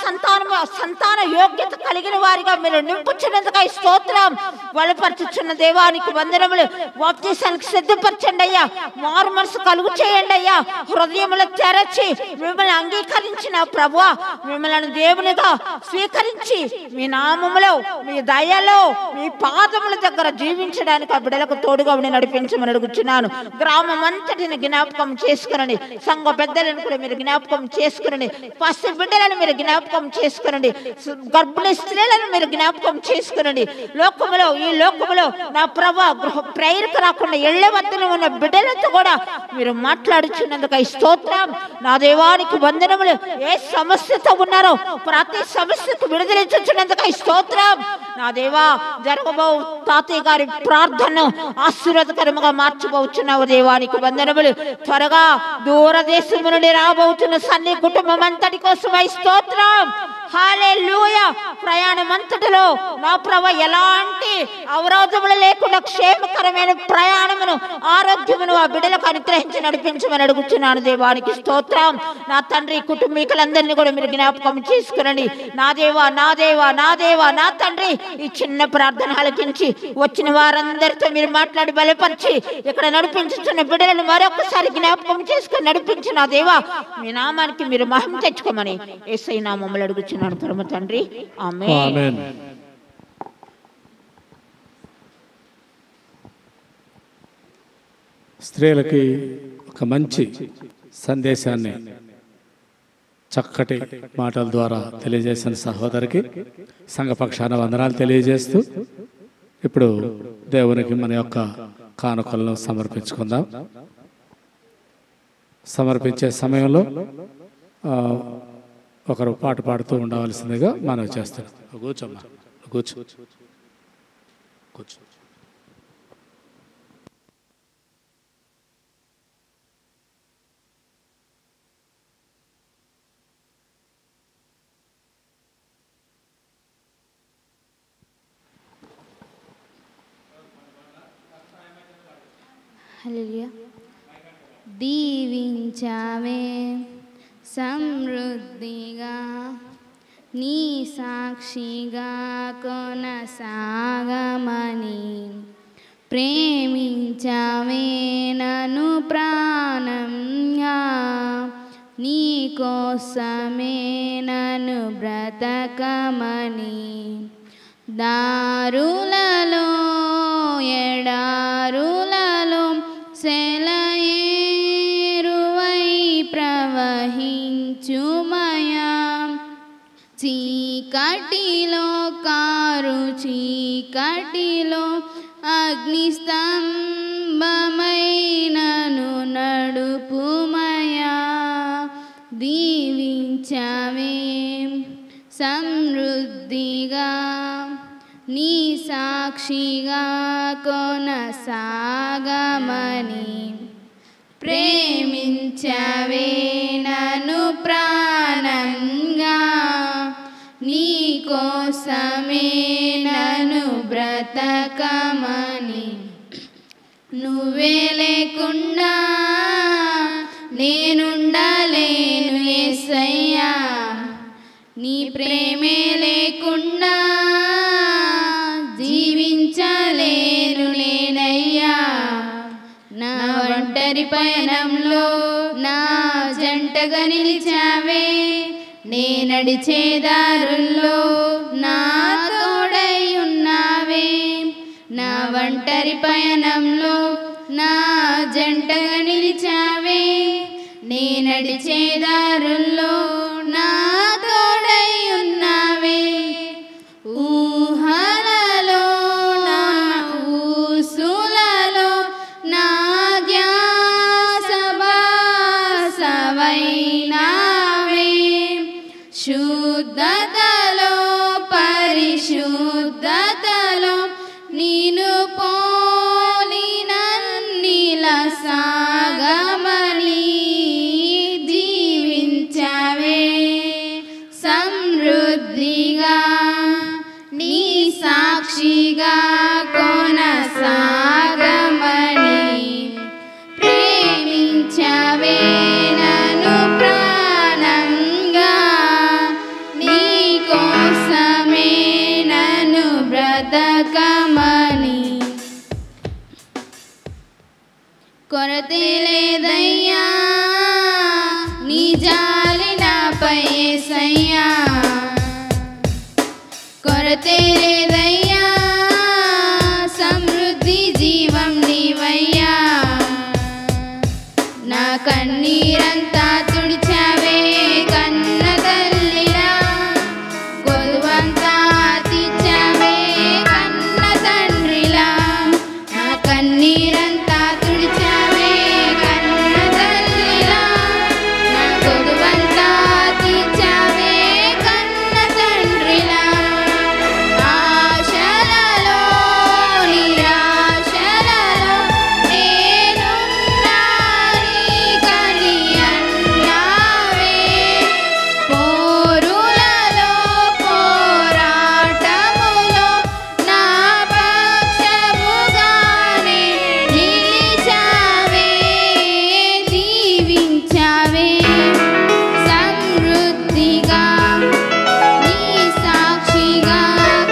Speaker 6: సంతాన యోగ్యత కలిగిన వారిగా మీరు నింపుచున్నందుకై స్తోత్రం. బలపరచుచున్న దేవానికి వందనములు. బాప్తీసానికి సిద్ధపరచండి అయ్యా. మారు మనసు కలుగు చేయండి అయ్యా. హృదయములు తెరచి మిమ్మల్ని అంగీకరించిన ప్రభువా, మిమ్మల్ని దేవునిగా స్వీకరించి మీ నామములో మీ దయలో మీ పాదముల దగ్గర జీవించడానికి ఆ బిడ్డలకు తోడుగా ఉండి నడిపించమని అడుగుచున్నాను. గ్రామం అంతటిని జ్ఞాపకం చేసుకునండి. సంఘ పెద్దలను కూడా మీరు జ్ఞాపకం చేసుకునండి. పసి బిడ్డలను మీరు జ్ఞాపకం చేసుకునండి. గర్భిణీ స్త్రీలను మీరు జ్ఞాపకం చేసుకునండి. ఈ లోకములో నా ప్రభా ప్రేయర్కు రాకుండా ఇళ్ల వద్దన ఉన్న బిడ్డలతో కూడా మీరు మాట్లాడుచున్నందుకు ఈ స్తోత్రం. నా దేవానికి వందనములు. ఏ సమస్యతో ఉన్నారో ప్రతి సమస్యకు విడుదలించుచున్నందుకు ఈ స్తోత్రం. నా దేవా, జరగబో తాతయ్య గారి ప్రార్థనను ఆశీర్వాదకరముగా మార్చబోచున్నావు. దేవానికి వందనములు. త్వరగా దూరదేశము నుండి రాబోతున్న సన్ని కుటుంబం అంతటి కోసమై స్తోత్రం. హల్లెలూయా. ప్రయాణం అంతటిలో నా ప్రభు ఎలాంటి అవరోధములు లేకుండా క్షేమకరమైన ప్రయాణమును ఆరోగ్యమును ఆ బిడ్డలకు అనుగ్రహించి నడిపించమని అడుగుతున్నాను. దేవానికి స్తోత్రం. నా తండ్రి కుటుంబీకులందరినీ కూడా మీరు జ్ఞాపకం చేసుకునండి. నా దేవా, నా దేవా, నా దేవా, నా తండ్రి, ఈ చిన్న ప్రార్థన ఆలకించి వచ్చిన వారందరితో మీరు మాట్లాడి బలపరిచి ఇక్కడ నడిపించుతున్న బిడ్డలను మరొకసారి జ్ఞాపకం చేసుకుని నడిపించిన దేవా, మీ నామానికి మీరు మహిమ తెచ్చుకోమని యేసయ్య నామములో అడుగుచున్నాను పరమ తండ్రి. ఆమేన్.
Speaker 1: స్త్రీలకి ఒక మంచి సందేశాన్ని చక్కటి మాటల ద్వారా తెలియజేసిన సహోదరికి సంఘపక్షాన వందనాలు తెలియజేస్తూ ఇప్పుడు దేవునికి మన యొక్క కానుకలను సమర్పించుకుందాం. సమర్పించే సమయంలో ఒకరు పాట పాడుతూ ఉండవలసిందిగా మనం చేస్తున్నాం. కూర్చోమ్మా, కూర్చో కూర్చో.
Speaker 2: హల్లెలూయా. దీవించావే సమృద్ధిగా నీ సాక్షిగా కొనసాగమని, ప్రేమించావే నన్ను ప్రాణంగా, నీ కోసమే నన్ను బ్రతకమని, దారులలో ఎడారులలో సెలయేరువై ప్రవహించుమయా, చీకటిలో కారు చీకటిలో అగ్నిస్తంభమైనను నడుపుమయా, దీవించవే సమృద్ధిగా నీ సాక్షిగా కొనసాగమని, ప్రేమించవే నన్ను ప్రాణంగా, నీ కోసమే నన్ను బ్రతకమని, నువ్వే లేకుండా నేనుండలేను యేసయ్యా, నీ ప్రేమే లేకుండా జీవించలేను నేనయ్యా, నా ఒంటరి పయనంలో నా జంటగా నిలిచావే, నే నడిచే దారుల్లో నా తోడై ఉన్నావే, నా ఒంటరి పయనంలో నా జంటగా నిలిచావే, నే నడిచే దారుల్లో నా తోడై ఉన్నావే, ఊహలలో నా ఊసులలో నా ధ్యాస బాసవైనావే, శుద్ధతలో పరిశుద్ధతలో నీను పోలి నన్నిల సాగమని, దీవించవే సాగమని కొరతే లేదయ్యా నీ జాలి నాపై యేసయ్యా కొరతే లేదయ్యా సమృద్ధి జీవం నీవయ్యా నా కన్నీరంతా తుడిచావే కన్న తల్లిలా కొలువంతా తీర్చావే కన్న తండ్రిలా నా కన్నీరంతా తుడిచావే కన్న తల్లిలా నా కొలువంతా తీర్చావే కన్న తండ్రిలా ఆశలలో నిరాశలలో నేనున్నా నీకని అన్నావే పోరులలో పోరాటములో నా పక్షముగానే నిలిచావే దీవించావే సమృద్ధిగా నీ సాక్షిగా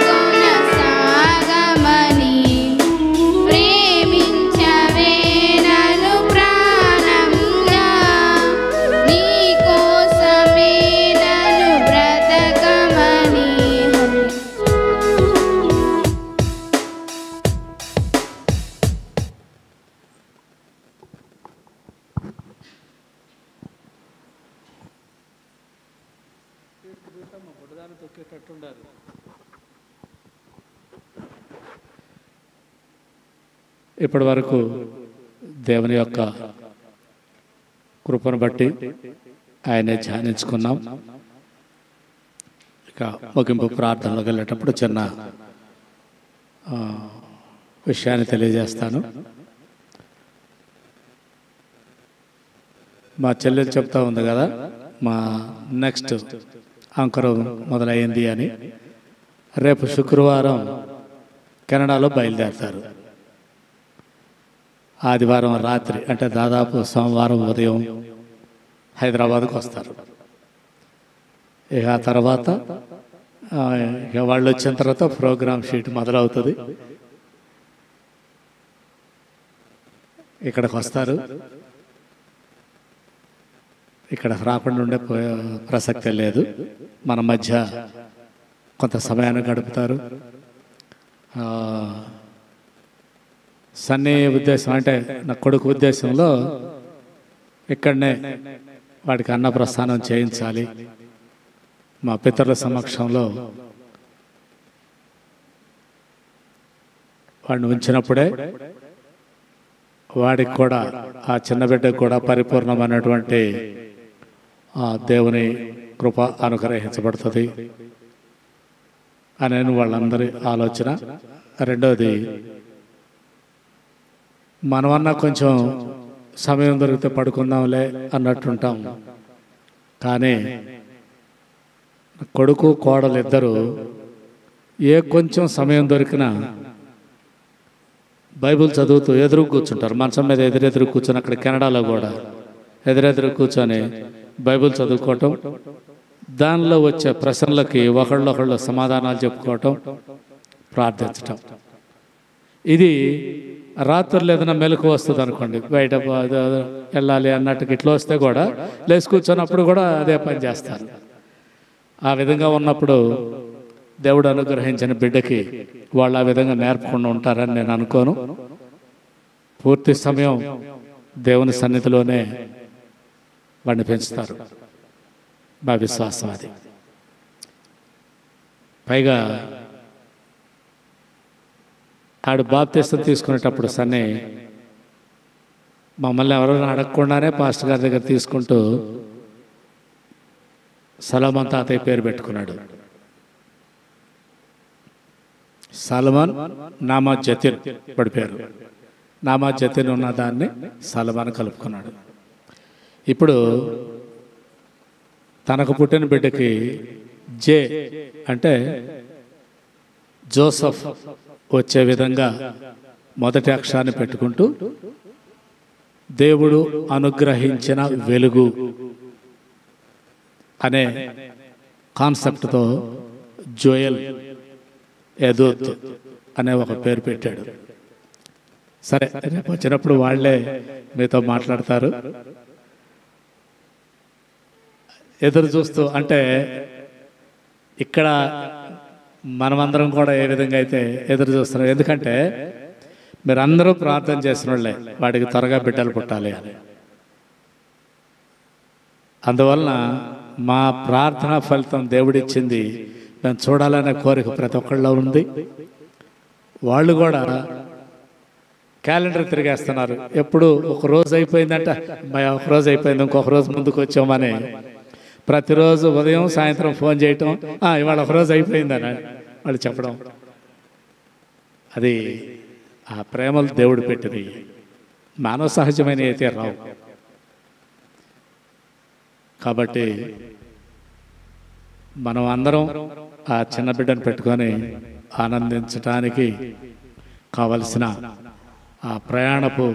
Speaker 2: కొనసాగమని ప్రేమించవే నన్ను ప్రాణంగా నీ కోసమే నన్ను బ్రతకమని
Speaker 1: ఇప్పటి వరకు దేవుని యొక్క కృపను బట్టి ఆయనే ధ్యానించుకున్నాం. ఇక ముగింపు ప్రార్థనలోకి వెళ్ళేటప్పుడు చిన్న విషయాన్ని తెలియజేస్తాను. మా చెల్లెలు చెప్తా ఉంది కదా, మా నెక్స్ట్ అంకురం మొదలయ్యింది అని. రేపు శుక్రవారం కెనడాలో బయలుదేరుతారు. ఆదివారం రాత్రి అంటే దాదాపు సోమవారం ఉదయం హైదరాబాద్కు వస్తారు. ఇక ఆ తర్వాత ఇక వాళ్ళు వచ్చిన తర్వాత ప్రోగ్రామ్ షీట్ మొదలవుతుంది. ఇక్కడికి వస్తారు. ఇక్కడ రాకుండా ఉండే ప్రసక్తే లేదు. మన మధ్య కొంత సమయాన్ని గడుపుతారు. సన్నీ ఉద్దేశం అంటే నా కొడుకు ఉద్దేశంలో ఇక్కడనే వాడికి అన్నప్రస్థానం చేయించాలి. మా పితరుల సమక్షంలో వాడిని ఉంచినప్పుడే వాడికి కూడా ఆ చిన్న బిడ్డకు కూడా పరిపూర్ణమైనటువంటి దేవుని కృప అనుగ్రహించబడుతుంది అనే వాళ్ళందరి ఆలోచన. రెండవది, మనమన్నా కొంచెం సమయం దొరికితే పడుకుందాంలే అన్నట్టుంటాం. కానీ కొడుకు కోడలు ఇద్దరు ఏ కొంచెం సమయం దొరికినా బైబిల్ చదువుతూ ఎదురు కూర్చుంటారు. మంచం మీద ఎదురెదురు కూర్చొని, అక్కడ కెనడాలో కూడా ఎదురెదురు కూర్చొని బైబిల్ చదువుకోవటం, దానిలో వచ్చే ప్రశ్నలకి ఒకళ్ళొకళ్ళు సమాధానాలు చెప్పుకోవటం, ప్రార్థించటం. ఇది రాత్రులు ఏదైనా మెలకు వస్తుంది అనుకోండి, బయట వెళ్ళాలి అన్నట్టుగా ఇట్లా వస్తే కూడా లేచి కూర్చొన్నప్పుడు కూడా అదే పని చేస్తారు. ఆ విధంగా ఉన్నప్పుడు దేవుడు అనుగ్రహించిన బిడ్డకి వాళ్ళు ఆ విధంగా నేర్పకుండా ఉంటారని నేను అనుకోను. పూర్తి సమయం దేవుని సన్నిధిలోనే వాడిని పెంచుతారు, మా విశ్వాసం అది. పైగా ఆడు బాప్తిస్తం తీసుకునేటప్పుడు సన్నీ మమ్మల్ని ఎవరైనా అడగకుండానే పాస్టర్ గారి దగ్గర తీసుకుంటూ సలోమన్ తాతయ్య పేరు పెట్టుకున్నాడు. సల్మాన్ నామా జతిన్ పడిపోయారు. నామా జతిన్ ఉన్న దాన్ని సల్మాన్ కలుపుకున్నాడు. ఇప్పుడు తనకు పుట్టిన బిడ్డకి జే అంటే జోసఫ్ వచ్చే విధంగా మొదటి అక్షరాన్ని పెట్టుకుంటూ దేవుడు అనుగ్రహించిన వెలుగు అనే కాన్సెప్ట్తో జోయల్ ఎదోత్ అనే ఒక పేరు పెట్టాడు. సరే, రేపు వచ్చినప్పుడు వాళ్ళే మీతో మాట్లాడతారు. ఎదురు చూస్తూ అంటే ఇక్కడ మనమందరం కూడా ఏ విధంగా అయితే ఎదురు చూస్తున్నాం, ఎందుకంటే మీరందరూ ప్రార్థన చేసిన వాళ్ళే వాడికి త్వరగా బిడ్డలు పుట్టాలి అని. అందువలన మా ప్రార్థన ఫలితం దేవుడిచ్చింది మేము చూడాలనే కోరిక ప్రతి ఒక్కళ్ళలో ఉంది. వాళ్ళు కూడా క్యాలెండర్ తిరిగేస్తున్నారు. ఎప్పుడు ఒక రోజు అయిపోయిందంట, ఒక రోజు అయిపోయింది, ఇంకొక రోజు ముందుకు వచ్చామని ప్రతిరోజు ఉదయం సాయంత్రం ఫోన్ చేయటం, ఇవాళ ఒక రోజు అయిపోయిందని వాళ్ళు చెప్పడం. అది ఆ ప్రేమలు దేవుడు పెట్టినవి, మానవ సహజమైన అయితే రావు. కాబట్టి మనం అందరం ఆ చిన్న బిడ్డను పెట్టుకొని ఆనందించటానికి కావలసిన ఆ ప్రయాణపు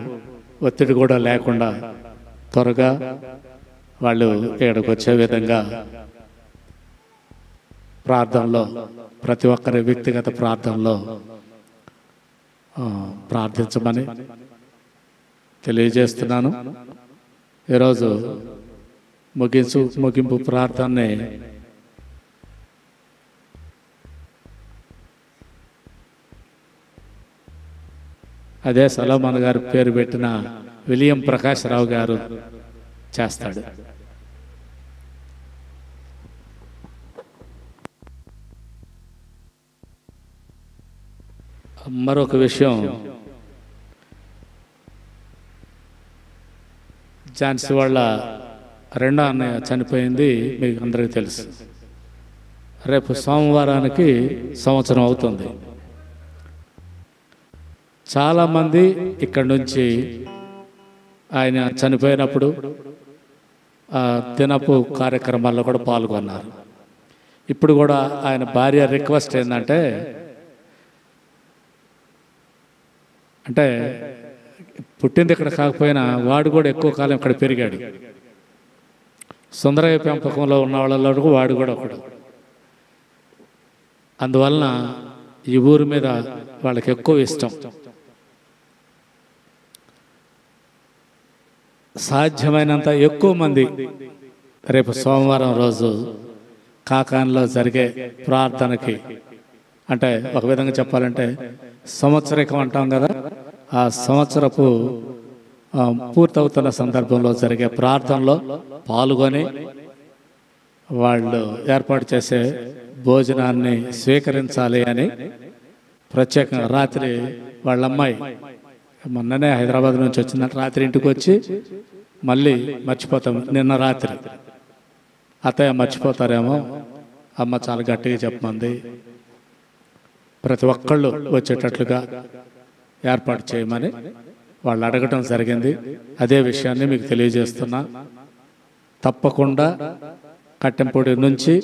Speaker 1: ఒత్తిడి కూడా లేకుండా త్వరగా వాళ్ళు ఇక్కడికి వచ్చే విధంగా ప్రార్థనలో, ప్రతి ఒక్కరి వ్యక్తిగత ప్రార్థనలో ప్రార్థించమని తెలియజేస్తున్నాను. ఈరోజు ముగింపు ప్రార్థనని అదే సలోమన్ గారు పేరు పెట్టిన విలియం ప్రకాశ్రావు గారు చేస్తాడు. మరొక విషయం, ఝాన్సీ వాళ్ళ రెండో అన్నయ్య చనిపోయింది మీకు అందరికీ తెలుసు. రేపు సోమవారానికి సంవత్సరం అవుతుంది. చాలామంది ఇక్కడి నుంచి ఆయన చనిపోయినప్పుడు దినపు కార్యక్రమాల్లో కూడా పాల్గొన్నారు. ఇప్పుడు కూడా ఆయన భార్య రిక్వెస్ట్ ఏంటంటే, అంటే పుట్టింది ఇక్కడ కాకపోయినా వాడు కూడా ఎక్కువ కాలం ఇక్కడ పెరిగాడు. సుందరయ్య పెంపకంలో ఉన్న వాళ్ళలో వాడు కూడా ఒకడు. అందువలన ఈ ఊరి మీద వాళ్ళకి ఎక్కువ ఇష్టం. సాధ్యమైనంత ఎక్కువ మంది రేపు సోమవారం రోజు కాకానిలో జరిగే ప్రార్థనకి, అంటే ఒక విధంగా చెప్పాలంటే సంవత్సరికం అంటాం కదా, ఆ సంవత్సరపు పూర్తవుతున్న సందర్భంలో జరిగే ప్రార్థనలో పాల్గొని వాళ్ళు ఏర్పాటు చేసే భోజనాన్ని స్వీకరించాలి అని ప్రత్యేకంగా రాత్రి వాళ్ళ అమ్మాయి మొన్ననే హైదరాబాద్ నుంచి వచ్చిందంటే రాత్రి ఇంటికి వచ్చి మళ్ళీ మర్చిపోతాం. నిన్న రాత్రి అత్తయ్య మర్చిపోతారేమో, అమ్మ చాలా గట్టిగా చెప్పమంది, ప్రతి ఒక్కళ్ళు వచ్చేటట్లుగా ఏర్పాటు చేయమని వాళ్ళు అడగటం జరిగింది. అదే విషయాన్ని మీకు తెలియజేస్తున్నా. తప్పకుండా కట్టెంపొడి నుంచి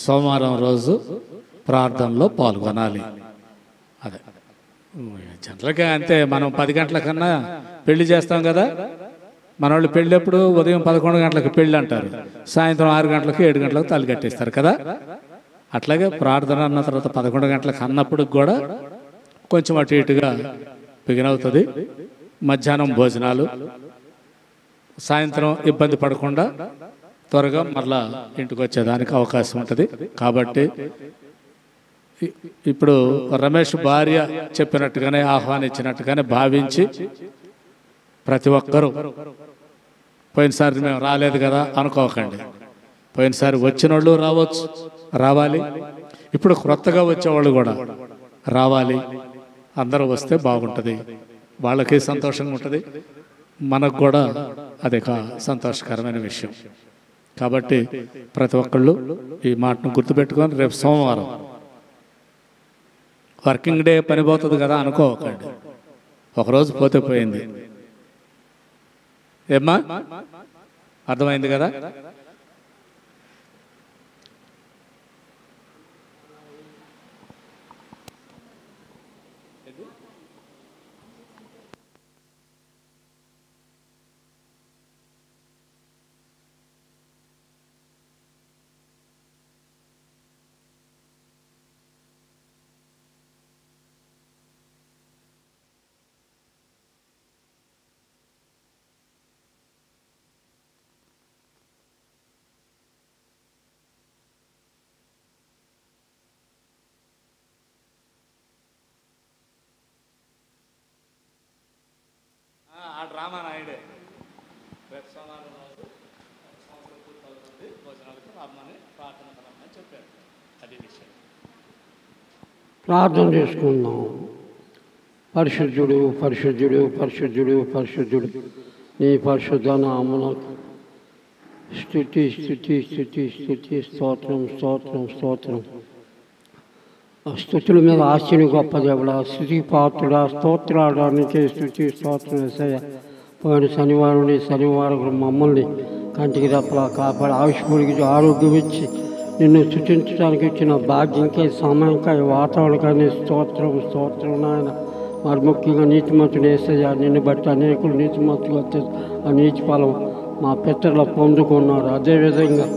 Speaker 1: సోమవారం రోజు ప్రార్థనలో పాల్గొనాలి. అదే జనరల్గా అంతే. మనం 10 గంటల కన్నా పెళ్లి చేస్తాం కదా, మన వాళ్ళు పెళ్ళి ఎప్పుడు ఉదయం 11 గంటలకు పెళ్ళి అంటారు, సాయంత్రం 6 గంటలకు 7 గంటలకు తాళి కట్టేస్తారు కదా. అట్లాగే ప్రార్థన అన్న తర్వాత 11 గంటలకు అన్నప్పుడు కూడా కొంచెం అటు ఇటుగా బిగినవుతుంది. మధ్యాహ్నం భోజనాలు, సాయంత్రం ఇబ్బంది పడకుండా త్వరగా మళ్ళా ఇంటికి వచ్చేదానికి అవకాశం ఉంటుంది. కాబట్టి ఇప్పుడు రమేష్ భార్య చెప్పినట్టుగానే ఆహ్వానించినట్టుగానే భావించి ప్రతి ఒక్కరూ, పోయినసారి మేము రాలేదు కదా అనుకోకండి. పోయినసారి వచ్చిన వాళ్ళు రావాలి, ఇప్పుడు క్రొత్తగా వచ్చేవాళ్ళు కూడా రావాలి. అందరూ వస్తే బాగుంటుంది, వాళ్ళకి సంతోషంగా ఉంటుంది, మనకు కూడా అది ఒక సంతోషకరమైన విషయం. కాబట్టి ప్రతి ఒక్కళ్ళు ఈ మాటను గుర్తుపెట్టుకొని రేపు సోమవారం వర్కింగ్ డే పని పోతుంది కదా అనుకోకండి. ఒకరోజు పోతే పోయింది. ఏమ్మా, అర్థమైంది కదా?
Speaker 7: ప్రార్థన చేసుకుందాం. పరిశుద్ధుడు పరిశుద్ధుడు పరిశుద్ధుడు పరిశుద్ధుడు నీ పరిశుద్ధ నామమునకు స్తుతి స్తుతి స్తుతి స్తుతి స్తోత్రం స్తోత్రం స్తోత్రం. ఆ స్తుతుల మీద ఆశని గొప్ప దేవుడా, స్తుతి పాత్రుడా, స్తోత్రాడానికి స్తుతి స్తోత్రం వేసాయ. పోయిన శనివారం మమ్మల్ని కంటికి రెప్పలా కాపాడి ఆయుష్మూడికి ఆరోగ్యం ఇచ్చి నిన్ను స్తుతించడానికి ఇచ్చిన భాగ్యంకే సమయంకై వాతావరణాన్ని స్తోత్రం స్తోత్రం నాయన. మరి ముఖ్యంగా నీతిమంతుడు వేసయ్యా, నిన్ను బట్టి అనేకులు నీతిమంతులు వచ్చే ఆ నీతి ఫలం మా పితరులు పొందుకున్నారు. అదేవిధంగా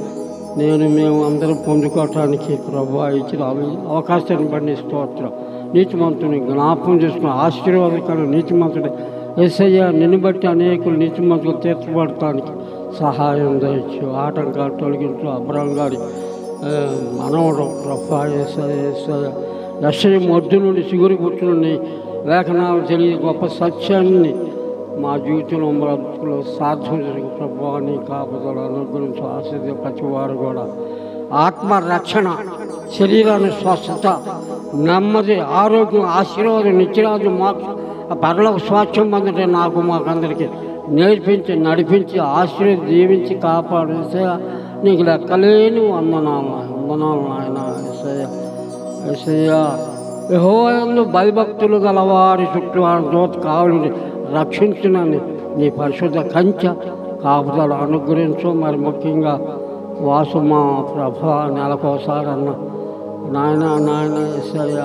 Speaker 7: మేము అందరం పొందుకోవటానికి ప్రభు ఇచ్చిన అవకాశాన్ని బట్టి స్తోత్రం. నీతిమంతుని జ్ఞాపకం చేసుకున్న ఆశీర్వాదకర నీతిమంతుడు యేసయ్య, నిన్ను బట్టి అనేకులు నీతిమంతులు తీర్చబడటానికి సహాయం దయచు. ఆటంకాలు తొలగించు. అబ్రహం గారి మనవడు ప్రభా యెషయ మొద్దు నుండి చిగురు పుట్టుని లేఖనాలు తెలియ గొప్ప సత్యాన్ని మా జీవితంలో బ్రతుకులో సాధ్యం జరిగి ప్రభావాన్ని కాపుదల అనుగ్రహించి ఆశీర్వ ప్రతి వారు కూడా ఆత్మరక్షణ, శరీరాన్ని స్వస్థత, నెమ్మది, ఆరోగ్యం, ఆశీర్వాదం, నిత్యరాజు మోక్షం, పరలోక స్వాస్థ్యం పొందటే నాకు మాకందరికీ నేర్పించి నడిపించి ఆశీర్వాదం దీవించి కాపాడేసే నీకు లెక్కలేని వందనాలు నాయన. యేసయ్య యెహోవాయందు భయభక్తులు గలవారి చుట్టూ దోత కావలిని రక్షించునని నీ పరిశుద్ధ కంచె కాపుదల అనుగ్రహించు. మరి ముఖ్యంగా వాసు మా ప్రభ నెలకోసారి అన్న నాయన యేసయ్య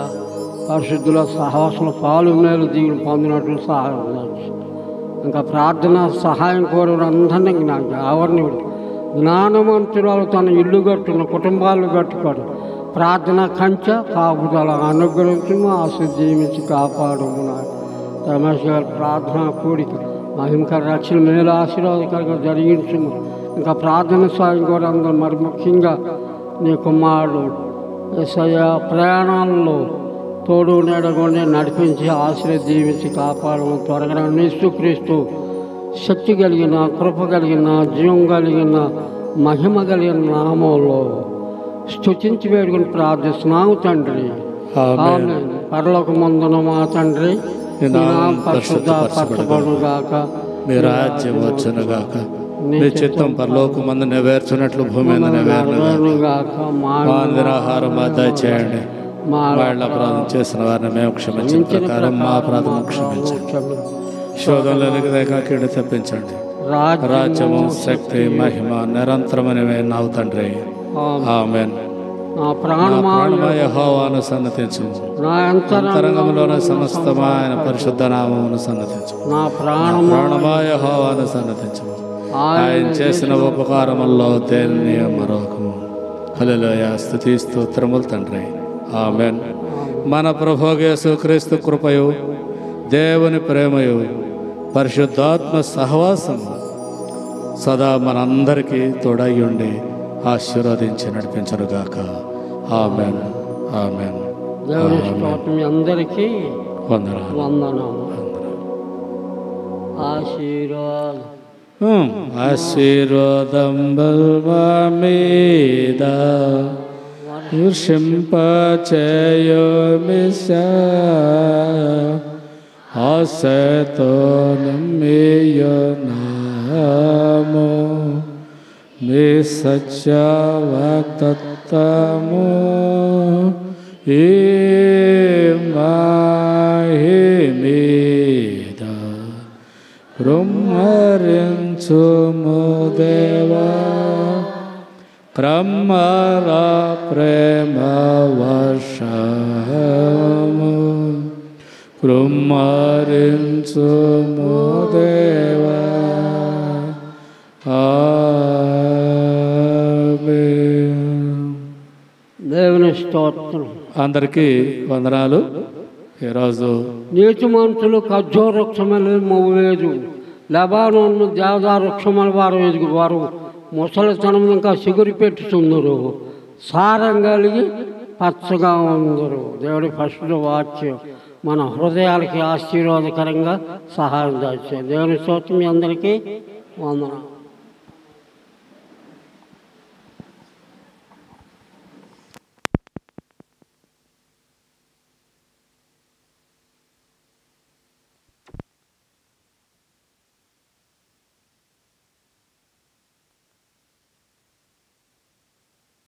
Speaker 7: పరిశుద్ధుల సహవాసుల పాలు మేలు దీవులు పొందినట్లు సహాయం చేయొచ్చు. ఇంకా ప్రార్థన సహాయం కోరిన అందరినీ నాకు ఆవరణి జ్ఞానవంతురాలు తన ఇల్లు కట్టున్న కుటుంబాలు కట్టుకోవడం ప్రార్థన కంచె కాపుదల అనుగ్రహించు. ఆశీర్వదించి కాపాడు. రమేష్ గారి ప్రార్థన కూడిక మహిమకర రక్షణ మేలు ఆశీర్వాదకరంగా జరిగించు. ఇంకా ప్రార్థన సాయం కూడా అందరూ మరి ముఖ్యంగా నీ కుమారుడు యేసయ్య ప్రయాణాల్లో తోడు నీడగొండి నడిపించి దీవించి కాపాడము. త్వరగా యేసుక్రీస్తు శక్తి కలిగిన, కృప కలిగిన, జీవం కలిగిన, మహిమ కలిగిన నామంలో స్తుతించి వేడుకుని ప్రార్థిస్తున్నాము తండ్రి. ఆమేన్. పరలోకమందున మా తండ్రి, నీ నామం పరిశుద్ధపరచబడుగాక,
Speaker 1: మీ రాజ్యం వచ్చునుగాక, మీ చిత్తం పరలోకమందు నెరవేర్చున్నట్లు భూమి మీద నెరవేరునుగాక. మా నిరాహారం దయచేయండి, వాళ్ళ అపరాధం చేసిన వారిని మేము క్షమించిన ప్రకారం మా అపరాధం క్షమించండి. శోధనలోనికి కీడు తెప్పించండి. రాజ్యము, శక్తి, మహిమ నిరంతరమనివే నావు తండ్రి. ఆమేన్.
Speaker 7: నా ప్రాణమా
Speaker 1: యెహోవాను సన్నతించు,
Speaker 7: నా
Speaker 1: అంతరంగంలోని సమస్తమైన పరిశుద్ధ నామమును సన్నతించు.
Speaker 7: నా ప్రాణమా
Speaker 1: యెహోవాను సన్నతించు. ఆయన చేసిన ఉపకారముల్లో దేన్ని మరొకము. హల్లెలూయా. స్తుతి స్తోత్రములు తండ్రి. ఆమేన్. మన ప్రభువు యేసుక్రీస్తు కృపయు, దేవుని ప్రేమయు, పరిశుద్ధాత్మ సహవాసము సదా మనందరికీ తోడై ఉండి ఆశీర్వదించి నడిపించరుగాక. ఆమేన్. ఆమేన్.
Speaker 7: దేవుని స్తోత్రం. అందరికీ
Speaker 1: వందనాలు. ఆశీర్వాదం బల్వా మీద వర్షింపచేయుమిశా, ఆశతో నమ్మియున్నాము. మీ సత్య వాగ్దత్తము ఈ మీద కృమ్మరించుము దేవా. క్రమర ప్రేమ వర్షము కృమ్మరించుము దేవా.
Speaker 7: దేవుని స్తోత్రం.
Speaker 1: అందరికీ వందనాలు. ఈరోజు
Speaker 7: నీతిమంతులు ఖర్జూర వృక్షములు మోవేదు, లెబానోను దేవదారు వృక్షముల వారు ముసలితనం ఇంకా సిగురు పెట్టుచుందరు, సారం కలిగి పచ్చగా ఉందరు. దేవుడి పరిశుద్ధ వాక్యం మన హృదయాలకి ఆశీర్వాదకరంగా సహాయం చేస్తుంది. దేవుని స్తోత్రం. మీ అందరికీ వందనాలు.